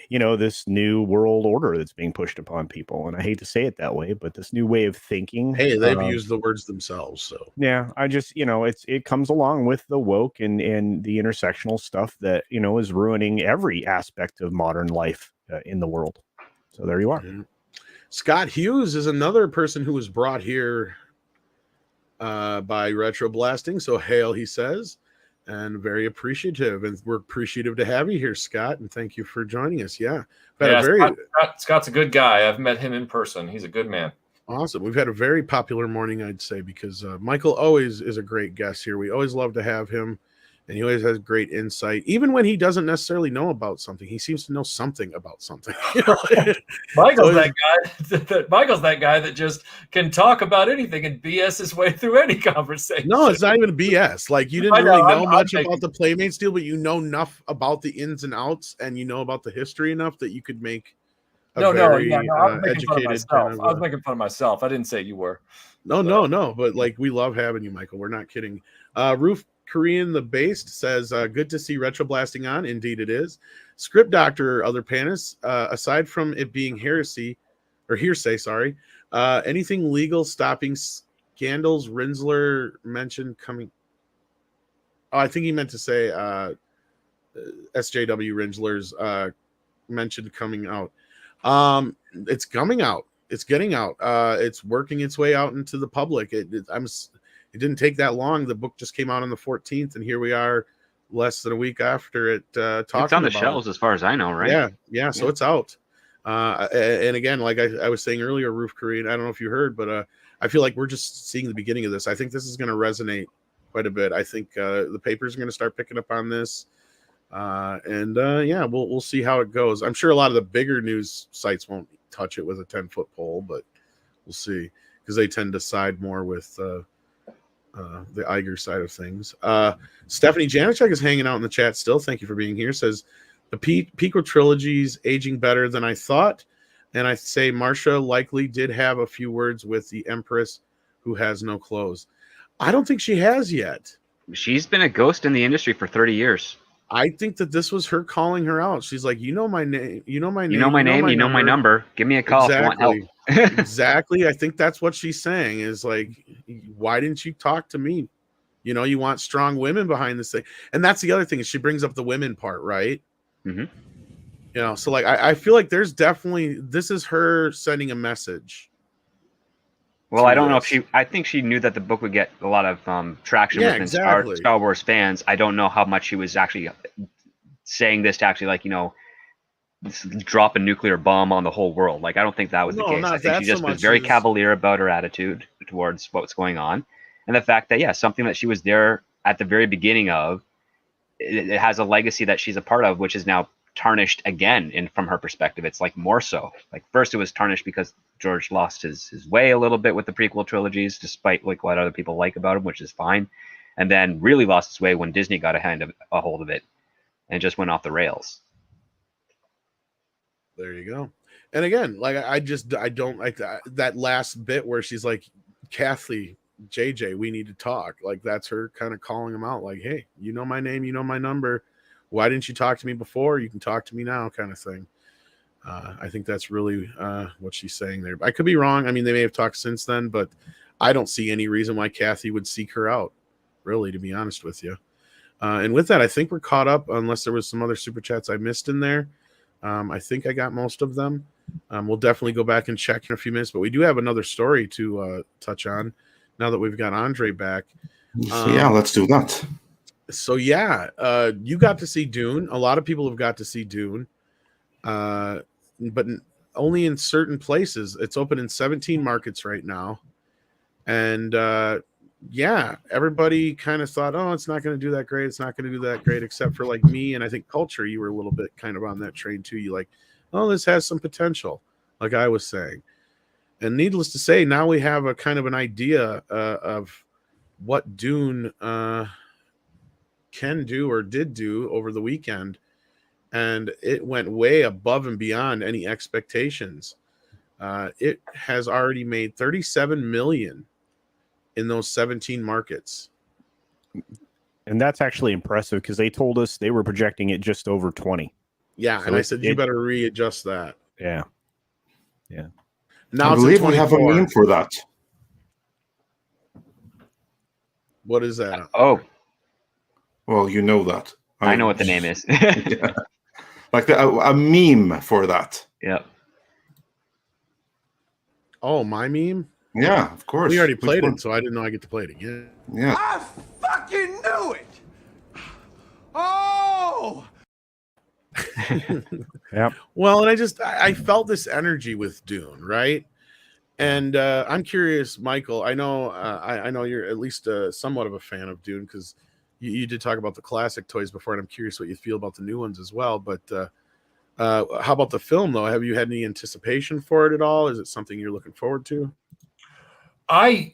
this new world order that's being pushed upon people. And I hate to say it that way, but this new way of thinking. Hey, they've used the words themselves. So yeah, I just, it comes along with the woke and the intersectional stuff that, is ruining every aspect of modern life in the world. So there you are. Yeah. Scott Hughes is another person who was brought here by Retro Blasting. So hail, he says. And very appreciative, and we're appreciative to have you here, Scott. And thank you for joining us. Yeah, Scott's a good guy. I've met him in person. He's a good man. Awesome. We've had a very popular morning, I'd say, because Michael always is a great guest here. We always love to have him, and he always has great insight. Even when he doesn't necessarily know about something, he seems to know something about something. Michael's that guy that just can talk about anything and BS his way through any conversation. No, it's not even BS. Like, you didn't really know much about the Playmates deal, but you know enough about the ins and outs, and you know about the history enough that you could make I was making fun of myself. I didn't say you were. No. But like, we love having you, Michael. We're not kidding. Roof Korean the Based says, good to see Retro Blasting on. Indeed it is. Script Doctor, other panelists, aside from it being hearsay, anything legal stopping scandals Rinsler mentioned coming. Oh, I think he meant to say SJW Rinsler's mentioned coming out. It's coming out. It's getting out. It's working its way out into the public. It didn't take that long. The book just came out on the 14th, and here we are, less than a week after it. Talking it's on the about shelves, as far as I know, right? Yeah. So it's out. And again, like I was saying earlier, Roof Korean, I don't know if you heard, but I feel like we're just seeing the beginning of this. I think this is going to resonate quite a bit. I think the papers are going to start picking up on this. We'll see how it goes. I'm sure a lot of the bigger news sites won't touch it with a 10-foot pole, but we'll see, because they tend to side more with the Iger side of things. Stephanie Janachek is hanging out in the chat still. Thank you for being here. Says the Pico trilogy's aging better than I thought, and I say Marsha likely did have a few words with the Empress who has no clothes. I don't think she has yet. She's been a ghost in the industry for 30 years. I think that this was her calling her out. She's like, you know my name, you know my number. Give me a call if you want help. Exactly. I think that's what she's saying, is like, why didn't you talk to me? You want strong women behind this thing. And that's the other thing, is she brings up the women part, right? Mm-hmm. So like, I feel like there's definitely, this is her sending a message. Well, I don't know if I think she knew that the book would get a lot of traction within Star Wars fans. I don't know how much she was actually saying this to actually, drop a nuclear bomb on the whole world. Like, I don't think that was the case. I think she just was very cavalier about her attitude towards what's going on. And the fact that, something that she was there at the very beginning of, it has a legacy that she's a part of, which is now tarnished again from her perspective. It's like more so. Like, first it was tarnished because George lost his way a little bit with the prequel trilogies, despite what other people like about him, which is fine. And then really lost his way when Disney got a hold of it and just went off the rails. There you go. And again, like, I don't like that last bit where she's like, Kathy, JJ, we need to talk. Like, that's her kind of calling him out. Like, hey, you know my name, you know my number. Why didn't you talk to me before? You can talk to me now, kind of thing. I think that's really what she's saying there. I could be wrong. I mean, they may have talked since then, but I don't see any reason why Kathy would seek her out, really, to be honest with you. And with that, I think we're caught up, unless there was some other super chats I missed in there. I think I got most of them. We'll definitely go back and check in a few minutes, but we do have another story to touch on now that we've got Andre back. Let's do that. So you got to see Dune. A lot of people have got to see Dune, but only in certain places. It's open in 17 markets right now, and everybody kind of thought, oh, it's not going to do that great. It's not going to do that great, except for like me, and I think Culture. You were a little bit kind of on that train too. You like, oh, this has some potential, like I was saying. And needless to say, now we have a kind of an idea of what Dune can do or did do over the weekend. And it went way above and beyond any expectations. It has already made $37 million in those 17 markets. And that's actually impressive because they told us they were projecting it just over 20. Yeah, so and I said, you better readjust that. Yeah. Yeah. Now I believe we have a meme for that. What is that? Oh. Well, you know that. I know what the name is. Yeah. Like a meme for that. Yep. Oh, my meme? Yeah, of course. We already played it, so I didn't know I get to play it again. Yeah. I fucking knew it! Oh! Yep. Well, and I felt this energy with Dune, right? And I'm curious, Michael. I know I know you're at least somewhat of a fan of Dune because you did talk about the classic toys before, and I'm curious what you feel about the new ones as well. But how about the film, though? Have you had any anticipation for it at all? Is it something you're looking forward to? I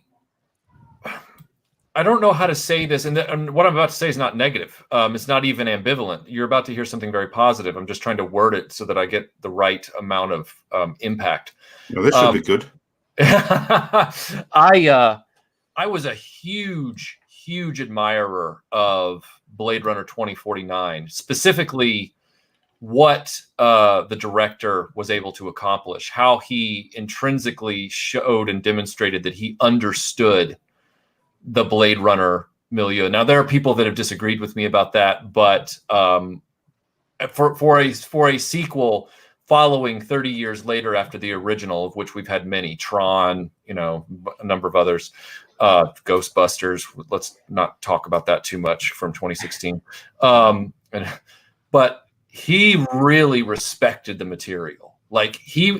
don't know how to say this, and what I'm about to say is not negative. It's not even ambivalent. You're about to hear something very positive. I'm just trying to word it so that I get the right amount of impact. No, this should be good. I was a huge admirer of Blade Runner 2049, specifically what the director was able to accomplish, how he intrinsically showed and demonstrated that he understood the Blade Runner milieu. Now, there are people that have disagreed with me about that, but for a sequel following 30 years later after the original, of which we've had many, Tron, a number of others, Ghostbusters. Let's not talk about that too much from 2016. But he really respected the material.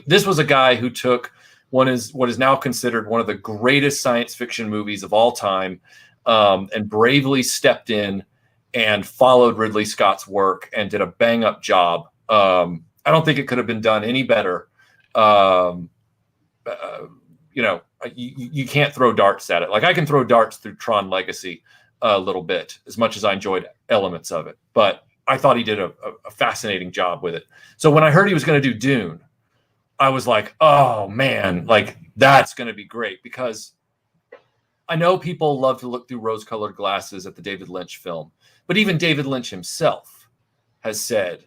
This was a guy who took what is now considered one of the greatest science fiction movies of all time, and bravely stepped in and followed Ridley Scott's work and did a bang up job. I don't think it could have been done any better. You can't throw darts at it. Like, I can throw darts through Tron Legacy a little bit, as much as I enjoyed elements of it. But I thought he did a fascinating job with it. So when I heard he was going to do Dune, I was like, oh man, that's going to be great, because I know people love to look through rose-colored glasses at the David Lynch film, but even David Lynch himself has said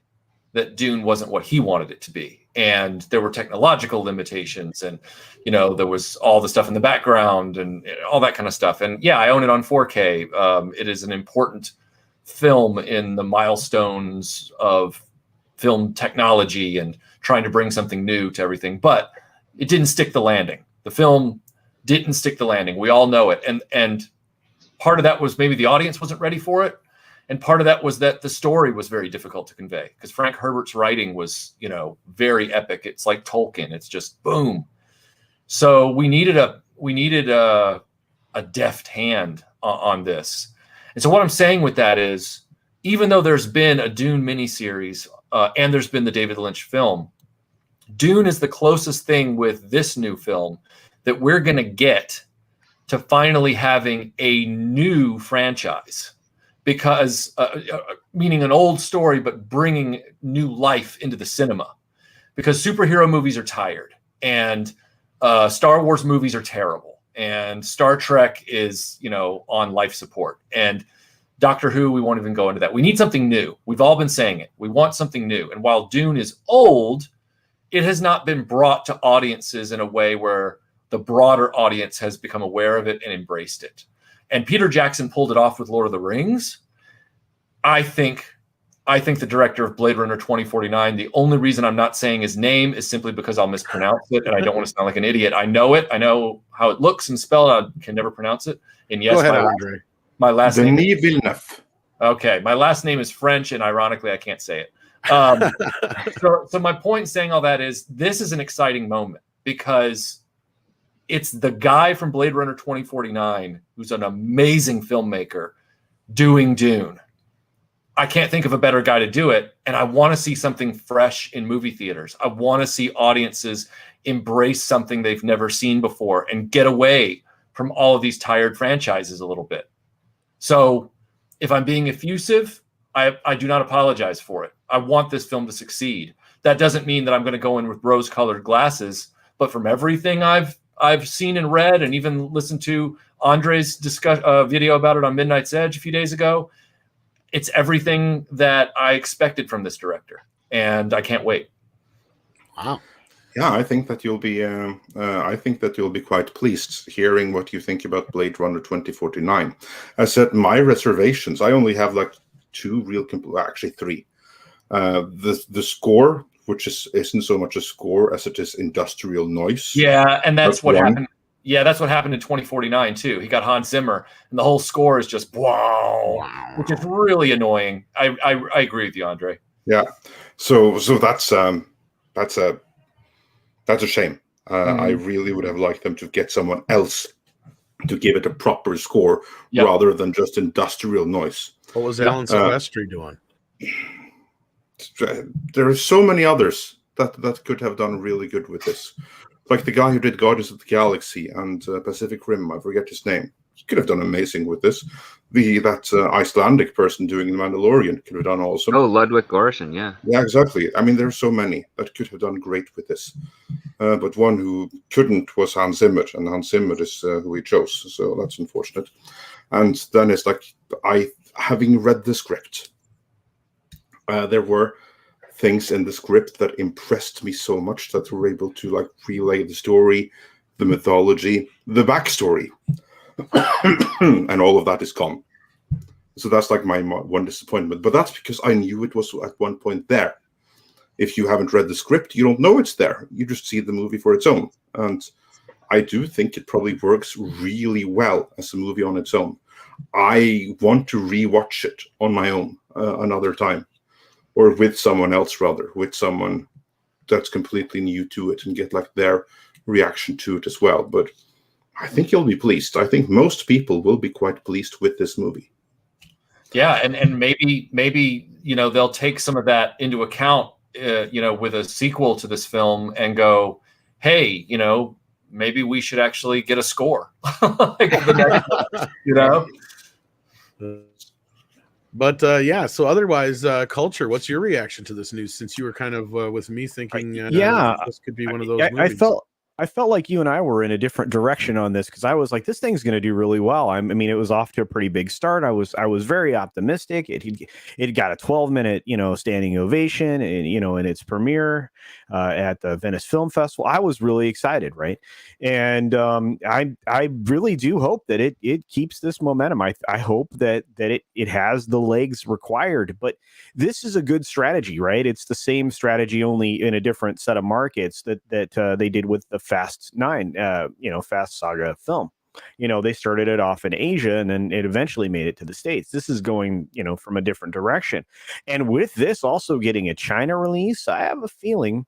that Dune wasn't what he wanted it to be. And there were technological limitations, and, there was all the stuff in the background and all that kind of stuff. And yeah, I own it on 4K. It is an important film in the milestones of film technology and trying to bring something new to everything, but it didn't stick the landing. The film didn't stick the landing. We all know it. And part of that was maybe the audience wasn't ready for it. And part of that was that the story was very difficult to convey, because Frank Herbert's writing was, very epic. It's like Tolkien. It's just boom. So we needed a deft hand on this. And so what I'm saying with that is, even though there's been a Dune miniseries and there's been the David Lynch film, Dune is the closest thing with this new film that we're going to get to finally having a new franchise. Because meaning an old story, but bringing new life into the cinema, because superhero movies are tired, and Star Wars movies are terrible, and Star Trek is, on life support, and Doctor Who, we won't even go into that. We need something new. We've all been saying it. We want something new. And while Dune is old, it has not been brought to audiences in a way where the broader audience has become aware of it and embraced it. And Peter Jackson pulled it off with Lord of the Rings. I think the director of Blade Runner 2049, the only reason I'm not saying his name is simply because I'll mispronounce it, and I don't want to sound like an idiot. I know it. I know how it looks and spelled. I can never pronounce it. And yes, my last name is Villeneuve. Okay, my last name is French, and ironically, I can't say it. So my point in saying all that is, this is an exciting moment, because it's the guy from Blade Runner 2049, who's an amazing filmmaker, doing Dune. I can't think of a better guy to do it. And I want to see something fresh in movie theaters. I want to see audiences embrace something they've never seen before and get away from all of these tired franchises a little bit. So if I'm being effusive, I do not apologize for it. I want this film to succeed. That doesn't mean that I'm going to go in with rose-colored glasses, but from everything I've seen and read, and even listened to Andre's video about it on Midnight's Edge a few days ago, it's everything that I expected from this director, and I can't wait. Wow. Yeah, I think that you'll be. I think that you'll be quite pleased hearing what you think about Blade Runner 2049. I said my reservations. I only have like actually three. The score, which isn't so much a score as it is industrial noise. Yeah, and that's what happened. Yeah, that's what happened in 2049 too. He got Hans Zimmer, and the whole score is just wow, which is really annoying. I agree with you, Andre. Yeah, so that's a shame. I really would have liked them to get someone else to give it a proper score rather than just industrial noise. What was Alan Silvestri doing? There are so many others that could have done really good with this. Like the guy who did Guardians of the Galaxy and Pacific Rim, I forget his name. He could have done amazing with this. That Icelandic person doing The Mandalorian could have done awesome. Oh, Ludwig Göransson, yeah. Yeah, exactly. I mean, there are so many that could have done great with this. But one who couldn't was Hans Zimmer, and Hans Zimmer is who he chose. So that's unfortunate. And then it's like, having read the script, there were things in the script that impressed me so much that we were able to like relay the story, the mythology, the backstory, and all of that is gone. So that's like my one disappointment. But that's because I knew it was at one point there. If you haven't read the script, you don't know it's there. You just see the movie for its own. And I do think it probably works really well as a movie on its own. I want to rewatch it on my own another time. Or with someone else, rather, with someone that's completely new to it and get like their reaction to it as well. But I think you'll be pleased. I think most people will be quite pleased with this movie. Yeah, and maybe they'll take some of that into account, with a sequel to this film and go, hey, maybe we should actually get a score, like the next, But so otherwise, Culture, what's your reaction to this news? Since you were kind of with me thinking, this could be one of those movies. I felt like you and I were in a different direction on this, because I was like, this thing's going to do really well. I mean, it was off to a pretty big start. I was very optimistic. It got a 12-minute, standing ovation, and in its premiere at the Venice Film Festival. I was really excited, right? And I really do hope that it keeps this momentum. I hope that it has the legs required. But this is a good strategy, right? It's the same strategy, only in a different set of markets that they did with the Fast 9, Fast Saga film. They started it off in Asia, and then it eventually made it to the States. This is going, from a different direction. And with this also getting a China release, I have a feeling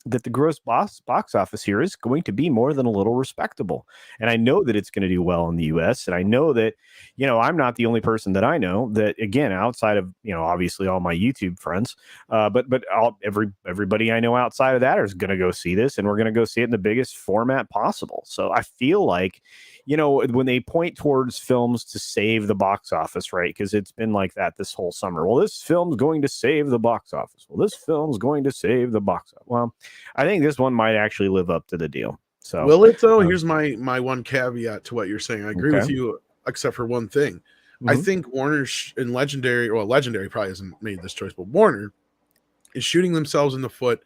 that the gross box office here is going to be more than a little respectable. And I know that it's going to do well in the US. And I know that, I'm not the only person that I know that, again, outside of, obviously all my YouTube friends, but everybody I know outside of that is going to go see this, and we're going to go see it in the biggest format possible. So I feel like, when they point towards films to save the box office, right? Because it's been like that this whole summer. Well, this film's going to save the box office. Well, this film's going to save the box office. Well, I think this one might actually live up to the deal. So will it though? Here's my one caveat to what you're saying. I agree with you, except for one thing. Mm-hmm. I think Warner and Legendary probably hasn't made this choice, but Warner is shooting themselves in the foot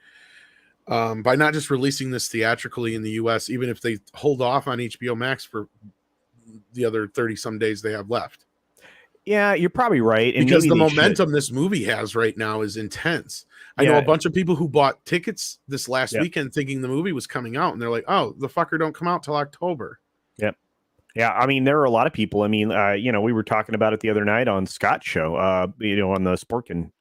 by not just releasing this theatrically in the US, even if they hold off on HBO Max for the other 30 some days they have left. Yeah, you're probably right. And because the momentum this movie has right now is intense. I know a bunch of people who bought tickets this last weekend thinking the movie was coming out, and they're like, oh, the fucker don't come out till October. Yep. Yeah, I mean, there are a lot of people. I mean, we were talking about it the other night on Scott's show, on the Sporkin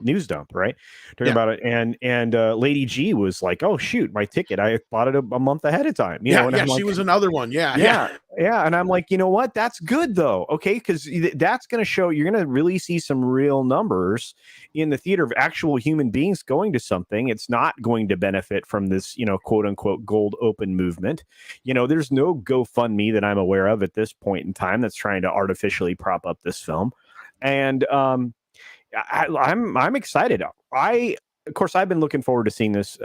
news dump, right? Talking about it, and Lady G was like, "Oh shoot, my ticket! I bought it a month ahead of time." You know, and she was another one. Yeah. And I'm like, you know what? That's good though. Okay, because that's going to show you're going to really see some real numbers in the theater of actual human beings going to something. It's not going to benefit from this, quote unquote gold open movement. There's no GoFundMe that I'm aware of at this point in time that's trying to artificially prop up this film, and I'm excited. Of course, I've been looking forward to seeing this,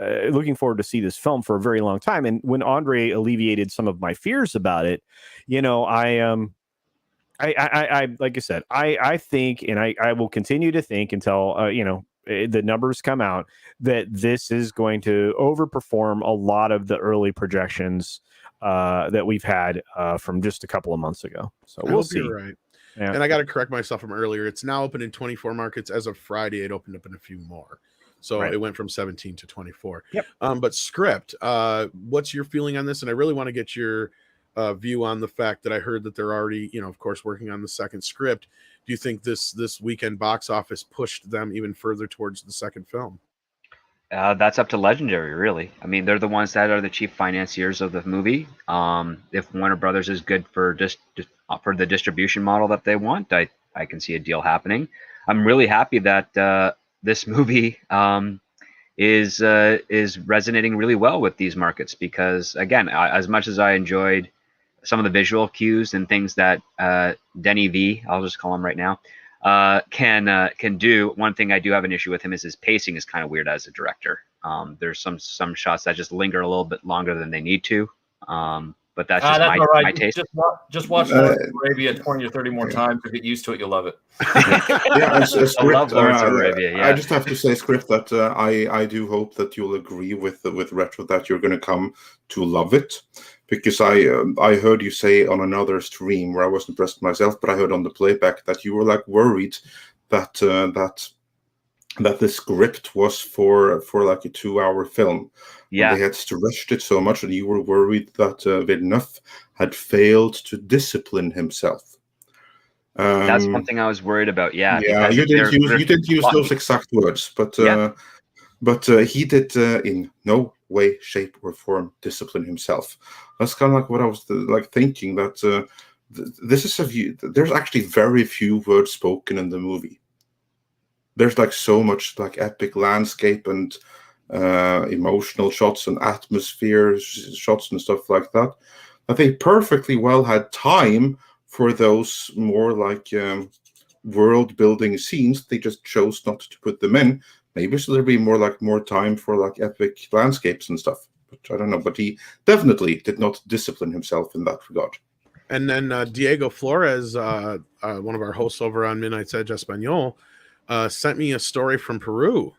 see this film for a very long time. And when Andre alleviated some of my fears about it, I like I said, I think, and I will continue to think until the numbers come out, that this is going to overperform a lot of the early projections that we've had from just a couple of months ago. So we'll see. You're right. Yeah. And I got to correct myself from earlier. It's now open in 24 markets. As of Friday, it opened up in a few more. So it went from 17 to 24. Yep. But script, what's your feeling on this? And I really want to get your view on the fact that I heard that they're already, of course, working on the second script. Do you think this weekend box office pushed them even further towards the second film? That's up to Legendary, really. I mean, they're the ones that are the chief financiers of the movie. If Warner Brothers is good for for the distribution model that they want, I can see a deal happening. I'm really happy that this movie is resonating really well with these markets, because again, as much as I enjoyed some of the visual cues and things that Denny V, I'll just call him right now, can do, one thing I do have an issue with him is his pacing is kind of weird as a director. There's some shots that just linger a little bit longer than they need to. But that's just my taste. Just watch Lawrence of Arabia 20 or 30 more times to get used to it. You'll love it. Yeah, script, I love Lawrence of Arabia. Yeah. I just have to say, script, that I do hope that you'll agree with Retro that you're going to come to love it, because I heard you say on another stream where I wasn't present myself, but I heard on the playback that you were like worried that the script was for like a 2-hour film. Yeah, they had stretched it so much, and you were worried that Villeneuve had failed to discipline himself. That's one thing I was worried about. Yeah, you didn't use those exact words, but he did in no way, shape, or form discipline himself. That's kind of like what I was thinking, that this is there's actually very few words spoken in the movie. There's so much epic landscape and emotional shots and atmosphere shots and stuff like that. I think perfectly well had time for those more world building scenes. They just chose not to put them in. Maybe so there'd be more time for epic landscapes and stuff. But I don't know. But he definitely did not discipline himself in that regard. And then Diego Flores, one of our hosts over on Midnight's Edge Espanol, sent me a story from Peru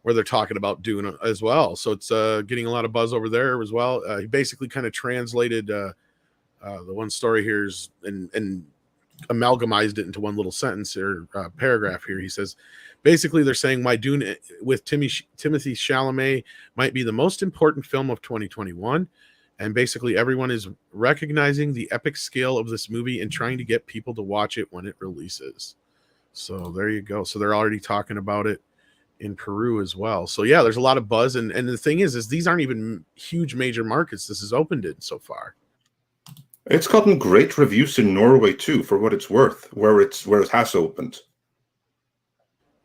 where they're talking about Dune as well. So it's getting a lot of buzz over there as well. He basically kind of translated the one story here and amalgamized it into one little sentence or paragraph here. He says, basically, they're saying why Dune with Timothée Chalamet might be the most important film of 2021. And basically, everyone is recognizing the epic scale of this movie and trying to get people to watch it when it releases. So there you go. So they're already talking about it in Peru as well. So yeah, there's a lot of buzz. And the thing is these aren't even huge major markets this has opened in so far. It's gotten great reviews in Norway too, for what it's worth, where it has opened.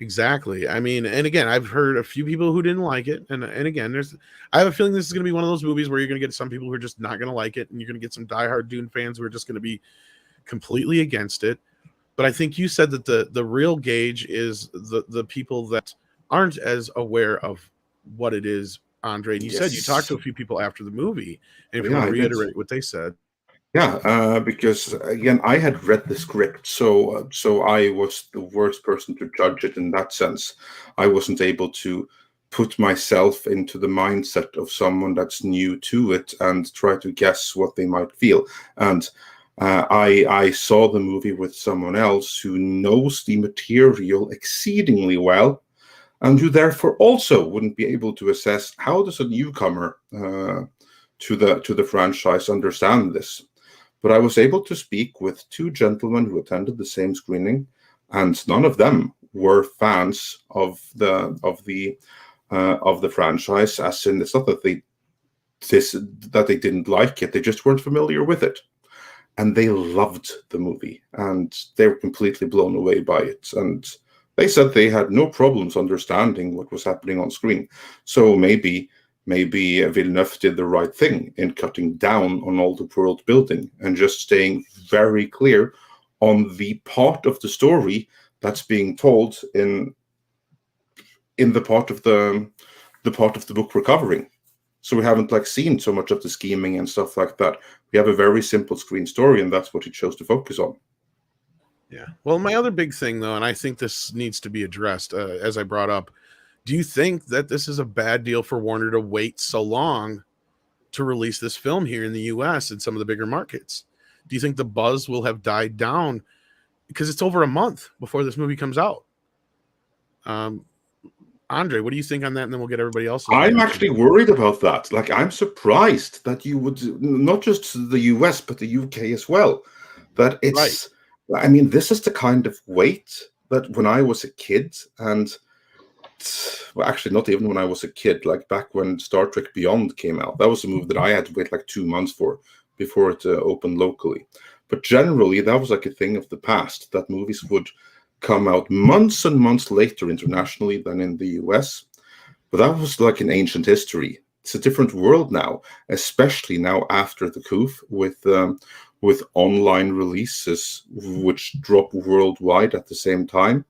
Exactly. I mean, and again, I've heard a few people who didn't like it. And again, I have a feeling this is going to be one of those movies where you're going to get some people who are just not going to like it. And you're going to get some diehard Dune fans who are just going to be completely against it. But I think you said that the real gauge is the people that aren't as aware of what it is, Andre. And you said you talked to a few people after the movie. And if you want to reiterate what they said. Yeah, because again, I had read the script, so I was the worst person to judge it in that sense. I wasn't able to put myself into the mindset of someone that's new to it and try to guess what they might feel. And I saw the movie with someone else who knows the material exceedingly well, and who therefore also wouldn't be able to assess how does a newcomer to the franchise understand this. But I was able to speak with two gentlemen who attended the same screening, and none of them were fans of the franchise. As in, it's not that they didn't like it; they just weren't familiar with it, and they loved the movie, and they were completely blown away by it. And they said they had no problems understanding what was happening on screen. So maybe Villeneuve did the right thing in cutting down on all the world building and just staying very clear on the part of the story that's being told in the part of the book we're covering. So we haven't seen so much of the scheming and stuff like that. We have a very simple screen story, and that's what he chose to focus on. Yeah. Well, my other big thing, though, and I think this needs to be addressed, as I brought up, do you think that this is a bad deal for Warner to wait so long to release this film here in the U.S. and some of the bigger markets? Do you think the buzz will have died down? Because it's over a month before this movie comes out. Andre, what do you think on that? And then we'll get everybody else. I'm actually worried about that. I'm surprised that you would, not just the US, but the UK as well. That it's, right. I mean, this is the kind of wait that when I was a kid, and well, actually not even when I was a kid, back when Star Trek Beyond came out, that was a movie that I had to wait 2 months for before it opened locally. But generally, that was a thing of the past, that movies would come out months and months later internationally than in the US. But that was an ancient history. It's a different world now, especially now after the coup with online releases which drop worldwide at the same time.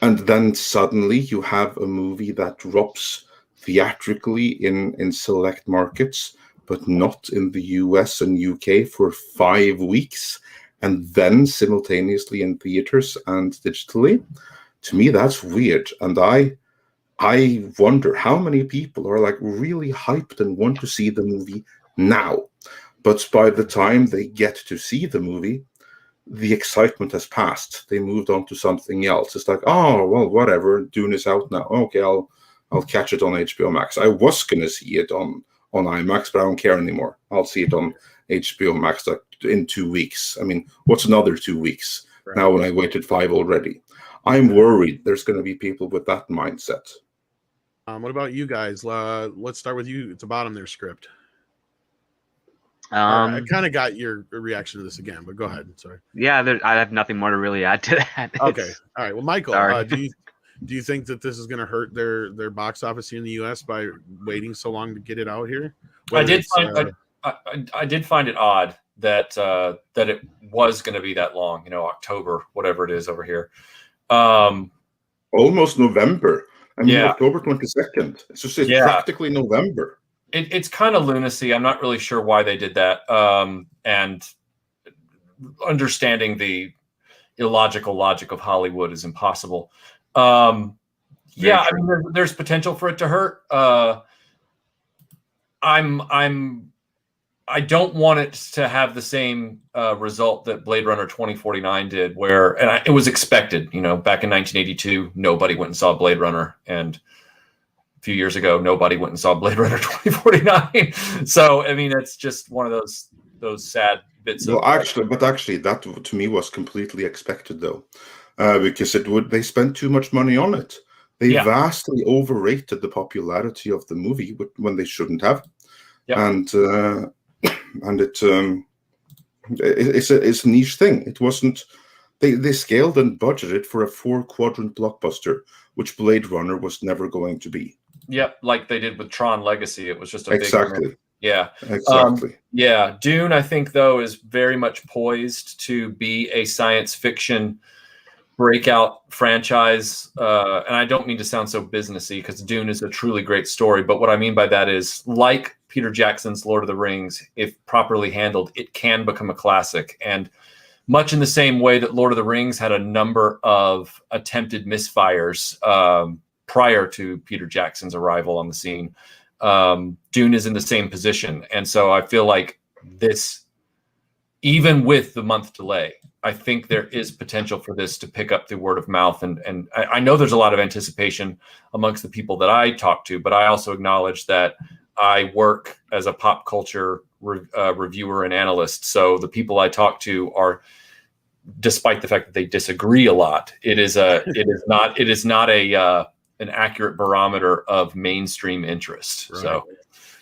And then suddenly you have a movie that drops theatrically in select markets, but not in the US and UK for 5 weeks, and then simultaneously in theaters and digitally. To me, that's weird. And I wonder how many people are really hyped and want to see the movie now. But by the time they get to see the movie, the excitement has passed. They moved on to something else. It's oh, well, whatever. Dune is out now. Okay, I'll catch it on HBO Max. I was going to see it on IMAX, but I don't care anymore. I'll see it on HBO Max in 2 weeks. I mean, what's another 2 weeks right now when I waited 5 already? I'm worried there's going to be people with that mindset. What about you guys? Let's start with you at the bottom there, Script. I kind of got your reaction to this again, but go ahead. Sorry. Yeah, I have nothing more to really add to that. Okay. All right. Well, Michael, do you think that this is going to hurt their box office here in the U.S. by waiting so long to get it out here? I did find it odd that it was going to be that long. October, whatever it is over here. Almost November. I mean, yeah. October 22nd. It's just practically November. It's kind of lunacy. I'm not really sure why they did that. And understanding the illogical logic of Hollywood is impossible. I mean, there's potential for it to hurt. I don't want it to have the same result that Blade Runner 2049 did, where it was expected. Back in 1982, nobody went and saw Blade Runner, and a few years ago, nobody went and saw Blade Runner 2049. So, I mean, it's just one of those sad bits. Actually, that to me was completely expected, though, because they spent too much money on it. They vastly overrated the popularity of the movie when they shouldn't have, and it's a niche thing. It wasn't. They scaled and budgeted for a 4-quadrant blockbuster, which Blade Runner was never going to be. Yep, like they did with Tron Legacy. It was just a exactly. Big yeah, exactly. Dune, I think, though, is very much poised to be a science fiction breakout franchise. And I don't mean to sound so businessy, because Dune is a truly great story. But what I mean by that is, like Peter Jackson's Lord of the Rings, if properly handled, it can become a classic. And much in the same way that Lord of the Rings had a number of attempted misfires prior to Peter Jackson's arrival on the scene, Dune is in the same position. And so I feel like this, even with the month delay, I think there is potential for this to pick up through word of mouth. And I know there's a lot of anticipation amongst the people that I talk to, but I also acknowledge that I work as a pop culture reviewer and analyst. So the people I talk to are despite the fact that they disagree a lot. It is not an accurate barometer of mainstream interest. Right. So.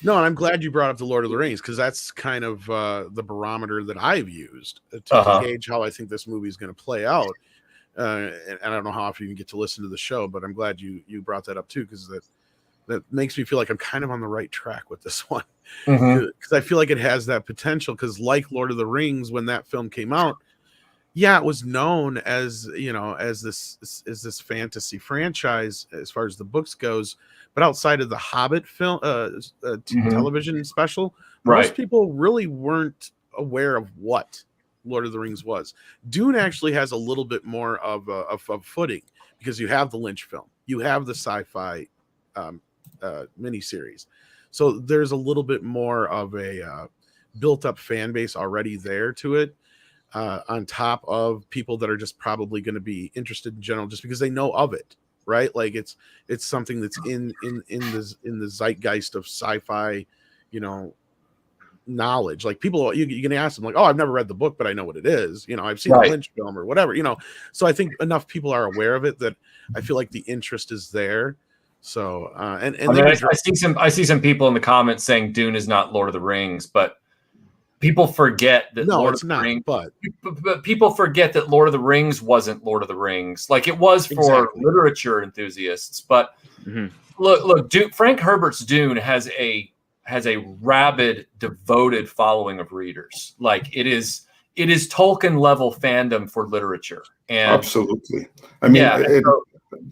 No, and I'm glad you brought up the Lord of the Rings, because that's kind of the barometer that I've used to gauge how I think this movie is going to play out. And I don't know how often you get to listen to the show, but I'm glad you brought that up too, because that makes me feel like I'm kind of on the right track with this one, because I feel like it has that potential. Because like Lord of the Rings, when that film came out, yeah, it was known as, as this fantasy franchise as far as the books goes. But outside of the Hobbit film, television special, most people really weren't aware of what Lord of the Rings was. Dune actually has a little bit more of a footing, because you have the Lynch film, you have the sci-fi miniseries, so there's a little bit more of a built-up fan base already there to it. On top of people that are just probably going to be interested in general, just because they know of it. Right, like it's something that's in the zeitgeist of sci-fi, knowledge. Like people, you can ask them like, "Oh, I've never read the book, but I know what it is." I've seen the Lynch film or whatever. So I think enough people are aware of it that I feel like the interest is there. So and I see some people in the comments saying Dune is not Lord of the Rings, but people forget that Lord of the Rings, but people forget that Lord of the Rings wasn't Lord of the Rings. Like it was for literature enthusiasts. But look, Frank Herbert's Dune has a rabid, devoted following of readers. Like it is Tolkien level fandom for literature. And absolutely. I mean,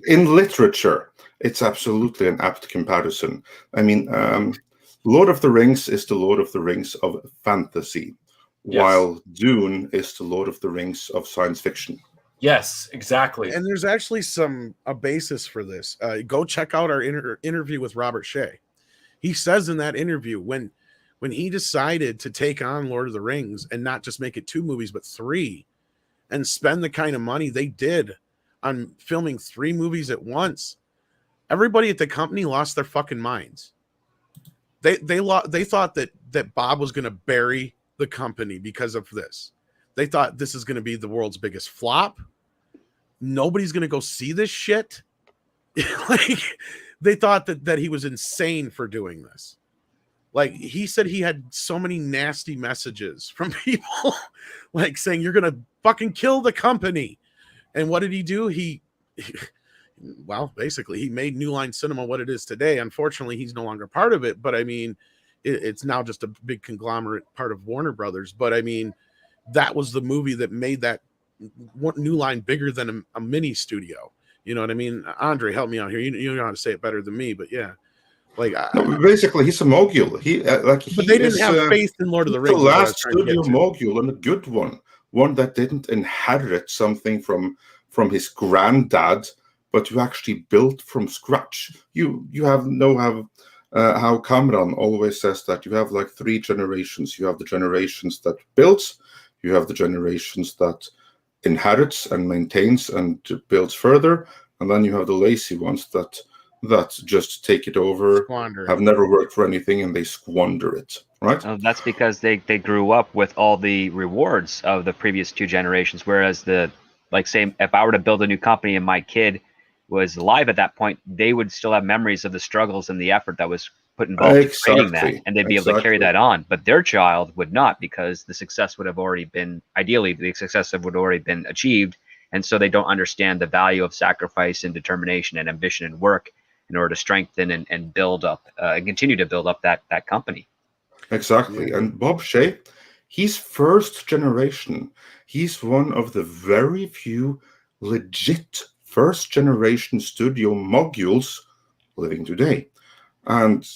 in literature, it's absolutely an apt comparison. I mean, Lord of the Rings is the Lord of the Rings of fantasy, while Dune is the Lord of the Rings of science fiction. Yes, exactly. And there's actually a basis for this. Go check out our interview with Robert Shea. He says in that interview, when he decided to take on Lord of the Rings and not just make it 2 movies, but 3, and spend the kind of money they did on filming 3 movies at once, everybody at the company lost their fucking minds. They thought that Bob was going to bury the company because of this. They thought this is going to be the world's biggest flop. Nobody's going to go see this shit. Like they thought that he was insane for doing this. Like he said he had so many nasty messages from people like saying you're going to fucking kill the company. And what did he do? Well, basically, he made New Line Cinema what it is today. Unfortunately, he's no longer part of it. But I mean, it's now just a big conglomerate part of Warner Brothers. But I mean, that was the movie that made that New Line bigger than a mini studio. You know what I mean? Andre, help me out here. You know how to say it better than me. But yeah, like basically, he's a mogul. But they didn't have faith in Lord of the Rings. The last studio mogul, and a good one that didn't inherit something from his granddad, but you actually built from scratch. You have how Cameron always says that you have like 3 generations. You have the generations that builds, you have the generations that inherits and maintains and builds further, and then you have the lazy ones that just take it over, have never worked for anything, and they squander it. Right? That's because they grew up with all the rewards of the previous 2 generations, whereas say if I were to build a new company and my kid was alive at that point, they would still have memories of the struggles and the effort that was put involved in creating that, and they'd be able to carry that on. But their child would not, because the success would have already been achieved, and so they don't understand the value of sacrifice and determination and ambition and work in order to strengthen and build up and continue to build up that company. Exactly. And Bob Shea, he's first generation. He's one of the very few legit first generation studio moguls living today. And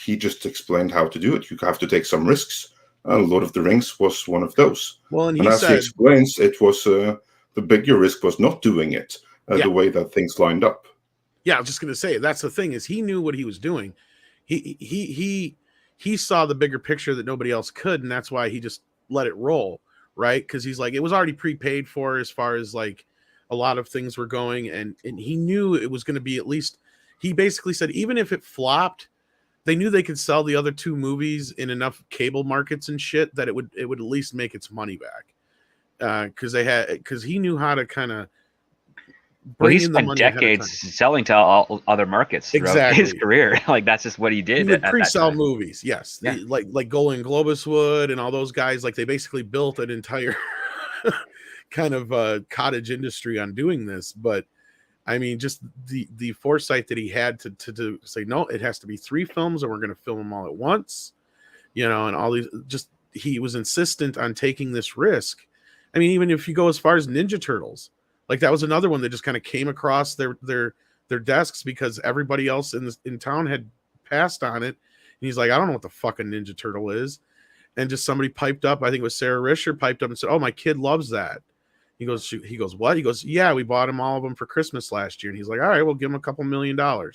he just explained how to do it. You have to take some risks. And Lord of the Rings was one of those. Well, and as he explains, it was the bigger risk was not doing it the way that things lined up. Yeah, I was just going to say, that's the thing, is he knew what he was doing. He saw the bigger picture that nobody else could, and that's why he just let it roll, right? Because he's like, it was already prepaid for as far as like a lot of things were going, and he knew it was going to be at least, he basically said, even if it flopped, they knew they could sell the other 2 movies in enough cable markets and shit that it would at least make its money back. because he knew how to kind of. Well, he spent decades selling to all other markets throughout his career. Like that's just what he did. He would pre-sell movies, yes. Yeah. Like Golan Globus would, and all those guys. Like they basically built an entire kind of cottage industry on doing this. But I mean, just the foresight that he had to say no, it has to be 3 films, and we're going to film them all at once. And all these. Just he was insistent on taking this risk. I mean, even if you go as far as Ninja Turtles. Like that was another one that just kind of came across their desks because everybody else in town had passed on it. And he's like, I don't know what the fuck a Ninja Turtle is. And just somebody piped up. I think it was Sarah Risher piped up and said, oh, my kid loves that. He goes, what? He goes, yeah, we bought him all of them for Christmas last year. And he's like, all right, we'll give him a couple $1 million. And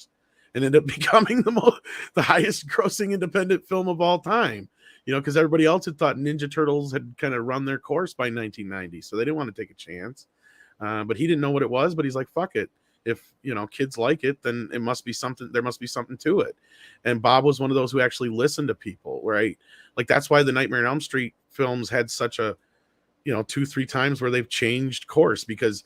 ended up becoming the highest grossing independent film of all time. Because everybody else had thought Ninja Turtles had kind of run their course by 1990. So they didn't want to take a chance. But he didn't know what it was, but he's like, fuck it. If, kids like it, then it must be something. There must be something to it. And Bob was one of those who actually listened to people, right? Like, that's why the Nightmare on Elm Street films had such a, 2-3 times where they've changed course because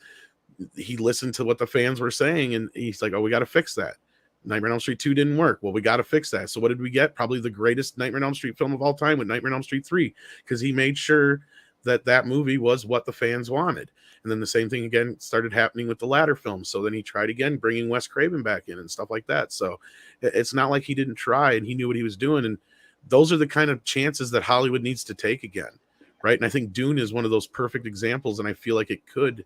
he listened to what the fans were saying. And he's like, oh, we got to fix that. Nightmare on Elm Street 2 didn't work. Well, we got to fix that. So what did we get? Probably the greatest Nightmare on Elm Street film of all time with Nightmare on Elm Street 3, because he made sure that movie was what the fans wanted. And then the same thing again started happening with the latter films. So then he tried again, bringing Wes Craven back in and stuff like that. So it's not like he didn't try, and he knew what he was doing. And those are the kind of chances that Hollywood needs to take again, right? And I think Dune is one of those perfect examples, and I feel like it could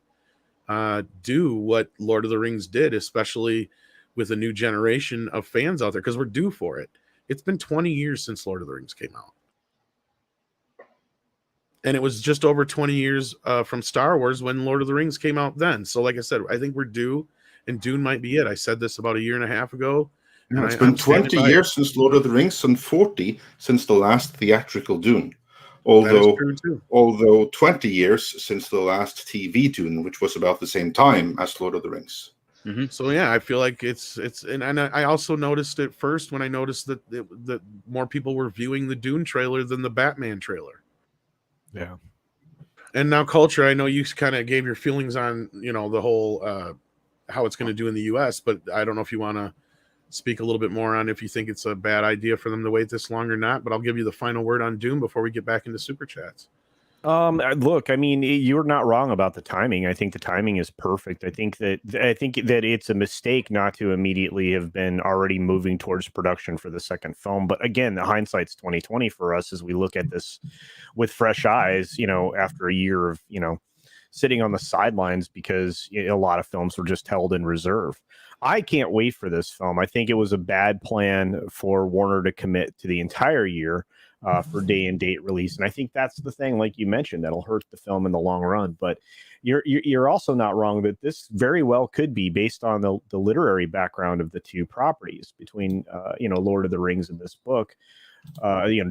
do what Lord of the Rings did, especially with a new generation of fans out there, because we're due for it. It's been 20 years since Lord of the Rings came out. And it was just over 20 years from Star Wars when Lord of the Rings came out then. So like I said, I think we're due, and Dune might be it. I said this about 1.5 years ago. Yeah, it's been 20 years since Lord of the Rings and 40 since the last theatrical Dune. Although 20 years since the last TV Dune, which was about the same time as Lord of the Rings. Mm-hmm. So yeah, I feel like it's and I also noticed it first when I noticed that more people were viewing the Dune trailer than the Batman trailer. Yeah. And now, Culture, I know you kind of gave your feelings on, the whole how it's going to do in the US, but I don't know if you want to speak a little bit more on if you think it's a bad idea for them to wait this long or not, but I'll give you the final word on Dune before we get back into Super Chats. Look, I mean, you're not wrong about the timing. I think the timing is perfect. I think that it's a mistake not to immediately have been already moving towards production for the second film. But again, the hindsight's 2020 for us as we look at this with fresh eyes, after a year of, sitting on the sidelines because a lot of films were just held in reserve. I can't wait for this film. I think it was a bad plan for Warner to commit to the entire year for day and date release. And I think that's the thing, like you mentioned, that'll hurt the film in the long run. But you're also not wrong that this very well could be based on the literary background of the two properties between, Lord of the Rings and this book,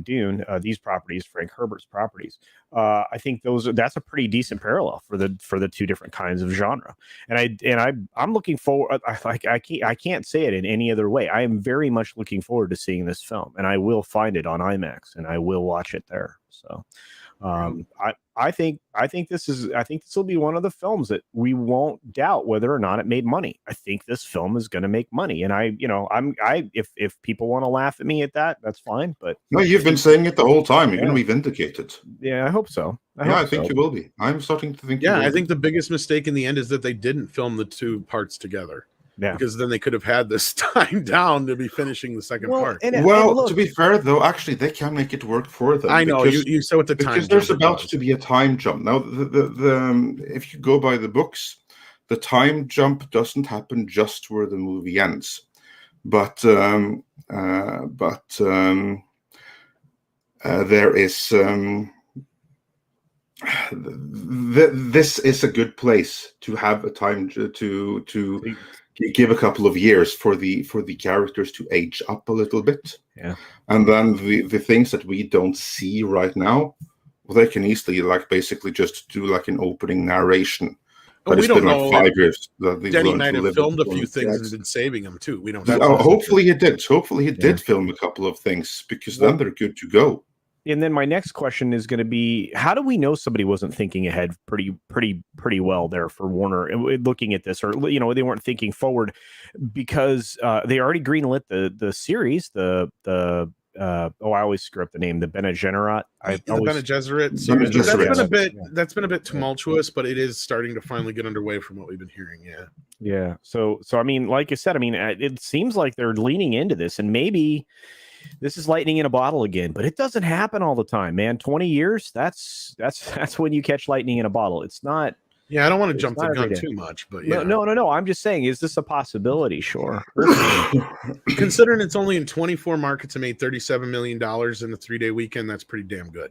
Dune, these properties, Frank Herbert's properties. I think that's a pretty decent parallel for the two different kinds of genre. And I'm looking forward. I can't say it in any other way. I am very much looking forward to seeing this film, and I will find it on IMAX and I will watch it there. So, I think this will be one of the films that we won't doubt whether or not it made money. I think this film is going to make money, and if people want to laugh at me at that, that's fine. But no, you've been saying it the whole time. You're going to be vindicated. Yeah, I hope so. I think you will be. I'm starting to think. Yeah, I think the biggest mistake in the end is that they didn't film the two parts together. Yeah. Because then they could have had this time down to be finishing the second part. To be fair, though, actually, they can make it work for them. I know, you said with the time because there's about to be a time jump. Now, if you go by the books, the time jump doesn't happen just where the movie ends. But there is... this is a good place to have a time to give a couple of years for the characters to age up a little bit. Yeah. And then the things that we don't see right now, well, they can easily basically just do an opening narration. But we don't know. 5 years. Denny might have filmed a few things and been saving them too. We don't. Hopefully he did. Hopefully he did film a couple of things because then they're good to go. then my next question is going to be, how do we know somebody wasn't thinking ahead pretty well there for Warner looking at this, or they weren't thinking forward, because they already greenlit the series, I always screw up the name, the Bene Gesserit. The Bene Gesserit series. That's been a bit tumultuous, but it is starting to finally get underway from what we've been hearing. Yeah. So I mean, like I said, I mean, it seems like they're leaning into this, and maybe this is lightning in a bottle again, but it doesn't happen all the time, man. 20 years, that's when you catch lightning in a bottle. It's not. Yeah, I don't want to jump the gun too much, but yeah. No. I'm just saying, is this a possibility? Sure. Considering it's only in 24 markets and made $37 million in the 3-day weekend, that's pretty damn good.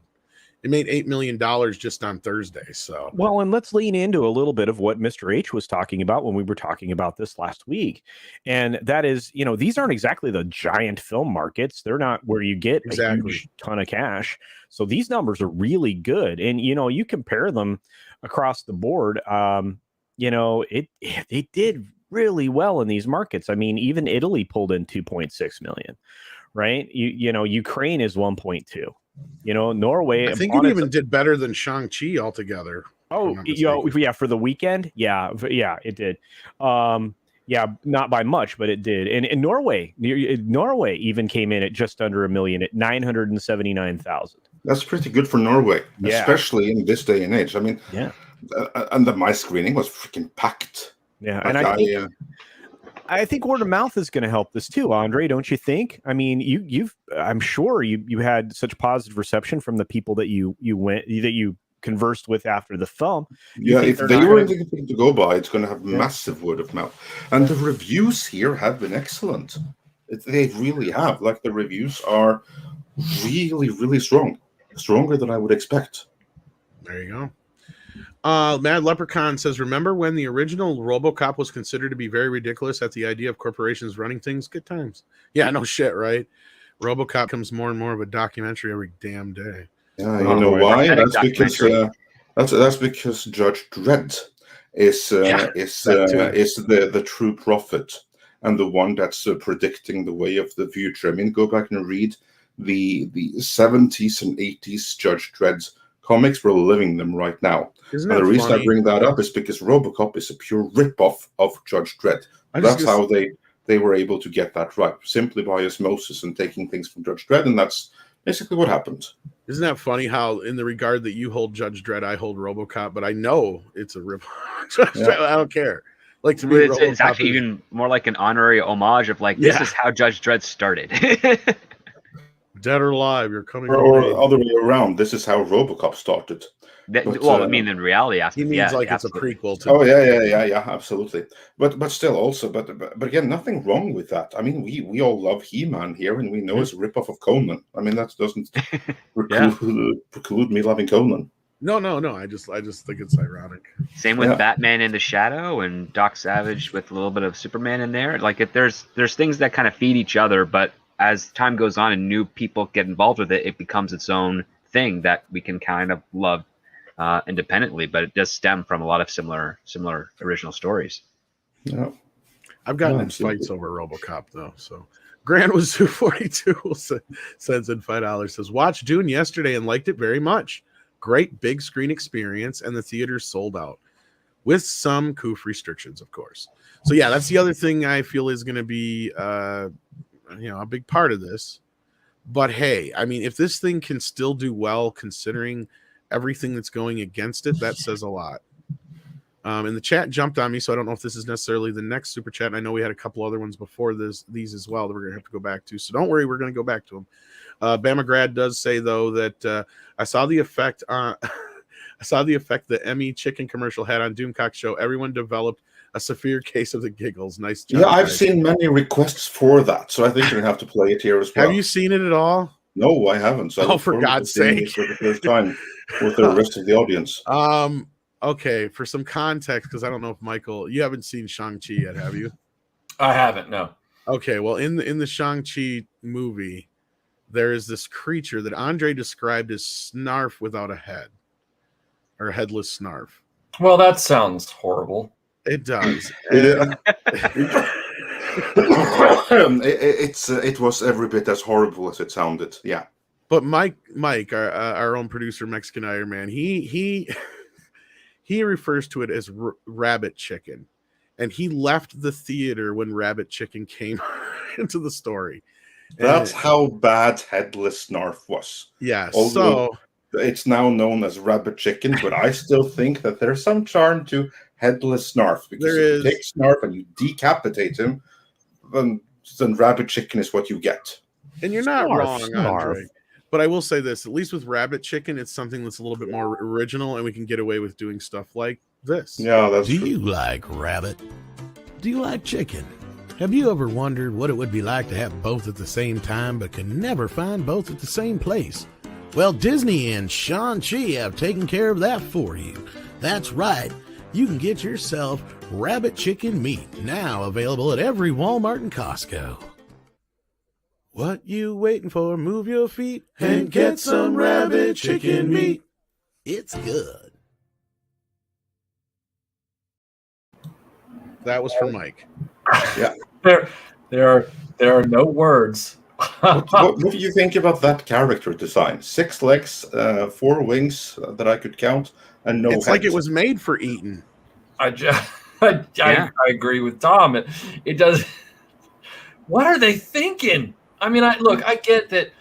It made $8 million just on Thursday. So well, and let's lean into a little bit of what Mr. H was talking about when we were talking about this last week, and that is, these aren't exactly the giant film markets. They're not where you get a huge ton of cash. So these numbers are really good, and you compare them across the board. They did really well in these markets. I mean, even Italy pulled in 2.6 million, right? Ukraine is 1.2. Norway, I think it even did better than Shang-Chi altogether. Oh, for the weekend. Yeah, it did. Not by much, but it did. And Norway even came in at just under $1 million at 979,000. That's pretty good for Norway, especially in this day and age. I mean, and my screening was freaking packed. Yeah, and I think word of mouth is going to help this too, Andre. Don't you think? I mean, I'm sure you had such positive reception from the people that you conversed with after the film. If they were anything to go by, it's going to have massive word of mouth, and the reviews here have been excellent. They really have. Like, the reviews are really, really strong, stronger than I would expect. There you go. Mad Leprechaun says, remember when the original RoboCop was considered to be very ridiculous at the idea of corporations running things? Good times. Yeah, no shit, right? RoboCop becomes more and more of a documentary every damn day. Yeah, you know why? That's because Judge Dredd is the true prophet and the one that's predicting the way of the future. I mean, go back and read the 70s and 80s Judge Dredd comics. We're living them right now. And the reason I bring that up is because RoboCop is a pure rip-off of Judge Dredd. That's how they were able to get that right, simply by osmosis and taking things from Judge Dredd, and that's basically what happened. Isn't that funny how, in the regard that you hold Judge Dredd, I hold RoboCop, but I know it's a rip-off. I don't care. Like, to me, it's actually even more like an honorary homage of this is how Judge Dredd started. Dead or alive, you're coming. Or other way around. This is how RoboCop started. I mean, in reality, he means it's a prequel to. Oh yeah, absolutely. But still, also, but again, nothing wrong with that. I mean, we all love He-Man here, and we know it's a ripoff of Conan. I mean, that doesn't preclude me loving Conan. No. I just think it's ironic. Same with Batman in the Shadow and Doc Savage with a little bit of Superman in there. Like, there's things that kind of feed each other, but as time goes on and new people get involved with it, it becomes its own thing that we can kind of love independently. But it does stem from a lot of similar original stories. Yeah, I've gotten in fights over RoboCop though. So Grand was 242 sends in $5. Says, watched Dune yesterday and liked it very much. Great big screen experience, and the theater sold out with some COOF restrictions, of course. So yeah, that's the other thing I feel is going to be a big part of this. But hey, I mean, if this thing can still do well considering everything that's going against it, that says a lot. And the chat jumped on me, so I don't know if this is necessarily the next super chat. And I know we had a couple other ones before these as well that we're gonna have to go back to. So don't worry, we're gonna go back to them. Bama Grad does say though that I saw the effect the Emmy chicken commercial had on Doomcock show. Everyone developed a severe case of the giggles. Nice job. Yeah, I've seen many requests for that, so I think you're gonna have to play it here as well. Have you seen it at all? No, I haven't. So for God's sake! For the first time with the rest of the audience. Okay, for some context, because I don't know if Michael, you haven't seen Shang-Chi yet, have you? I haven't. No. Okay, well, in the Shang-Chi movie, there is this creature that Andre described as Snarf without a head, or headless Snarf. Well, that sounds horrible. It does. It was every bit as horrible as it sounded. Yeah. But Mike, our own producer, Mexican Iron Man, he refers to it as rabbit chicken, and he left the theater when rabbit chicken came into the story. That's how bad Headless Snarf was. Yeah, although it's now known as rabbit chicken, but I still think that there's some charm to Headless Snarf, because if you take Snarf and you decapitate him, then rabbit chicken is what you get. And you're not wrong, Andre. But I will say this, at least with rabbit chicken, it's something that's a little bit more original, and we can get away with doing stuff like this. Yeah, that's true. Do you like rabbit? Do you like chicken? Have you ever wondered what it would be like to have both at the same time, but can never find both at the same place? Well, Disney and Shang-Chi have taken care of that for you. That's right. You can get yourself rabbit chicken meat, now available at every Walmart and Costco. What you waiting for? Move your feet and get some rabbit chicken meat. It's good. That was for Mike. Yeah. There are no words. what do you think about that character design? 6 legs, 4 wings that I could count, and no. It's head. Like it was made for eating. I agree with Tom. It does. What are they thinking? I mean, I get that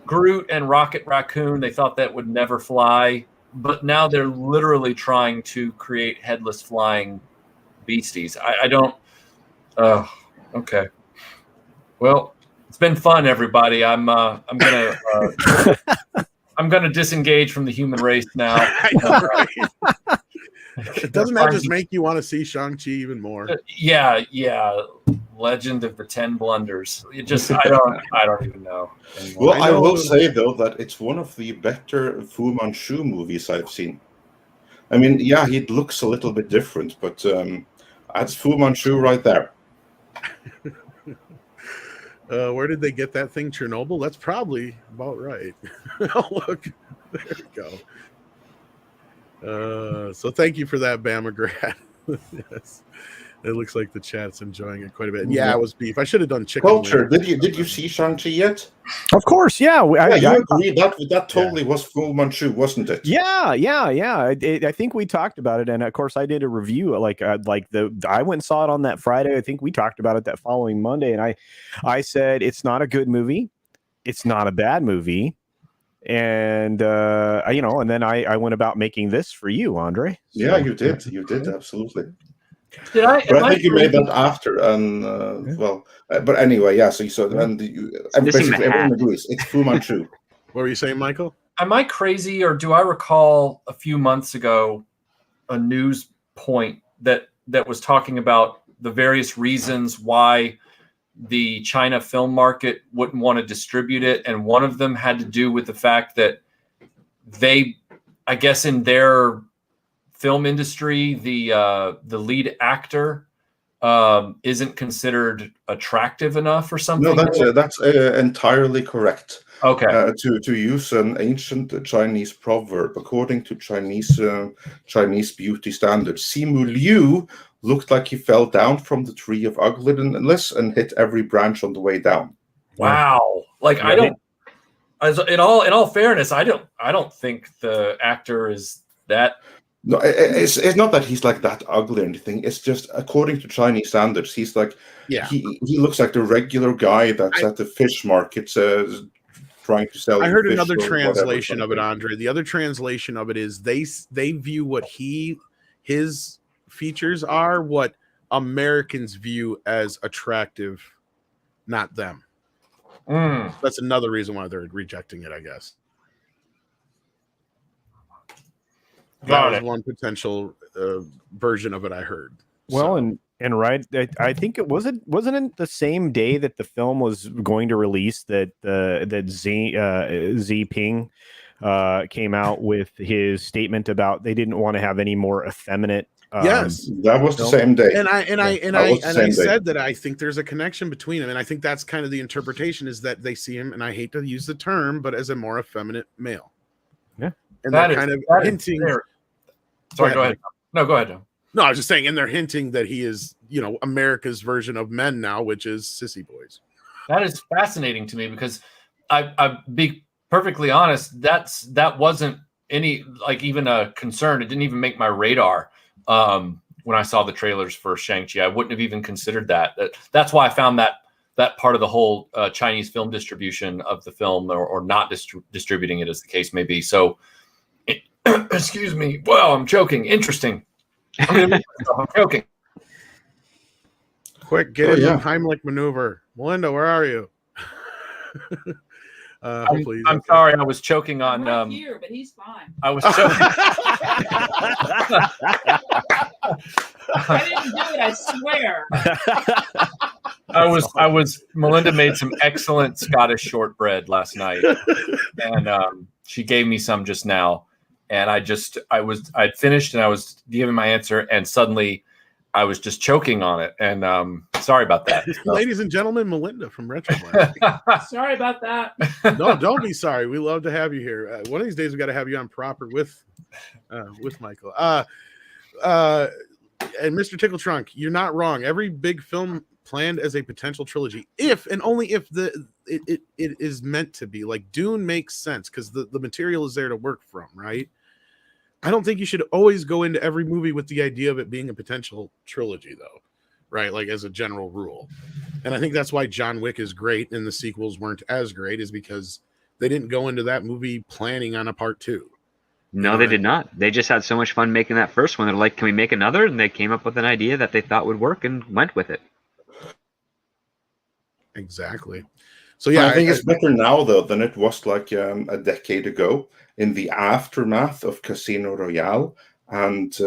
Groot and Rocket Raccoon, they thought that would never fly, but now they're literally trying to create headless flying beasties. I don't. Okay. Well, it's been fun, everybody. I'm gonna disengage from the human race now. I know, right? Doesn't that just make you want to see Shang-Chi even more? Yeah. Legend of the 10 Blunders. It just I don't even know anymore. Well, I will say though that it's one of the better Fu Manchu movies I've seen. I mean, yeah, he looks a little bit different, but that's Fu Manchu right there. Where did they get that thing? Chernobyl? That's probably about right. Oh, look, there we go. So thank you for that, Bamagrad. Yes. It looks like the chat's enjoying it quite a bit. Yeah, it was beef. I should have done chicken. Culture. Did you see Shang-Chi yet? Of course, yeah. You agree that totally was Fu Manchu, wasn't it? Yeah. I think we talked about it, and of course, I did a review. I went and saw it on that Friday. I think we talked about it that following Monday, and I said it's not a good movie, it's not a bad movie, and and then I went about making this for you, Andre. So, yeah, you did absolutely. Did I? But I think you made that after, and but anyway, yeah. So basically everyone agrees it's Fu Manchu. What were you saying, Michael? Am I crazy, or do I recall a few months ago a news point that was talking about the various reasons why the China film market wouldn't want to distribute it, and one of them had to do with the fact that they, I guess, in their film industry, the lead actor isn't considered attractive enough or something. No, that's entirely correct. Okay. To use an ancient Chinese proverb, according to Chinese beauty standards, Simu Liu looked like he fell down from the tree of ugliness and hit every branch on the way down. Wow! Like I don't. In all fairness, I don't think the actor is that. No, it's not that he's like that ugly or anything. It's just according to Chinese standards, he's like he looks like the regular guy that's at the fish market trying to sell. I heard another translation of it, Andre. The other translation of it is they view what his features are what Americans view as attractive, not them. That's another reason why they're rejecting it, I guess. That was one potential version of it I heard. Well, and right, I think wasn't it the same day that the film was going to release that Xi Ping came out with his statement about they didn't want to have any more effeminate. Yes, that was the same day. And I said that I think there's a connection between them, and I think that's kind of the interpretation is that they see him, and I hate to use the term, but as a more effeminate male. Yeah. And they're kind of hinting. Sorry, go ahead. No, go ahead. No, I was just saying, and they're hinting that he is, America's version of men now, which is sissy boys. That is fascinating to me because perfectly honest, that wasn't any even a concern. It didn't even make my radar when I saw the trailers for Shang-Chi. I wouldn't have even considered that. That's why I found that part of the whole Chinese film distribution of the film, or not distributing it, as the case may be. So, excuse me. Well, I'm joking. Interesting. I'm joking. Quick, get in the Heimlich maneuver. Melinda, where are you? I'm sorry, I was choking on. I'm here, but he's fine. I was choking. I didn't do it. I swear. I was. Melinda made some excellent Scottish shortbread last night, and she gave me some just now, and I'd finished and I was giving my answer, and suddenly I was just choking on it, and sorry about that. Ladies and gentlemen, Melinda from Retro. Sorry about that. No, don't be sorry. We love to have you here. One of these days we got to have you on proper with Michael. And Mr. Tickle Trunk, you're not wrong. Every big film planned as a potential trilogy, if and only if it is meant to be. Like Dune makes sense because the material is there to work from, right? I don't think you should always go into every movie with the idea of it being a potential trilogy, though, right? Like as a general rule. And I think that's why John Wick is great and the sequels weren't as great, is because they didn't go into that movie planning on a part 2. No, they did not. They just had so much fun making that first one. They're like, can we make another? And they came up with an idea that they thought would work and went with it. Exactly. So yeah, I think it's better now though than it was like a decade ago, in the aftermath of Casino Royale and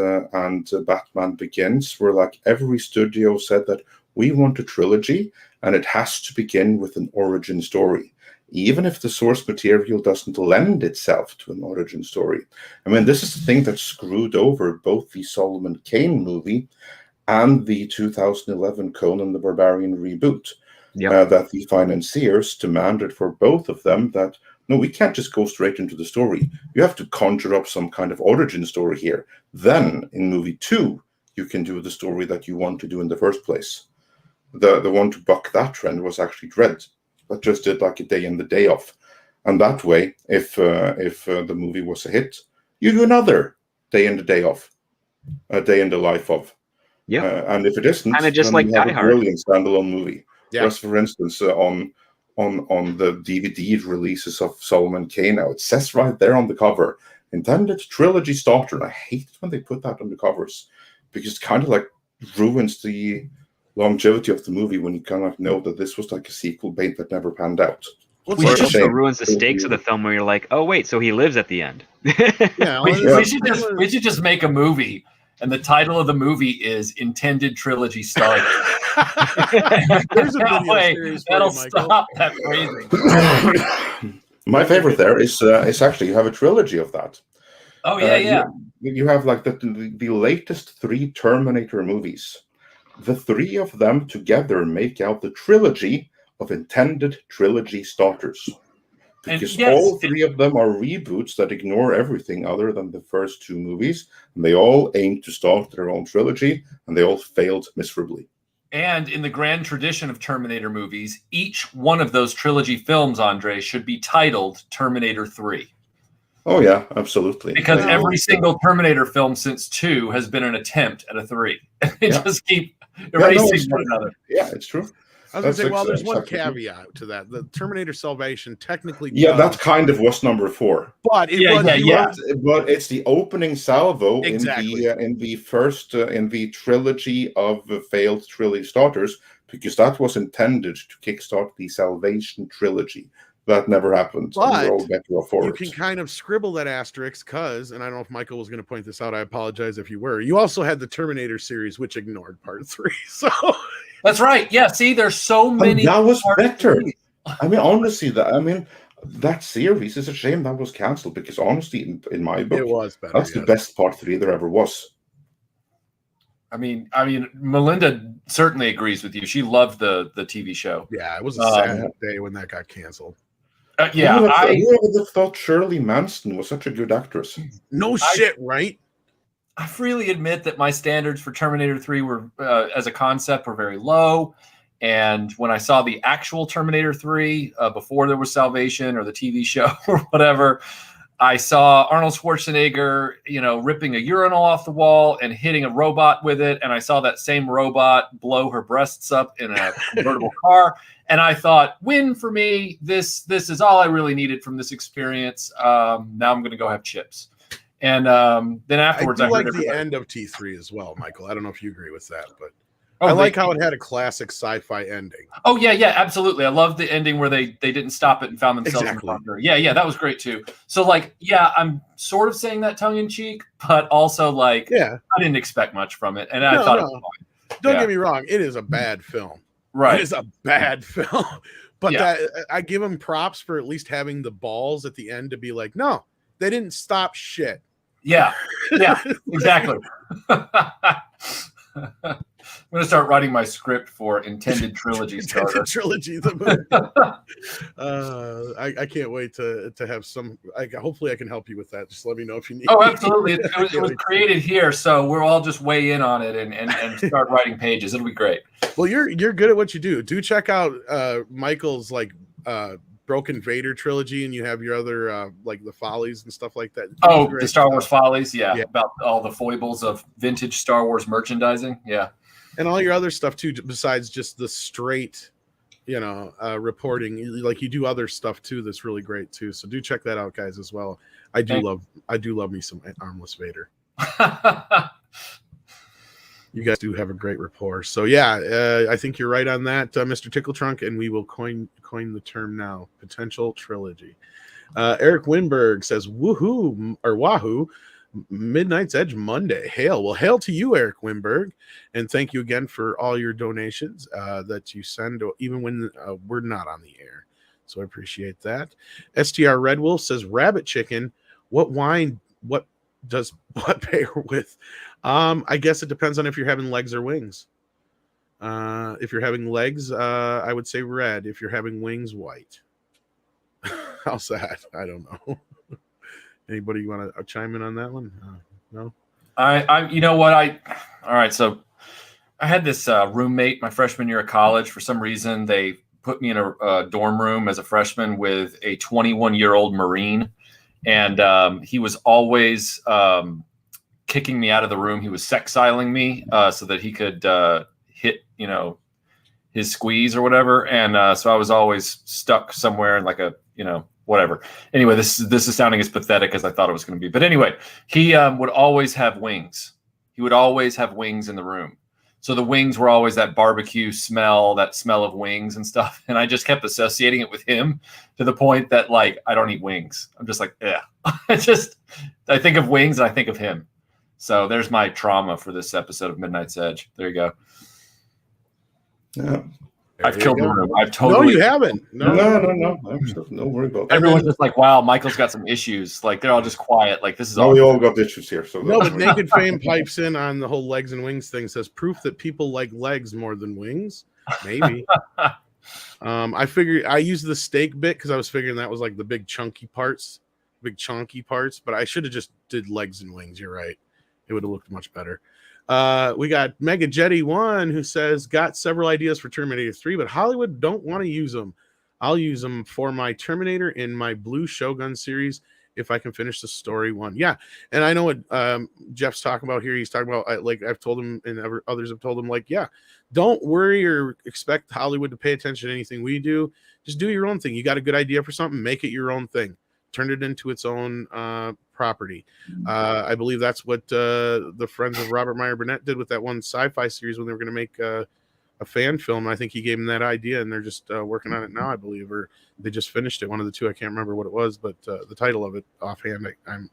Batman Begins, where like every studio said that we want a trilogy and it has to begin with an origin story, even if the source material doesn't lend itself to an origin story. I mean, this is the thing that screwed over both the Solomon Kane movie and the 2011 Conan the Barbarian reboot. That the financiers demanded for both of them that, no, we can't just go straight into the story. You have to conjure up some kind of origin story here. Then, in movie 2, you can do the story that you want to do in the first place. The one to buck that trend was actually Dredd, that just did like a day in the day off. And that way, if the movie was a hit, you do another day in the day off, a day in the life of. And if it isn't, kind of just like you have Die a Hard. brilliant standalone movie. Yeah. Whereas, for instance, on the DVD releases of Solomon Kane now, it says right there on the cover, intended trilogy starter. And I hate it when they put that on the covers, because it kind of like ruins the longevity of the movie when you kind of know that this was like a sequel bait that never panned out. Which also ruins the stakes of the film, where you're like, oh wait, so he lives at the end. We should just make a movie, and the title of the movie is Intended Trilogy Starter. There's a video series for that'll you, Michael. stop that phrasing. My favorite there is actually you have a trilogy of that. Oh yeah. You have like the latest 3 Terminator movies. The 3 of them together make out the trilogy of intended trilogy starters. Because all 3 of them are reboots that ignore everything other than the first 2 movies, and they all aim to start their own trilogy, and they all failed miserably. And in the grand tradition of Terminator movies, each one of those trilogy films, Andre, should be titled Terminator 3. Oh yeah, absolutely. Because every single Terminator film since 2 has been an attempt at a 3. They just keep erasing one another. Yeah, it's true. I was going to say, well, there's one caveat to that. The Terminator Salvation technically... that kind of was number 4. But But it's the opening salvo in the trilogy of failed trilogy starters, because that was intended to kickstart the Salvation trilogy. That never happened. But we're all better off for you it. can kind of scribble that asterisk because, and I don't know if Michael was going to point this out, I apologize if you were, you also had the Terminator series, which ignored part 3. So... That's right. Yeah. See, there's so many. That was better. I mean, honestly, that series is a shame that was cancelled, because honestly, in my book, it was better. That's the best part 3 there ever was. I mean, Melinda certainly agrees with you. She loved the TV show. Yeah, it was a sad day when that got canceled. Who would have thought Shirley Manson was such a good actress? No shit, right? I freely admit that my standards for Terminator 3 were, as a concept, were very low, And when I saw the actual Terminator 3 before there was Salvation or the TV show or whatever, I saw Arnold Schwarzenegger, ripping a urinal off the wall and hitting a robot with it. And I saw that same robot blow her breasts up in a convertible car. And I thought, win for me. This is all I really needed from this experience. Now I'm going to go have chips. And then afterwards, I like the end of T3 as well, Michael. I don't know if you agree with that, but I like how it had a classic sci-fi ending. Oh yeah, absolutely. I love the ending where they didn't stop it and found themselves in front of her. Yeah, that was great too. So I'm sort of saying that tongue in cheek, but also I didn't expect much from it, and I thought it was fine. Don't get me wrong, it is a bad film. Right, it is a bad film, but I give them props for at least having the balls at the end to be like, no, they didn't stop shit. Yeah, exactly. I'm going to start writing my script for Intended Trilogy Starter. Trilogy. I can't wait to have some. Hopefully, I can help you with that. Just let me know if you need. Oh, absolutely! It was created here, so we'll all just weigh in on it and start writing pages. It'll be great. Well, you're good at what you do. Do check out Michael's Broken Vader trilogy, and you have your other the Follies and stuff like that. Oh, the Star Wars Follies, yeah, about all the foibles of vintage Star Wars merchandising, yeah, and all your other stuff too. Besides just the straight, reporting, you do other stuff too. That's really great too. So do check that out, guys, as well. I do love me some Armless Vader. You guys do have a great rapport. So I think you're right on that, Mr. Tickle Trunk, and we will coin the term now, potential trilogy. Eric Winberg says, woohoo, or wahoo, Midnight's Edge Monday. Hail. Well, hail to you, Eric Winberg, and thank you again for all your donations that you send, even when we're not on the air. So I appreciate that. STR Red Wolf says, rabbit chicken, what wine, what does what pair with? I guess it depends on if you're having legs or wings. If you're having legs, I would say red. If you're having wings, white. How's that? I don't know. Anybody want to chime in on that one? No. All right. So I had this roommate my freshman year of college. For some reason, they put me in a dorm room as a freshman with a 21-year-old Marine, and he was always kicking me out of the room. He was sexiling me so that he could hit, his squeeze or whatever. And so I was always stuck somewhere in whatever. Anyway, this is sounding as pathetic as I thought it was going to be. But anyway, he would always have wings. He would always have wings in the room. So the wings were always that barbecue smell, that smell of wings and stuff. And I just kept associating it with him to the point that I don't eat wings. I'm just like, yeah. I think of wings and I think of him. So there's my trauma for this episode of Midnight's Edge. There you go. Yeah. I've killed the room. I've totally. No, you haven't. No. I'm still, no worry about that. Everyone's just like, wow, Michael's got some issues. They're all just quiet. This is all. We all got issues here. So no, but Naked Fame pipes in on the whole legs and wings thing. Says proof that people like legs more than wings. Maybe. I figured I used the steak bit because I was figuring that was the big chunky parts, but I should have just did legs and wings. You're right. It would have looked much better. We got Mega Jetty 1 who says, got several ideas for Terminator 3, but Hollywood don't want to use them. I'll use them for my Terminator in my Blue Shogun series if I can finish the story one. Yeah, and I know what Jeff's talking about here. He's talking about, I've told him and others have told him, don't worry or expect Hollywood to pay attention to anything we do. Just do your own thing. You got a good idea for something, make it your own thing. Turn it into its own property. I believe that's what the Friends of Robert Meyer Burnett did with that one sci-fi series when they were going to make a fan film. I think he gave them that idea, and they're just working on it now, I believe, or they just finished it. One of the two. I can't remember what it was, but the title of it offhand, I'm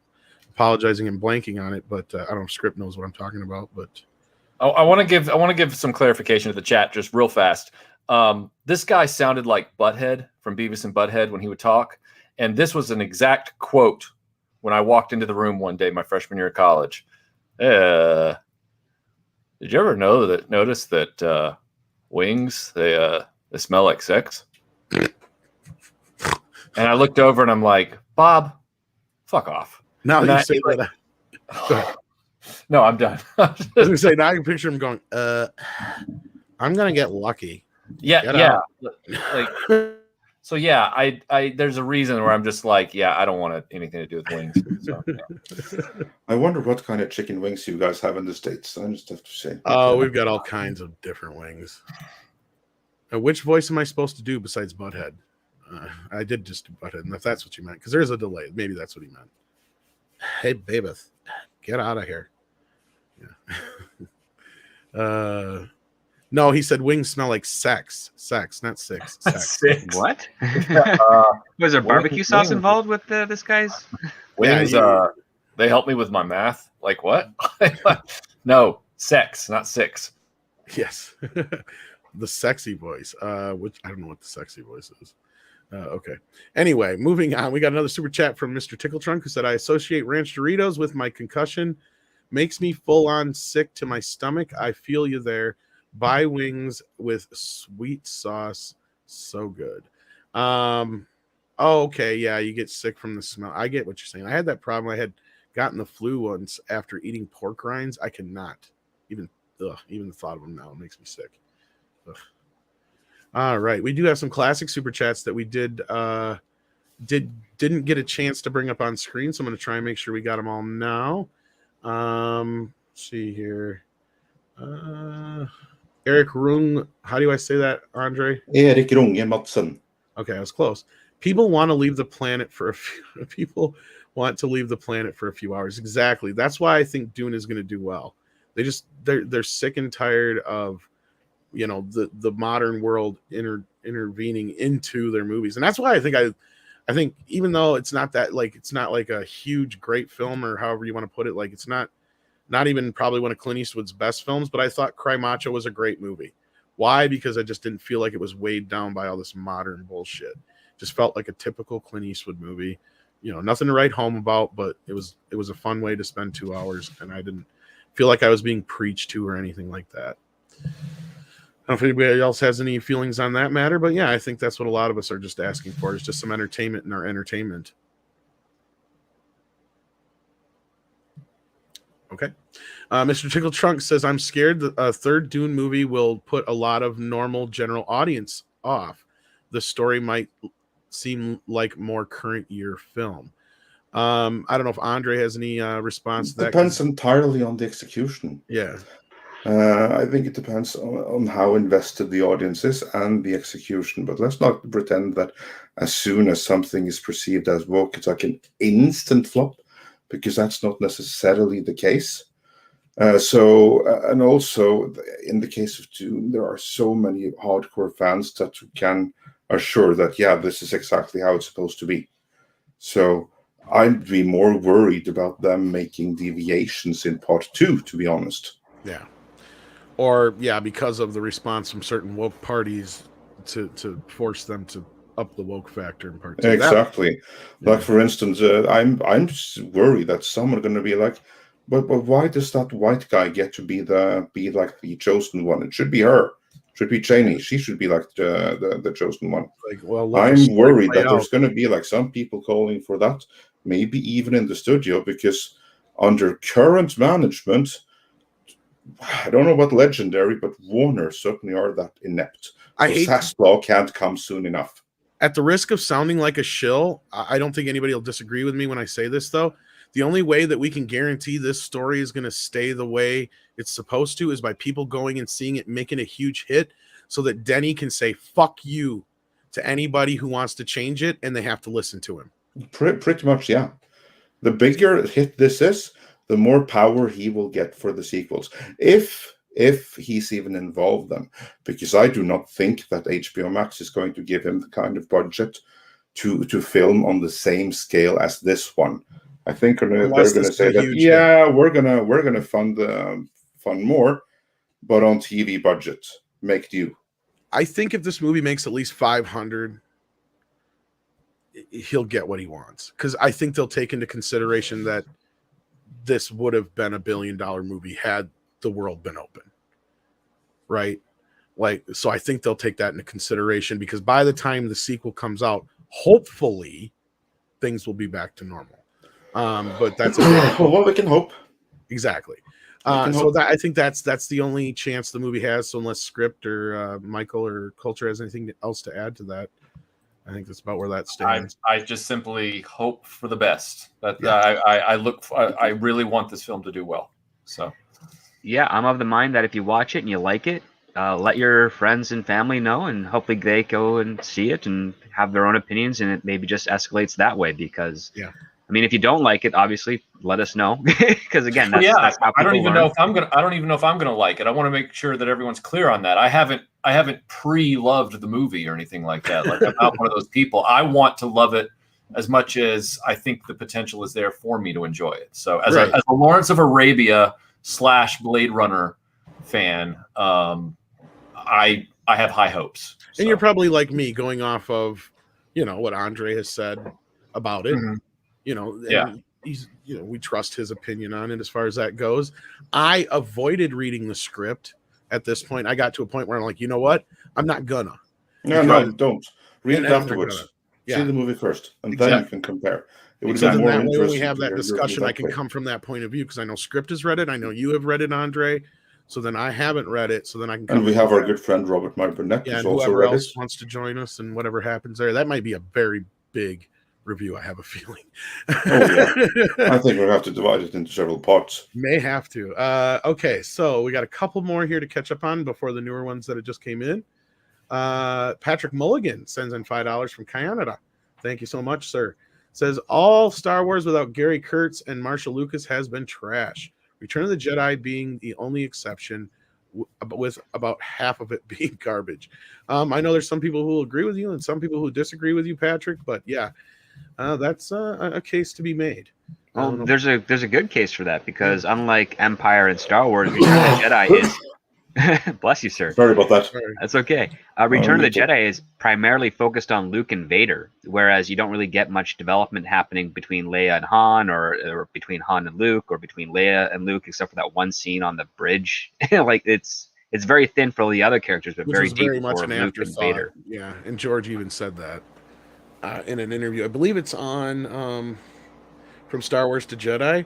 apologizing and blanking on it, but I don't know if Script knows what I'm talking about. But I want to give some clarification to the chat just real fast. This guy sounded like Butthead from Beavis and Butthead when he would talk. And this was an exact quote when I walked into the room one day, my freshman year of college. Did you ever notice that wings, they smell like sex? And I looked over and I'm like, Bob, fuck off. Now you say that. No, I'm done. I was going to say, now I can picture him going, I'm going to get lucky. Yeah. Like, so yeah, I there's a reason where I'm just like, yeah, I don't want anything to do with wings. So, yeah. I wonder what kind of chicken wings you guys have in the States. I just have to say. Oh, we've got all kinds of different wings. Which voice am I supposed to do besides Butthead? I did just do Butthead, and if that's what you meant, because there's a delay. Maybe that's what he meant. Hey, Babeth, get out of here. Yeah. No, he said wings smell like sex. Sex, not six. Sex. What? Was there barbecue sauce involved with this guy's? Wings, they help me with my math. Like what? No, sex, not six. Yes. The sexy voice, which I don't know what the sexy voice is. Okay. Anyway, moving on. We got another super chat from Mr. Tickle Trunk who said, I associate ranch Doritos with my concussion. Makes me full on sick to my stomach. I feel you there. Buy wings with sweet sauce. So good. Oh, okay. Yeah, you get sick from the smell. I get what you're saying. I had that problem. I had gotten the flu once after eating pork rinds. I cannot. Even the thought of them now makes me sick. Ugh. All right. We do have some classic super chats that we didn't get a chance to bring up on screen. So I'm going to try and make sure we got them all now. Let's see here. Eric Rung, how do I say that, Andre? Erik Runge Matsen. Okay, I was close. People want to leave the planet for a few hours. Exactly. That's why I think Dune is going to do well. They're sick and tired of, the modern world intervening into their movies, and that's why I think even though it's not like a huge great film or however you want to put it, like it's not even probably one of Clint Eastwood's best films, but I thought Cry Macho was a great movie. Why? Because I just didn't feel like it was weighed down by all this modern bullshit. Just felt like a typical Clint Eastwood movie. Nothing to write home about, but it was a fun way to spend 2 hours, and I didn't feel like I was being preached to or anything like that. I don't know if anybody else has any feelings on that matter, but yeah, I think that's what a lot of us are just asking for, is just some entertainment in our entertainment. Okay. Mr. Tickle Trunk says, I'm scared the third Dune movie will put a lot of normal general audience off. The story might seem like more current year film. I don't know if Andre has any response to that. Depends entirely on the execution. Yeah. I think it depends on how invested the audience is and the execution. But let's not pretend that as soon as something is perceived as woke, it's like an instant flop, because that's not necessarily the case. And also in the case of Dune, there are so many hardcore fans that can assure that, yeah, this is exactly how it's supposed to be. So I'd be more worried about them making deviations in part 2, to be honest. Yeah. Or, yeah, because of the response from certain woke parties to force them to up the woke factor in part 2. Exactly. Like, for instance, I'm worried that some are going to be like, but why does that white guy get to be like the chosen one? It should be her. It should be Cheney. She should be like the chosen one. Like, well, I'm worried that there's going to be like some people calling for that, maybe even in the studio, because under current management, I don't know about Legendary, but Warner certainly are that inept. Saslaw can't come soon enough. At the risk of sounding like a shill, I don't think anybody will disagree with me when I say this, though. The only way that we can guarantee this story is going to stay the way it's supposed to is by people going and seeing it, making a huge hit, so that Denny can say, fuck you to anybody who wants to change it, and they have to listen to him. Pretty much, yeah. The bigger hit this is, the more power he will get for the sequels. If he's even involved them, because I do not think that HBO Max is going to give him the kind of budget to film on the same scale as this one. I think they're going to say that we're gonna fund more, but on TV budget, make do. I think if this movie makes at least 500, he'll get what he wants, because I think they'll take into consideration that this would have been $1 billion movie had the world been open, right? Like, so I think they'll take that into consideration, because by the time the sequel comes out, hopefully things will be back to normal. But that's well, we can hope. Exactly. So that I think that's the only chance the movie has. So unless script or Michael or Culture has anything else to add to that, I think that's about where that stands. I just simply hope for the best. I really want this film to do well. So, yeah, I'm of the mind that if you watch it and you like it, let your friends and family know, and hopefully they go and see it and have their own opinions, and it maybe just escalates that way. Because, I mean, if you don't like it, obviously let us know. Because again, that's how I don't people even learn. know if I'm gonna like it. I want to make sure that everyone's clear on that. I haven't pre-loved the movie or anything like that. Like, I'm not one of those people. I want to love it as much as I think the potential is there for me to enjoy it. So as a Lawrence of Arabia / Blade Runner fan, I have high hopes. And you're probably like me, going off of, what Andre has said about it. And he's, we trust his opinion on it as far as that goes. I avoided reading the script at this point. I got to a point where I'm like, you know what? I'm not gonna. No, don't. Read it afterwards. See the movie first, and then you can compare. Because in that way, when we have that discussion, I can come from that point of view, because I know Script has read it. I know you have read it, Andre. So then I haven't read it. So then I can come. And we have our good friend Robert Marbinek, who's also read it. Wants to join us, and whatever happens there, that might be a very big review, I have a feeling. I think we'll have to divide it into several parts. May have to. Okay, so we got a couple more here to catch up on before the newer ones that had just came in. Patrick Mulligan sends in $5 from Canada. Thank you so much, sir. Says, all Star Wars without Gary Kurtz and Marcia Lucas has been trash. Return of the Jedi being the only exception, with about half of it being garbage. I know there's some people who will agree with you and some people who disagree with you, Patrick, but yeah, that's a case to be made. Well, there's a good case for that, because unlike Empire and Star Wars, Return of the Jedi is bless you, sir. Sorry about that. That's okay. Return of the Jedi is primarily focused on Luke and Vader, whereas you don't really get much development happening between Leia and Han, or between Han and Luke, or between Leia and Luke, except for that one scene on the bridge. Like, it's very thin for all the other characters, but very deep for Luke and Vader. Yeah, and George even said that in an interview. I believe it's on From Star Wars to Jedi.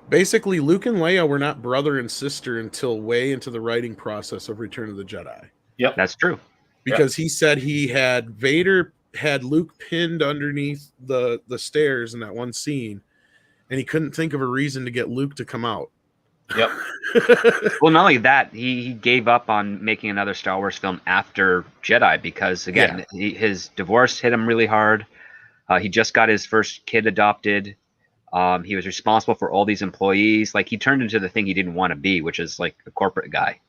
Basically, Luke and Leia were not brother and sister until way into the writing process of Return of the Jedi. Yep, that's true. Because he said Vader had Luke pinned underneath the stairs in that one scene, and he couldn't think of a reason to get Luke to come out. Yep. Well, not only that, he gave up on making another Star Wars film after Jedi because, again, his divorce hit him really hard. He just got his first kid adopted. He was responsible for all these employees. Like, he turned into the thing he didn't want to be, which is like a corporate guy.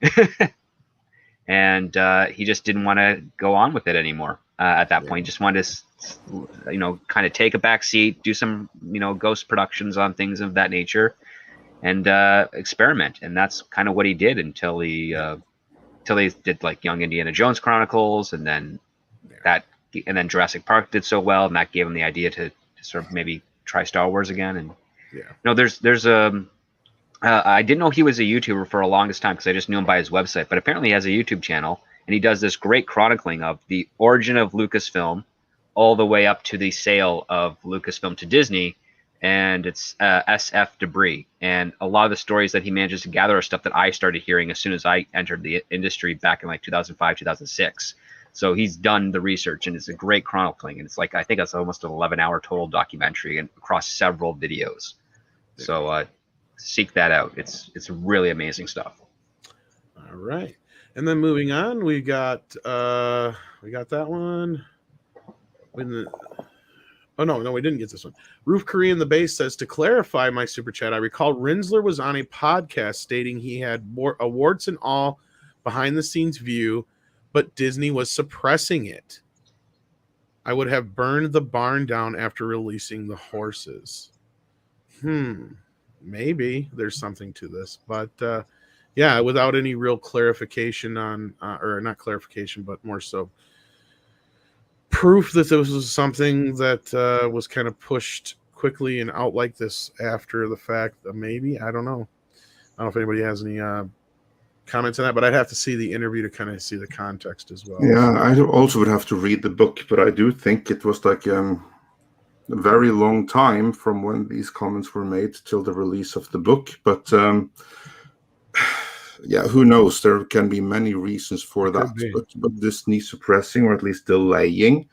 And he just didn't want to go on with it anymore at that point. He just wanted to, kind of take a back seat, do some, ghost productions on things of that nature, and experiment. And that's kind of what he did until he did like Young Indiana Jones Chronicles, and then Jurassic Park did so well, and that gave him the idea to sort of maybe try Star Wars again. And there's I didn't know he was a YouTuber for the longest time, because I just knew him by his website, but apparently he has a YouTube channel, and he does this great chronicling of the origin of Lucasfilm all the way up to the sale of Lucasfilm to Disney, and it's SF debris. And a lot of the stories that he manages to gather are stuff that I started hearing as soon as I entered the industry back in like 2005, 2006. So he's done the research, and it's a great chronicling. And it's like, I think it's almost an 11-hour total documentary and across several videos. So seek that out. It's really amazing stuff. All right. And then moving on, we got that one. Oh, no, we didn't get this one. Roof Korean the Base says, to clarify my super chat, I recall Rinsler was on a podcast stating he had more awards and all behind the scenes view, but Disney was suppressing it. I would have burned the barn down after releasing the horses. Maybe there's something to this, but without any real clarification on, or not clarification, but more so proof that this was something that was kind of pushed quickly and out like this after the fact. Maybe, I don't know. I don't know if anybody has any comments on that, but I'd have to see the interview to kind of see the context as well. Yeah, I also would have to read the book, but I do think it was like a very long time from when these comments were made till the release of the book. But Yeah, who knows? There can be many reasons for that, but Disney suppressing or at least delaying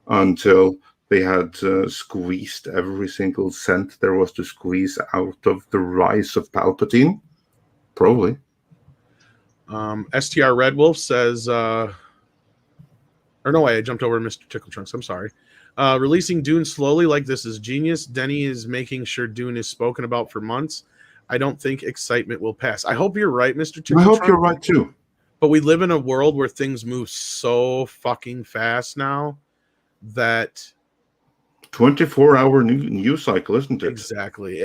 until they had squeezed every single cent there was to squeeze out of the rise of Palpatine, probably. STR Red Wolf says, or no way, I jumped over Mr. Tickle Trunks. I'm sorry. Releasing Dune slowly like this is genius. Denny is making sure Dune is spoken about for months. I don't think excitement will pass. I hope you're right, Mr. Tickle I hope Trunks. you're right too. But we live in a world where things move so fucking fast now that 24-hour news cycle, isn't it? Exactly.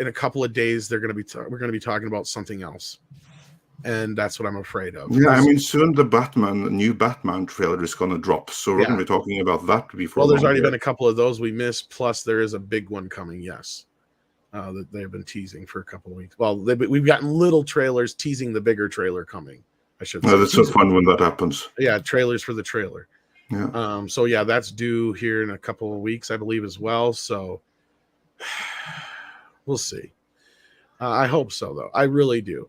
In a couple of days, we're going to be talking about something else, and that's what I'm afraid of. Yeah, I mean, soon the new Batman trailer is going to drop, so we're going to be talking about that before. Well, there's already been a couple of those we missed. Plus, there is a big one coming. Yes, that they've been teasing for a couple of weeks. Well, we've gotten little trailers teasing the bigger trailer coming. I should say. That's so fun when that happens. Yeah, trailers for the trailer. Yeah. So yeah, that's due here in a couple of weeks, I believe, as well. So we'll see. I hope so, though. I really do.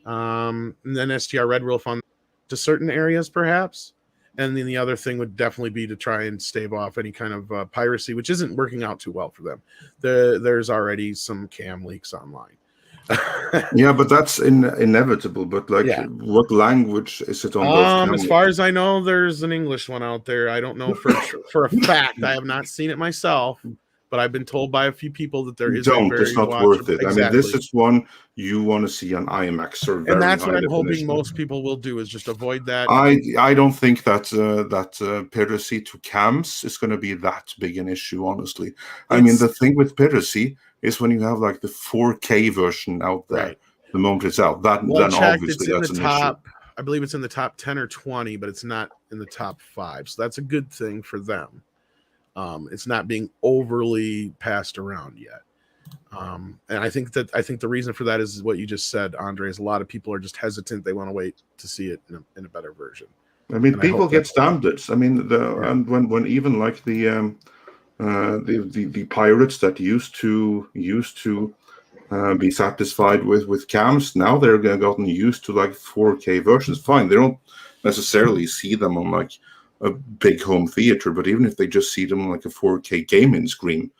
And then STR Red Wolf on to certain areas, perhaps. And then the other thing would definitely be to try and stave off any kind of piracy, which isn't working out too well for them. There's already some cam leaks online. Yeah, but that's inevitable. But what language is it on? As far as I know, there's an English one out there. I don't know for a fact. I have not seen it myself, but I've been told by a few people that there is. It's not worth it. Exactly. I mean, this is one you want to see on IMAX or and that's what I'm hoping most people will do is just avoid that. I don't think that piracy to cams is going to be that big an issue. Honestly, I mean, the thing with piracy is when you have like the 4K version out there, right. The moment it's out, then obviously that's an issue. I believe it's in the top 10 or 20, but it's not in the top 5. So that's a good thing for them. It's not being overly passed around yet. And I think the reason for that is what you just said, Andre, is a lot of people are just hesitant. They want to wait to see it in a better version. I mean, people get standards. I mean, and when even like the pirates that used to be satisfied with cams, now they're gotten used to like 4K versions. Fine, they don't necessarily see them on like a big home theater, but even if they just see them on like a 4K gaming screen,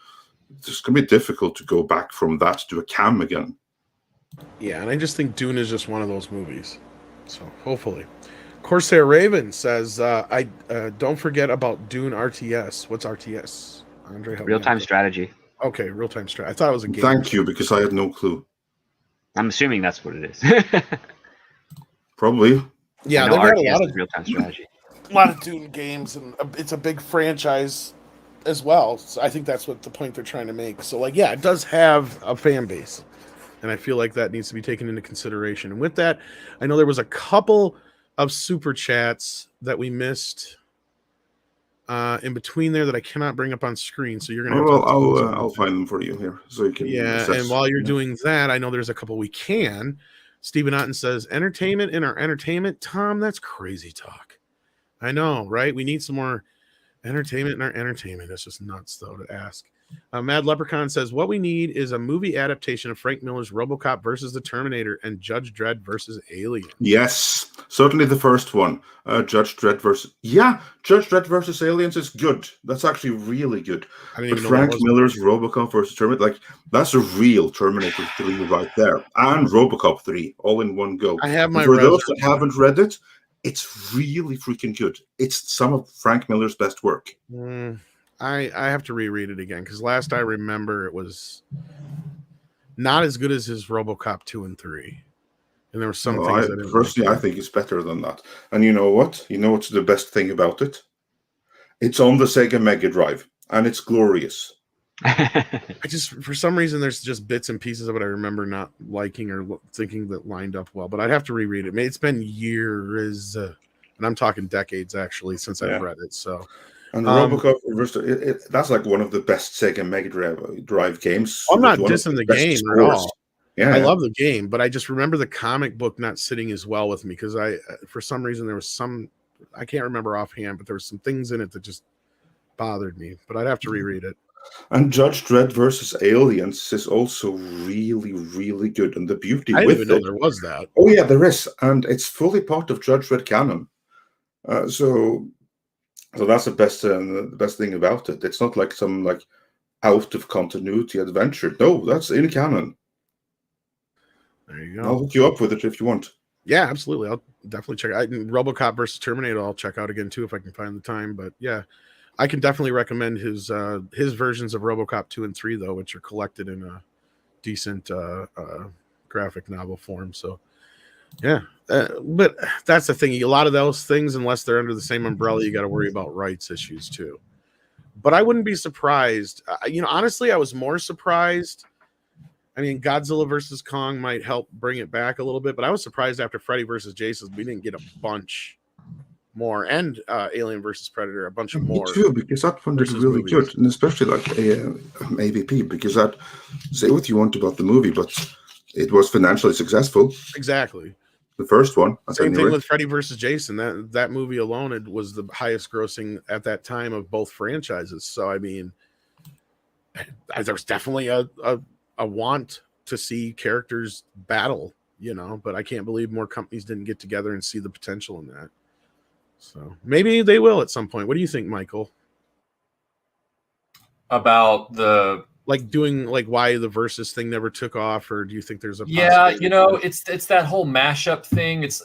it's going to be difficult to go back from that to a cam again. Yeah, and I just think Dune is just one of those movies. So hopefully. Corsair Raven says, "I don't forget about Dune RTS. What's RTS?" Andre, real-time strategy. Okay, real-time strategy. I thought it was a game. Thank you, because I had no clue. I'm assuming that's what it is. Probably. Yeah, they've got a lot of real-time strategy. A lot of Dune games, and it's a big franchise as well. So I think that's what the point they're trying to make. So, like, yeah, it does have a fan base, and I feel like that needs to be taken into consideration. And with that, I know there was a couple of super chats that we missed in between there that I cannot bring up on screen. So you're gonna. I'll find them for you here, so you can. Yeah, and while you're doing that, I know there's a couple we can. Stephen Otten says, "Entertainment in our entertainment." Tom, that's crazy talk. I know, right? We need some more entertainment in our entertainment. That's just nuts, though, to ask. Mad Leprechaun says, what we need is a movie adaptation of Frank Miller's RoboCop versus the Terminator and Judge Dredd versus Alien. Yes, certainly the first one. Judge Dredd versus Aliens is good. That's actually really good. But Frank Miller's RoboCop versus Terminator, like, that's a real Terminator 3 right there. And RoboCop 3, all in one go. I have my For those that haven't read it, it's really freaking good. It's some of Frank Miller's best work. I have to reread it again, because last I remember it was not as good as his RoboCop 2 and 3. And there were some things that personally I think it's better than that. And you know what? You know what's the best thing about it? It's on the Sega Mega Drive, and it's glorious. I just, for some reason, there's just bits and pieces of it I remember not liking or thinking that lined up well, but I'd have to reread it. It's been years, and I'm talking decades actually since I've read it. So, and RoboCop that's like one of the best Sega Mega Drive games. I'm not dissing the game at all. Yeah, I love the game, but I just remember the comic book not sitting as well with me because for some reason, there was some, I can't remember offhand, but there were some things in it that just bothered me. But I'd have to reread it. And Judge Dredd versus Aliens is also really, really good. And the beauty I didn't with even know it, there was that. Oh yeah, there is, and it's fully part of Judge Dredd canon. So that's the best thing about it. It's not like some like out of continuity adventure. No, that's in canon. There you go. I'll hook you up with it if you want. Yeah, absolutely. I'll definitely check out RoboCop versus Terminator. I'll check out again too if I can find the time. But yeah, I can definitely recommend his versions of RoboCop 2 and 3 though, which are collected in a decent graphic novel form. So yeah, but that's the thing. A lot of those things, unless they're under the same umbrella, you got to worry about rights issues too. But I wouldn't be surprised. Honestly, I was more surprised. I mean, Godzilla versus Kong might help bring it back a little bit, but I was surprised after Freddy versus Jason, we didn't get a bunch more, and Alien versus Predator, a bunch of more. Me too, because that one did really good, and especially like AVP, because that, say what you want about the movie, but it was financially successful. Exactly. The first one. Same thing with Freddy versus Jason. That movie alone, it was the highest grossing at that time of both franchises. So I mean, there was definitely a want to see characters battle, but I can't believe more companies didn't get together and see the potential in that. So maybe they will at some point. What do you think, Michael? About the doing why the versus thing never took off, or do you think there's a it's that whole mashup thing. It's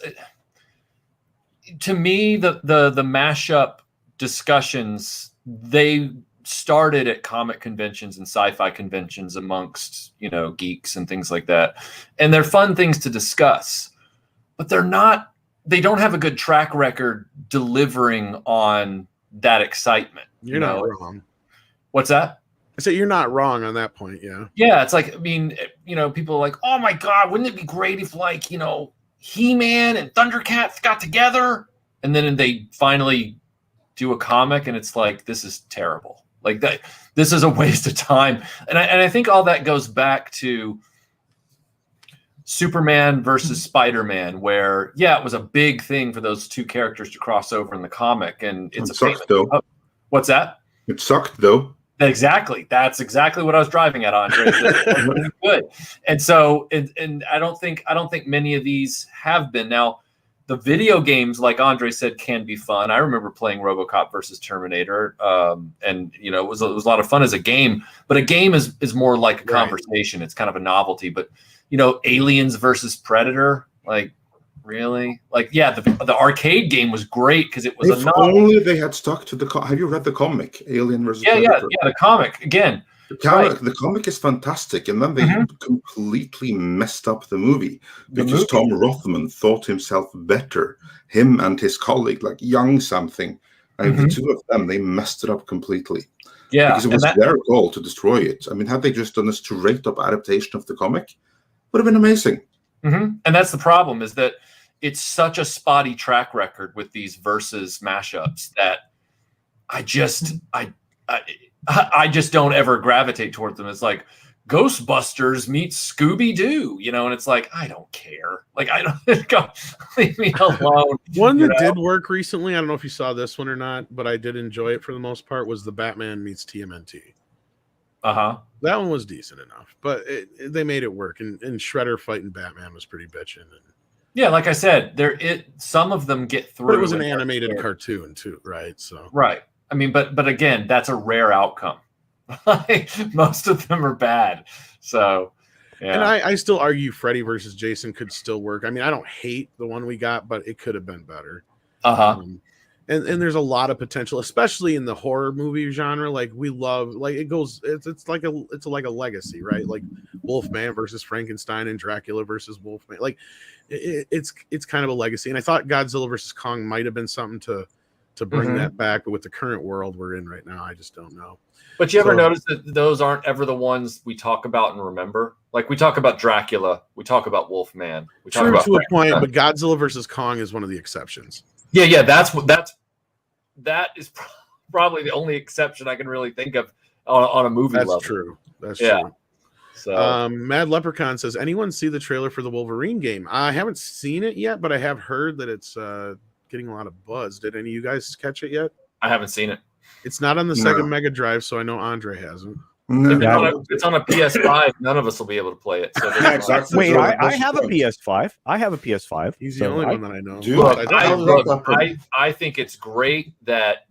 to me the mashup discussions, they started at comic conventions and sci-fi conventions amongst geeks and things like that, and they're fun things to discuss, but they don't have a good track record delivering on that excitement. You're not wrong. What's that? I said you're not wrong on that point. Yeah, it's like, I mean, people are like, oh my god, wouldn't it be great if He-Man and Thundercats got together, and then they finally do a comic and it's like, this is terrible. Like that, this is a waste of time. And I think all that goes back to Superman versus Spider-Man, where it was a big thing for those two characters to cross over in the comic, and it sucked though. What's that? It sucked though. Exactly. That's exactly what I was driving at, Andre. Really good. And so, and I don't think many of these have been. Now, the video games, like Andre said, can be fun. I remember playing RoboCop versus Terminator, and it was a lot of fun as a game. But a game is more like a conversation. It's kind of a novelty. But Aliens versus Predator, like, really? Like, yeah, the arcade game was great because it was if only they had stuck to the. Have you read the comic Alien versus Predator? Yeah, the comic again. The comic is fantastic, and then they completely messed up the movie because Tom Rothman thought himself better. Him and his colleague, like Young something, and the two of them, they messed it up completely. Yeah, because it was their goal to destroy it. I mean, had they just done a straight up adaptation of the comic, would have been amazing. And that's the problem, is that it's such a spotty track record with these versus mashups that I just don't ever gravitate toward them. It's like Ghostbusters meets Scooby-Doo, and it's like, I don't care. Like, I don't go, leave me alone. One that did work recently, I don't know if you saw this one or not, but I did enjoy it for the most part, was the Batman meets TMNT. That one was decent enough, but they made it work. And Shredder fighting Batman was pretty bitchin'. Yeah, like I said, some of them get through. But it was an animated cartoon too, right? So right. I mean, but again, that's a rare outcome. Like, most of them are bad. So, yeah. And I still argue Freddy versus Jason could still work. I mean, I don't hate the one we got, but it could have been better. And there's a lot of potential, especially in the horror movie genre. Like, we love, like, it's like a legacy, right? Like Wolfman versus Frankenstein and Dracula versus Wolfman. Like, it's kind of a legacy. And I thought Godzilla versus Kong might have been something to bring that back, but with the current world we're in right now, I just don't know. But you ever notice that those aren't ever the ones we talk about and remember? Like, we talk about Dracula, we talk about Wolfman, we talk about to a point, but Godzilla versus Kong is one of the exceptions. Yeah, that is probably the only exception I can really think of on a movie level. That's true. So, Mad Leprechaun says, anyone see the trailer for the Wolverine game? I haven't seen it yet, but I have heard that it's getting a lot of buzz. Did any of you guys catch it yet? I haven't seen it. It's not on the Sega Mega Drive, so I know Andre hasn't. It's on a PS5. None of us will be able to play it. So exactly. Wait, I have a PS5. I have a PS5. He's the only one that I know. I think it's great that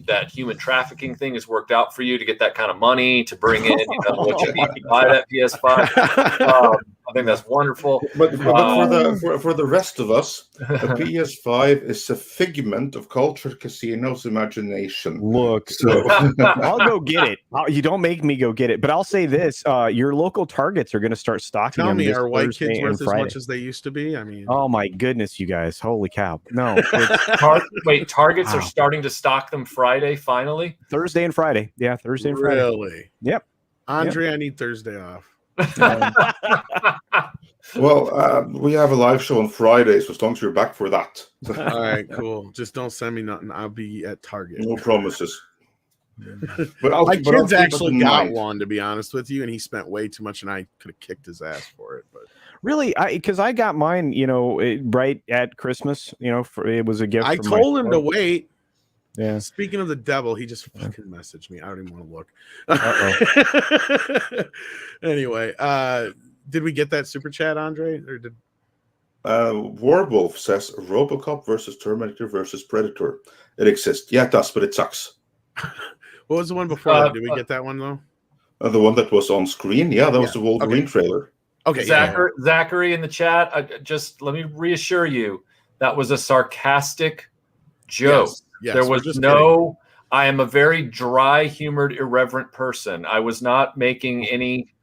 that human trafficking thing has worked out for you to get that kind of money to bring in what you need to buy that PS5. I think that's wonderful. But for the rest of us, a PS5 is a figment of Culture Casino's imagination. Look, so I'll go get it. You don't make me go get it. But I'll say this: your local Targets are going to start stocking. Tell them me, this are white Thursday kids worth as Friday. much as they used to be? I mean, oh my goodness, you guys! Holy cow! No, Targets are starting to stock them Friday finally. Thursday and Friday. Yeah, Thursday and Friday. Really? Yep. Andre, I need Thursday off. Well, we have a live show on Friday, so as long as you're back for that. All right, cool. Just don't send me nothing. I'll be at Target. No promises. But my kids actually got one, to be honest with you, and he spent way too much, and I could have kicked his ass for it. But really, because I got mine, right at Christmas. It was a gift. I told him to wait. Yeah. Speaking of the devil, he just fucking messaged me. I don't even want to look. Anyway, did we get that super chat, Andre? Or did Warwolf says RoboCop versus Terminator versus Predator? It exists. Yeah, it does, but it sucks. What was the one before that? Did we get that one though? The one that was on screen. Yeah, that was the Wolverine trailer. Okay, Zachary in the chat. Just let me reassure you, that was a sarcastic joke. Yes, there was no. Kidding. I am a very dry, humored, irreverent person. I was not making any.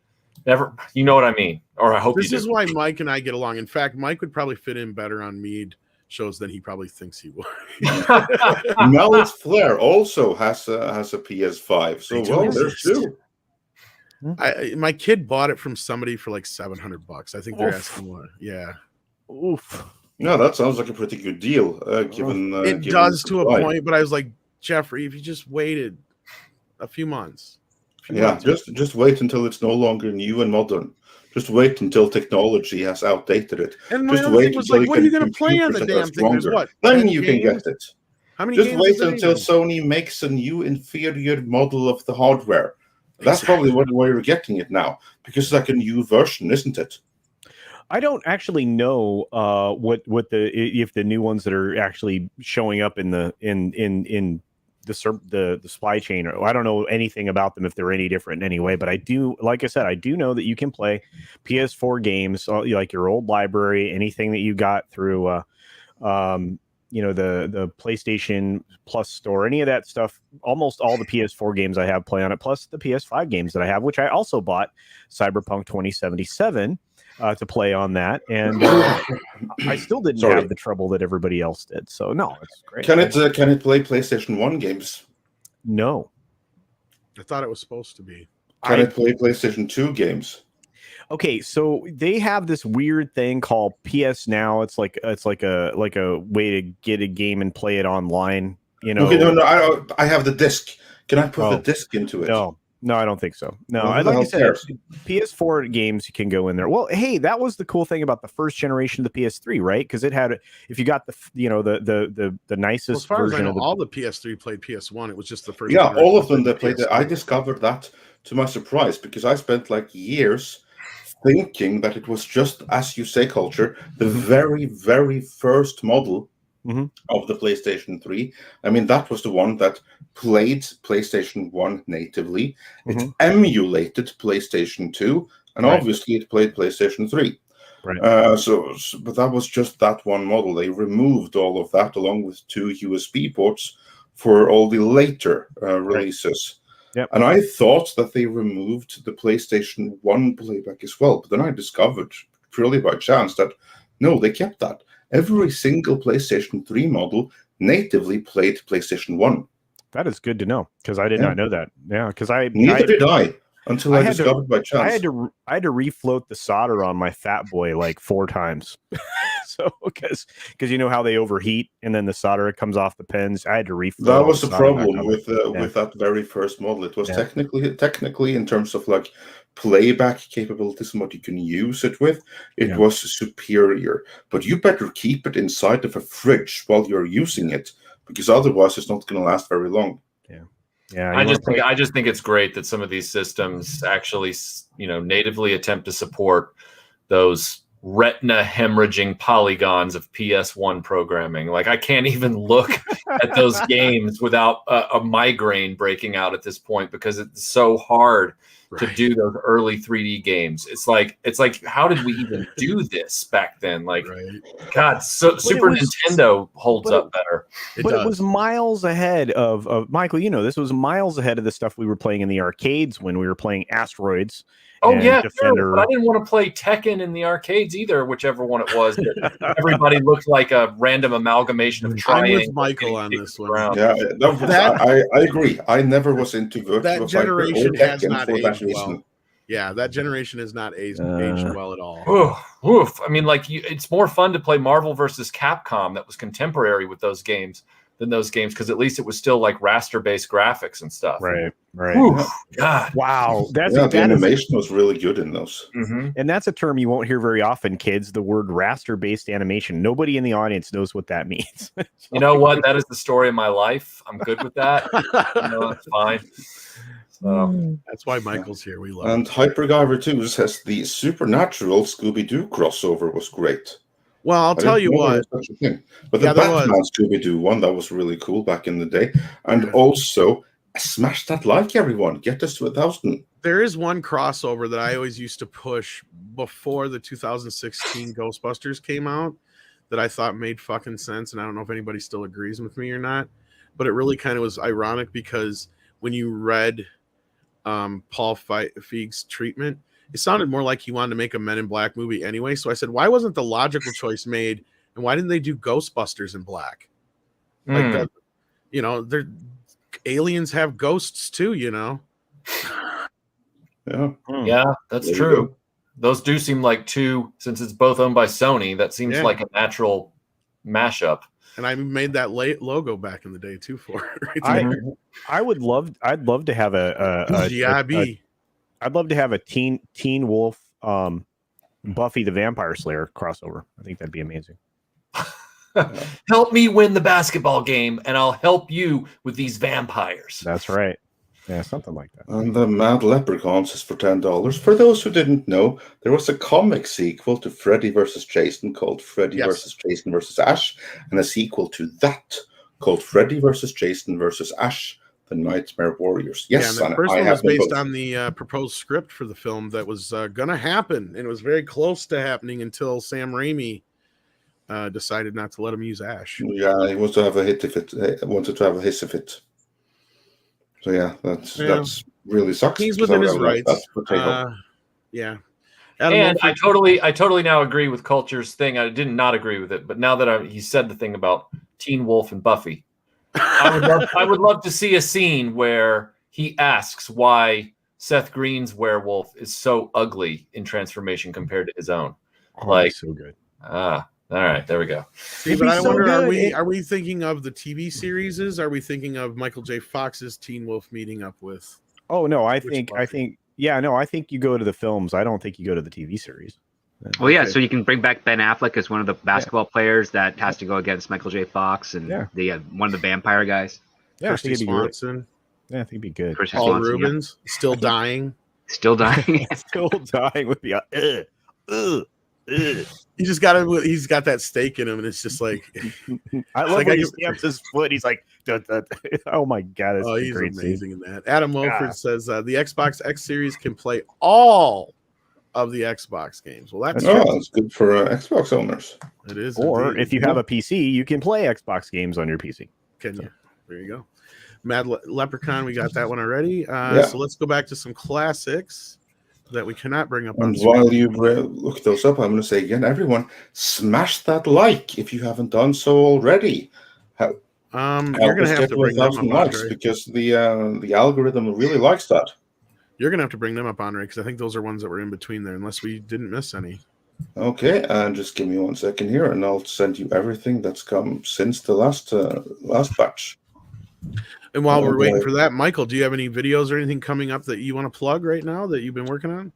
Never, you know what I mean, or I hope you do. This is why Mike and I get along. In fact, Mike would probably fit in better on Mead shows than he probably thinks he would. Mel's Flair also has a PS5, so there's two. My kid bought it from somebody for like $700. I think they're asking what. Yeah. Oof. No, that sounds like a pretty good deal. Given it does to a point, but I was like, Jeffrey, if you just waited a few months. Just wait until it's no longer new and modern. Just wait until technology has outdated it. And my just other wait thing was like, what are you going to play on the damn thing? There's what? Then you can get it. How many just wait until Sony makes a new inferior model of the hardware. That's probably why you're getting it now, because it's like a new version, isn't it? I don't actually know if the new ones that are actually showing up in the supply chain, or I don't know anything about them if they're any different in any way, but I do, like I said, I do know that you can play PS4 games like your old library, anything that you got through the PlayStation Plus store, any of that stuff. Almost all the PS4 games I have play on it, plus the PS5 games that I have, which I also bought Cyberpunk 2077 to play on that, and I still didn't have the trouble that everybody else did. So no, it's great. Can it play PlayStation 1 games? No, I thought it was supposed to be. Can it play PlayStation 2 games? Okay, so they have this weird thing called PS Now. It's like a way to get a game and play it online. Okay, no, I have the disc. Can I put the disc into it? No, I don't think so. No, like I said, PS4 games can go in there. Well, hey, that was the cool thing about the first generation of the PS3, right? Because it had, if you got the nicest version of all the PS3 played PS1. It was just the first. Yeah, all of them that played it. I discovered that to my surprise, because I spent like years thinking that it was just, as you say, Culture, the very, very first model of the PlayStation 3. I mean, that was the one that played PlayStation 1 natively. It emulated PlayStation 2, and obviously it played PlayStation 3. Right. But that was just that one model. They removed all of that along with 2 USB ports for all the later releases. Yep. And I thought that they removed the PlayStation 1 playback as well. But then I discovered, purely by chance, that no, they kept that. Every single PlayStation 3 model natively played PlayStation 1. That is good to know, because I did not know that. Yeah, because neither did I until I discovered by chance. I had to refloat the solder on my Fat Boy like 4 times. So because you know how they overheat and then the solder comes off the pins. I had to refloat. That was the problem with that very first model. It was technically in terms of like playback capabilities and what you can use it with, it was superior. But you better keep it inside of a fridge while you're using it, because otherwise it's not going to last very long. Yeah, I just think it's great that some of these systems actually, natively attempt to support those retina hemorrhaging polygons of PS1 programming. Like, I can't even look at those games without a migraine breaking out at this point, because it's so hard to do those early 3D games. It's like, how did we even do this back then? Like, God, Super Nintendo holds up better. It was miles ahead of Michael. This was miles ahead of the stuff we were playing in the arcades when we were playing Asteroids. Oh yeah, Defender. But I didn't want to play Tekken in the arcades either, whichever one it was. Everybody looked like a random amalgamation of triangles. I'm with Michael on this one. Yeah, I agree. I never was into virtual. That generation has not aged well. Yeah, that generation has not aged well at all. Oof. I mean, it's more fun to play Marvel versus Capcom that was contemporary with those games than those games, because at least it was still like raster-based graphics and stuff. Right. Oof, God. Wow. The animation was really good in those. Mm-hmm. And that's a term you won't hear very often, kids, the word raster-based animation. Nobody in the audience knows what that means. You know what? That is the story of my life. I'm good with that. That's fine. So that's why Michael's here. We love it. And Hypergiver 2 says the Supernatural Scooby-Doo crossover was great. Well, I'll tell you what. But the Batman Scooby-Doo one, that was really cool back in the day. And also, smash that like, everyone. Get us to 1,000. There is one crossover that I always used to push before the 2016 Ghostbusters came out that I thought made fucking sense. And I don't know if anybody still agrees with me or not. But it really kind of was ironic, because when you read Paul Feig's treatment, it sounded more like he wanted to make a Men in Black movie anyway. So I said, why wasn't the logical choice made? And why didn't they do Ghostbusters in black? Like that, they're aliens have ghosts too, Yeah, that's true. Those do seem like since it's both owned by Sony, that seems like a natural mashup. And I made that logo back in the day too for it. I'd love to have I'd love to have a Teen Wolf Buffy the Vampire Slayer crossover. I think that'd be amazing. Help me win the basketball game, and I'll help you with these vampires. That's right. Yeah, something like that. And the Mad Leprechauns is for $10. For those who didn't know, there was a comic sequel to Freddy vs. Jason called Freddy vs. Jason vs. Ash, and a sequel to that called Freddy vs. Jason vs. Ash, the Nightmare Warriors. Yes, and the first one was based on the proposed script for the film that was going to happen, and it was very close to happening until Sam Raimi decided not to let him use Ash. Yeah, he wanted to have a hiss of it. So yeah, that's really sucks. He's within his rights. Yeah. And I totally now agree with Culture's thing. I did not agree with it, but now that he said the thing about Teen Wolf and Buffy, I would love to see a scene where he asks why Seth Green's werewolf is so ugly in transformation compared to his own. So good. All right, there we go. See, but I wonder, are we thinking of the TV series? Are we thinking of Michael J. Fox's Teen Wolf meeting up with? Oh no, I think you go to the films. I don't think you go to the TV series. Well, yeah, so you can bring back Ben Affleck as one of the basketball players that has to go against Michael J. Fox and one of the vampire guys. Yeah, Kirsty Swanson. Yeah, I think it'd be good. Paul Rubens, still dying. Still dying. Still dying with the He's got that steak in him, and it's just like I love when he stamps his foot. He's like, oh my god, he's amazing in that. Adam Wolford says the Xbox X Series can play all of the Xbox games. Well, that's good for Xbox owners. It is. Or if you have a PC, you can play Xbox games on your PC. Can you? There you go. Mad Leprechaun, we got that one already. So let's go back to some classics that we cannot bring up on screen. While you look those up, I'm going to say again, everyone, smash that like if you haven't done so already. You're going to have to bring them up, likes because the algorithm really likes that. You're going to have to bring them up, Andre, because I think those are ones that were in between there, unless we didn't miss any. Okay, and just give me 1 second here, and I'll send you everything that's come since the last batch. And while we're waiting for that, Michael, do you have any videos or anything coming up that you want to plug right now that you've been working on?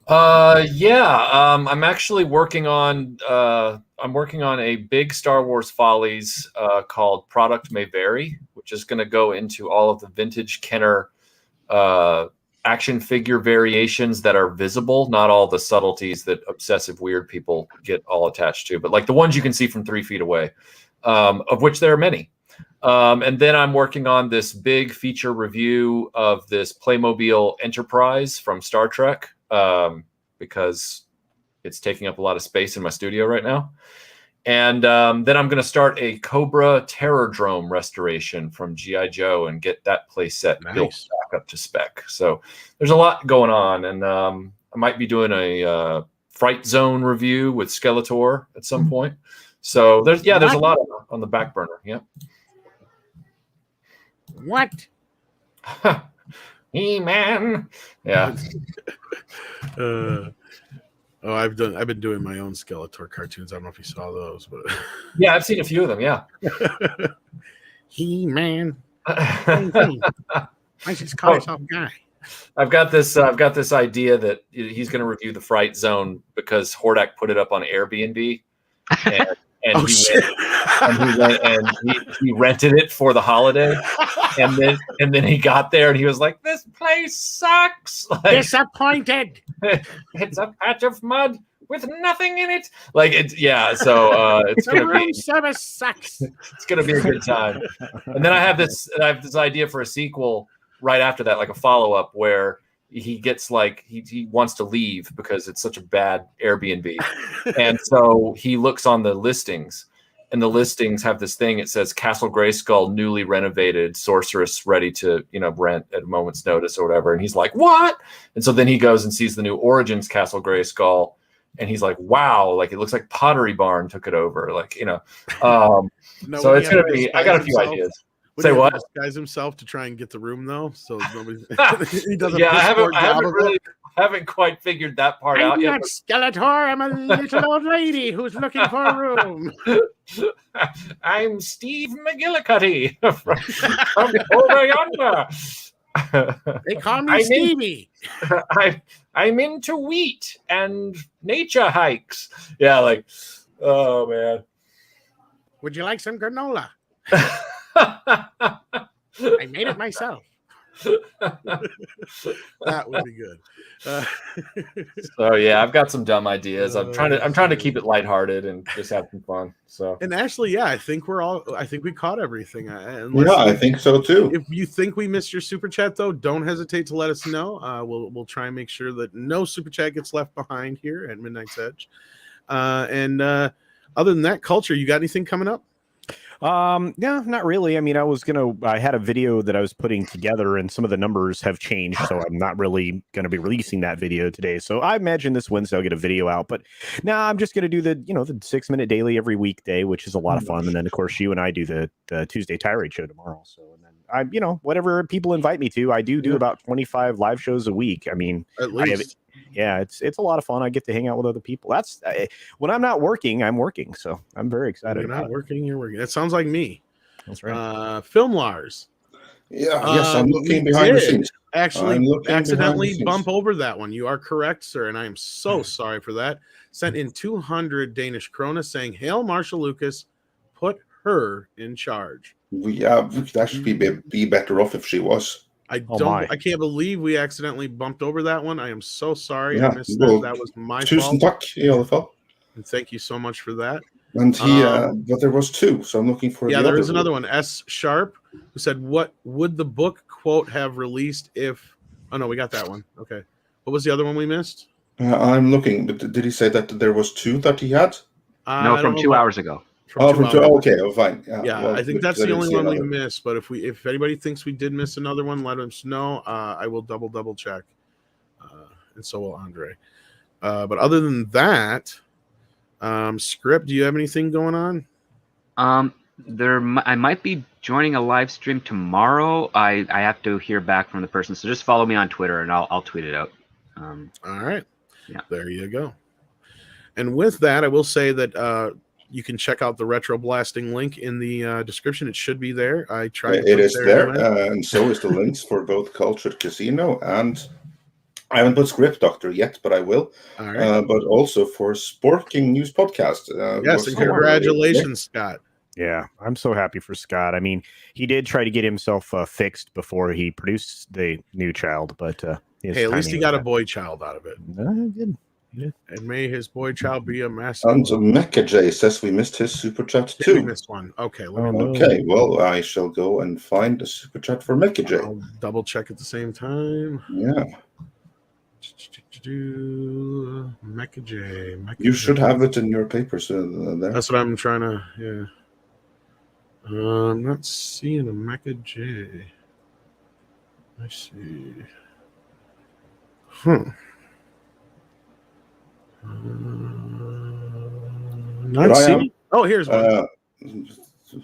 I'm actually working on a big Star Wars Follies called Product May Vary, which is going to go into all of the vintage Kenner action figure variations that are visible, not all the subtleties that obsessive weird people get all attached to, but like the ones you can see from 3 feet away, of which there are many. And then I'm working on this big feature review of this Playmobil Enterprise from Star Trek, because it's taking up a lot of space in my studio right now. And then I'm going to start a Cobra Terrordrome restoration from G.I. Joe and get that play set built back up to spec. So there's a lot going on. And I might be doing a Fright Zone review with Skeletor at some point. So there's a lot on the back burner. Yeah. What? He-Man. Yeah. I've been doing my own Skeletor cartoons. I don't know if you saw those, but yeah, I've seen a few of them. Yeah. He-Man. I just call myself guy. I've got this idea that he's going to review the Fright Zone because Hordak put it up on Airbnb, and he rented it for the holiday, and then he got there and he was like, "This place sucks." Like, disappointed. It's a patch of mud with nothing in it. Like it's So it's the gonna room be service sucks. It's gonna be a good time. And then I have this idea for a sequel right after that, like a follow up where he gets like he wants to leave because it's such a bad Airbnb, and so he looks on the listings, and the listings have this thing. It says Castle Grayskull, newly renovated, sorceress ready to rent at a moment's notice or whatever. And he's like, what? And so then he goes and sees the new Origins Castle Grayskull, and he's like, wow, like it looks like Pottery Barn took it over, like so it's gonna be. I got a few ideas. Say what? Disguise himself to try and get the room though, so nobody. He doesn't. Yeah, I haven't quite figured that part out yet. I'm not Skeletor. I'm a little old lady who's looking for a room. I'm Steve McGillicuddy from over yonder. They call me Stevie. I'm into wheat and nature hikes. Yeah, like, oh man. Would you like some granola? I made it myself. That would be good. So yeah, I've got some dumb ideas. I'm trying to keep it lighthearted and just have some fun. So and actually, I think we caught everything. I think so too. If you think we missed your super chat though, don't hesitate to let us know. We'll try and make sure that no super chat gets left behind here at Midnight's Edge. And other than that, Culture, you got anything coming up? No, not really. I mean, I had a video that I was putting together and some of the numbers have changed, so I'm not really going to be releasing that video today. So I imagine this Wednesday I'll get a video out, but now I'm just going to do the 6-minute daily every weekday, which is a lot of fun. And then of course you and I do the Tuesday Tirade show tomorrow. So, and then whatever people invite me to, I do about 25 live shows a week. I mean, at least. It's a lot of fun. I get to hang out with other people. That's when I'm not working, I'm working. So I'm very excited. You're not working, you're working. That sounds like me. That's right. Film Lars. Yeah. Yes, I'm looking behind the scenes. Actually, accidentally bump over that one. You are correct, sir, and I am so sorry for that. Sent in 200 Danish krona saying, "Hail Marcia Lucas, put her in charge." Yeah, that should be better off if she was. I can't believe we accidentally bumped over that one. I am so sorry. I missed that. That was my fault. Tack, i alla fall. And thank you so much for that. And but there was two, so I'm looking for. Yeah, there is another one. S Sharp, who said, "What would the book quote have released if?" Oh no, we got that one. Okay, what was the other one we missed? I'm looking. Did he say that there was two that he had? No, from 2 hours ago. Okay, fine. Yeah, well, I think that's the only one we missed. But if anybody thinks we did miss another one, let us know. I will double check, and so will Andre. But other than that, Script, do you have anything going on? I might be joining a live stream tomorrow. I have to hear back from the person, so just follow me on Twitter and I'll tweet it out. All right. Yeah. There you go. And with that, I will say that you can check out the Retro Blasting link in the description. It should be there. I tried. It is there, and so is the links for both Cultured Casino and I haven't put Script Doctor yet, but I will. All right. But also for Sporking News Podcast. Yes, and congratulations, Scott. Yeah, I'm so happy for Scott. I mean, he did try to get himself fixed before he produced the new child, but hey, at least he got a boy child out of it. Good. Yeah. And may his boy child be a massive. And Mecha J says we missed his super chat too. We missed one. Okay. Okay. Well, I shall go and find a super chat for Mecha J. I'll double check at the same time. Yeah. Mecha J. You should have it in your papers there. That's what I'm trying to. Yeah. I'm not seeing a Mecha J. I see. Not seeing. Oh, here's one.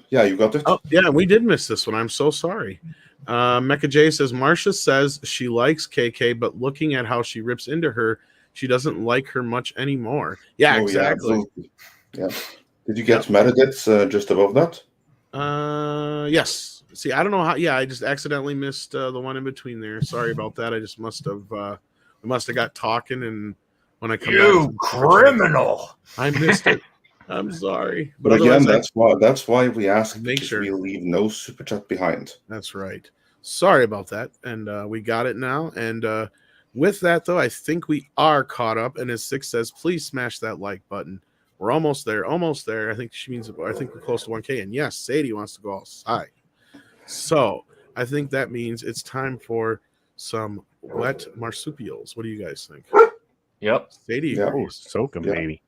Yeah, you got it. Oh, yeah, we did miss this one. I'm so sorry. Mecha J says Marcia says she likes KK, but looking at how she rips into her, she doesn't like her much anymore. Yeah, exactly. Yeah. Did you get metadits just above that? Yes. See, I don't know how. Yeah, I just accidentally missed the one in between there. Sorry about that. I just must have got talking, and when I come you back, criminal, I missed it. I'm sorry, but again, that's why we ask. Make sure we leave no super chat behind. That's right. Sorry about that, and we got it now. And with that, though, I think we are caught up. And as Six says, please smash that like button. We're almost there. Almost there. I think we're close to 1K. And yes, Sadie wants to go outside. So I think that means it's time for some wet marsupials. What do you guys think? Yep. Sadie. Yeah. Oh, soak 'em, baby.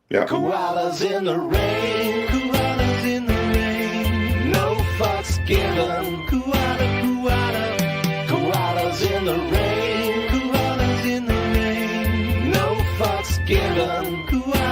Yeah. Koalas in the rain. Koalas in the rain. No fucks given. Koala. Koalas in the rain. Koalas in the rain. No fucks given. Koala.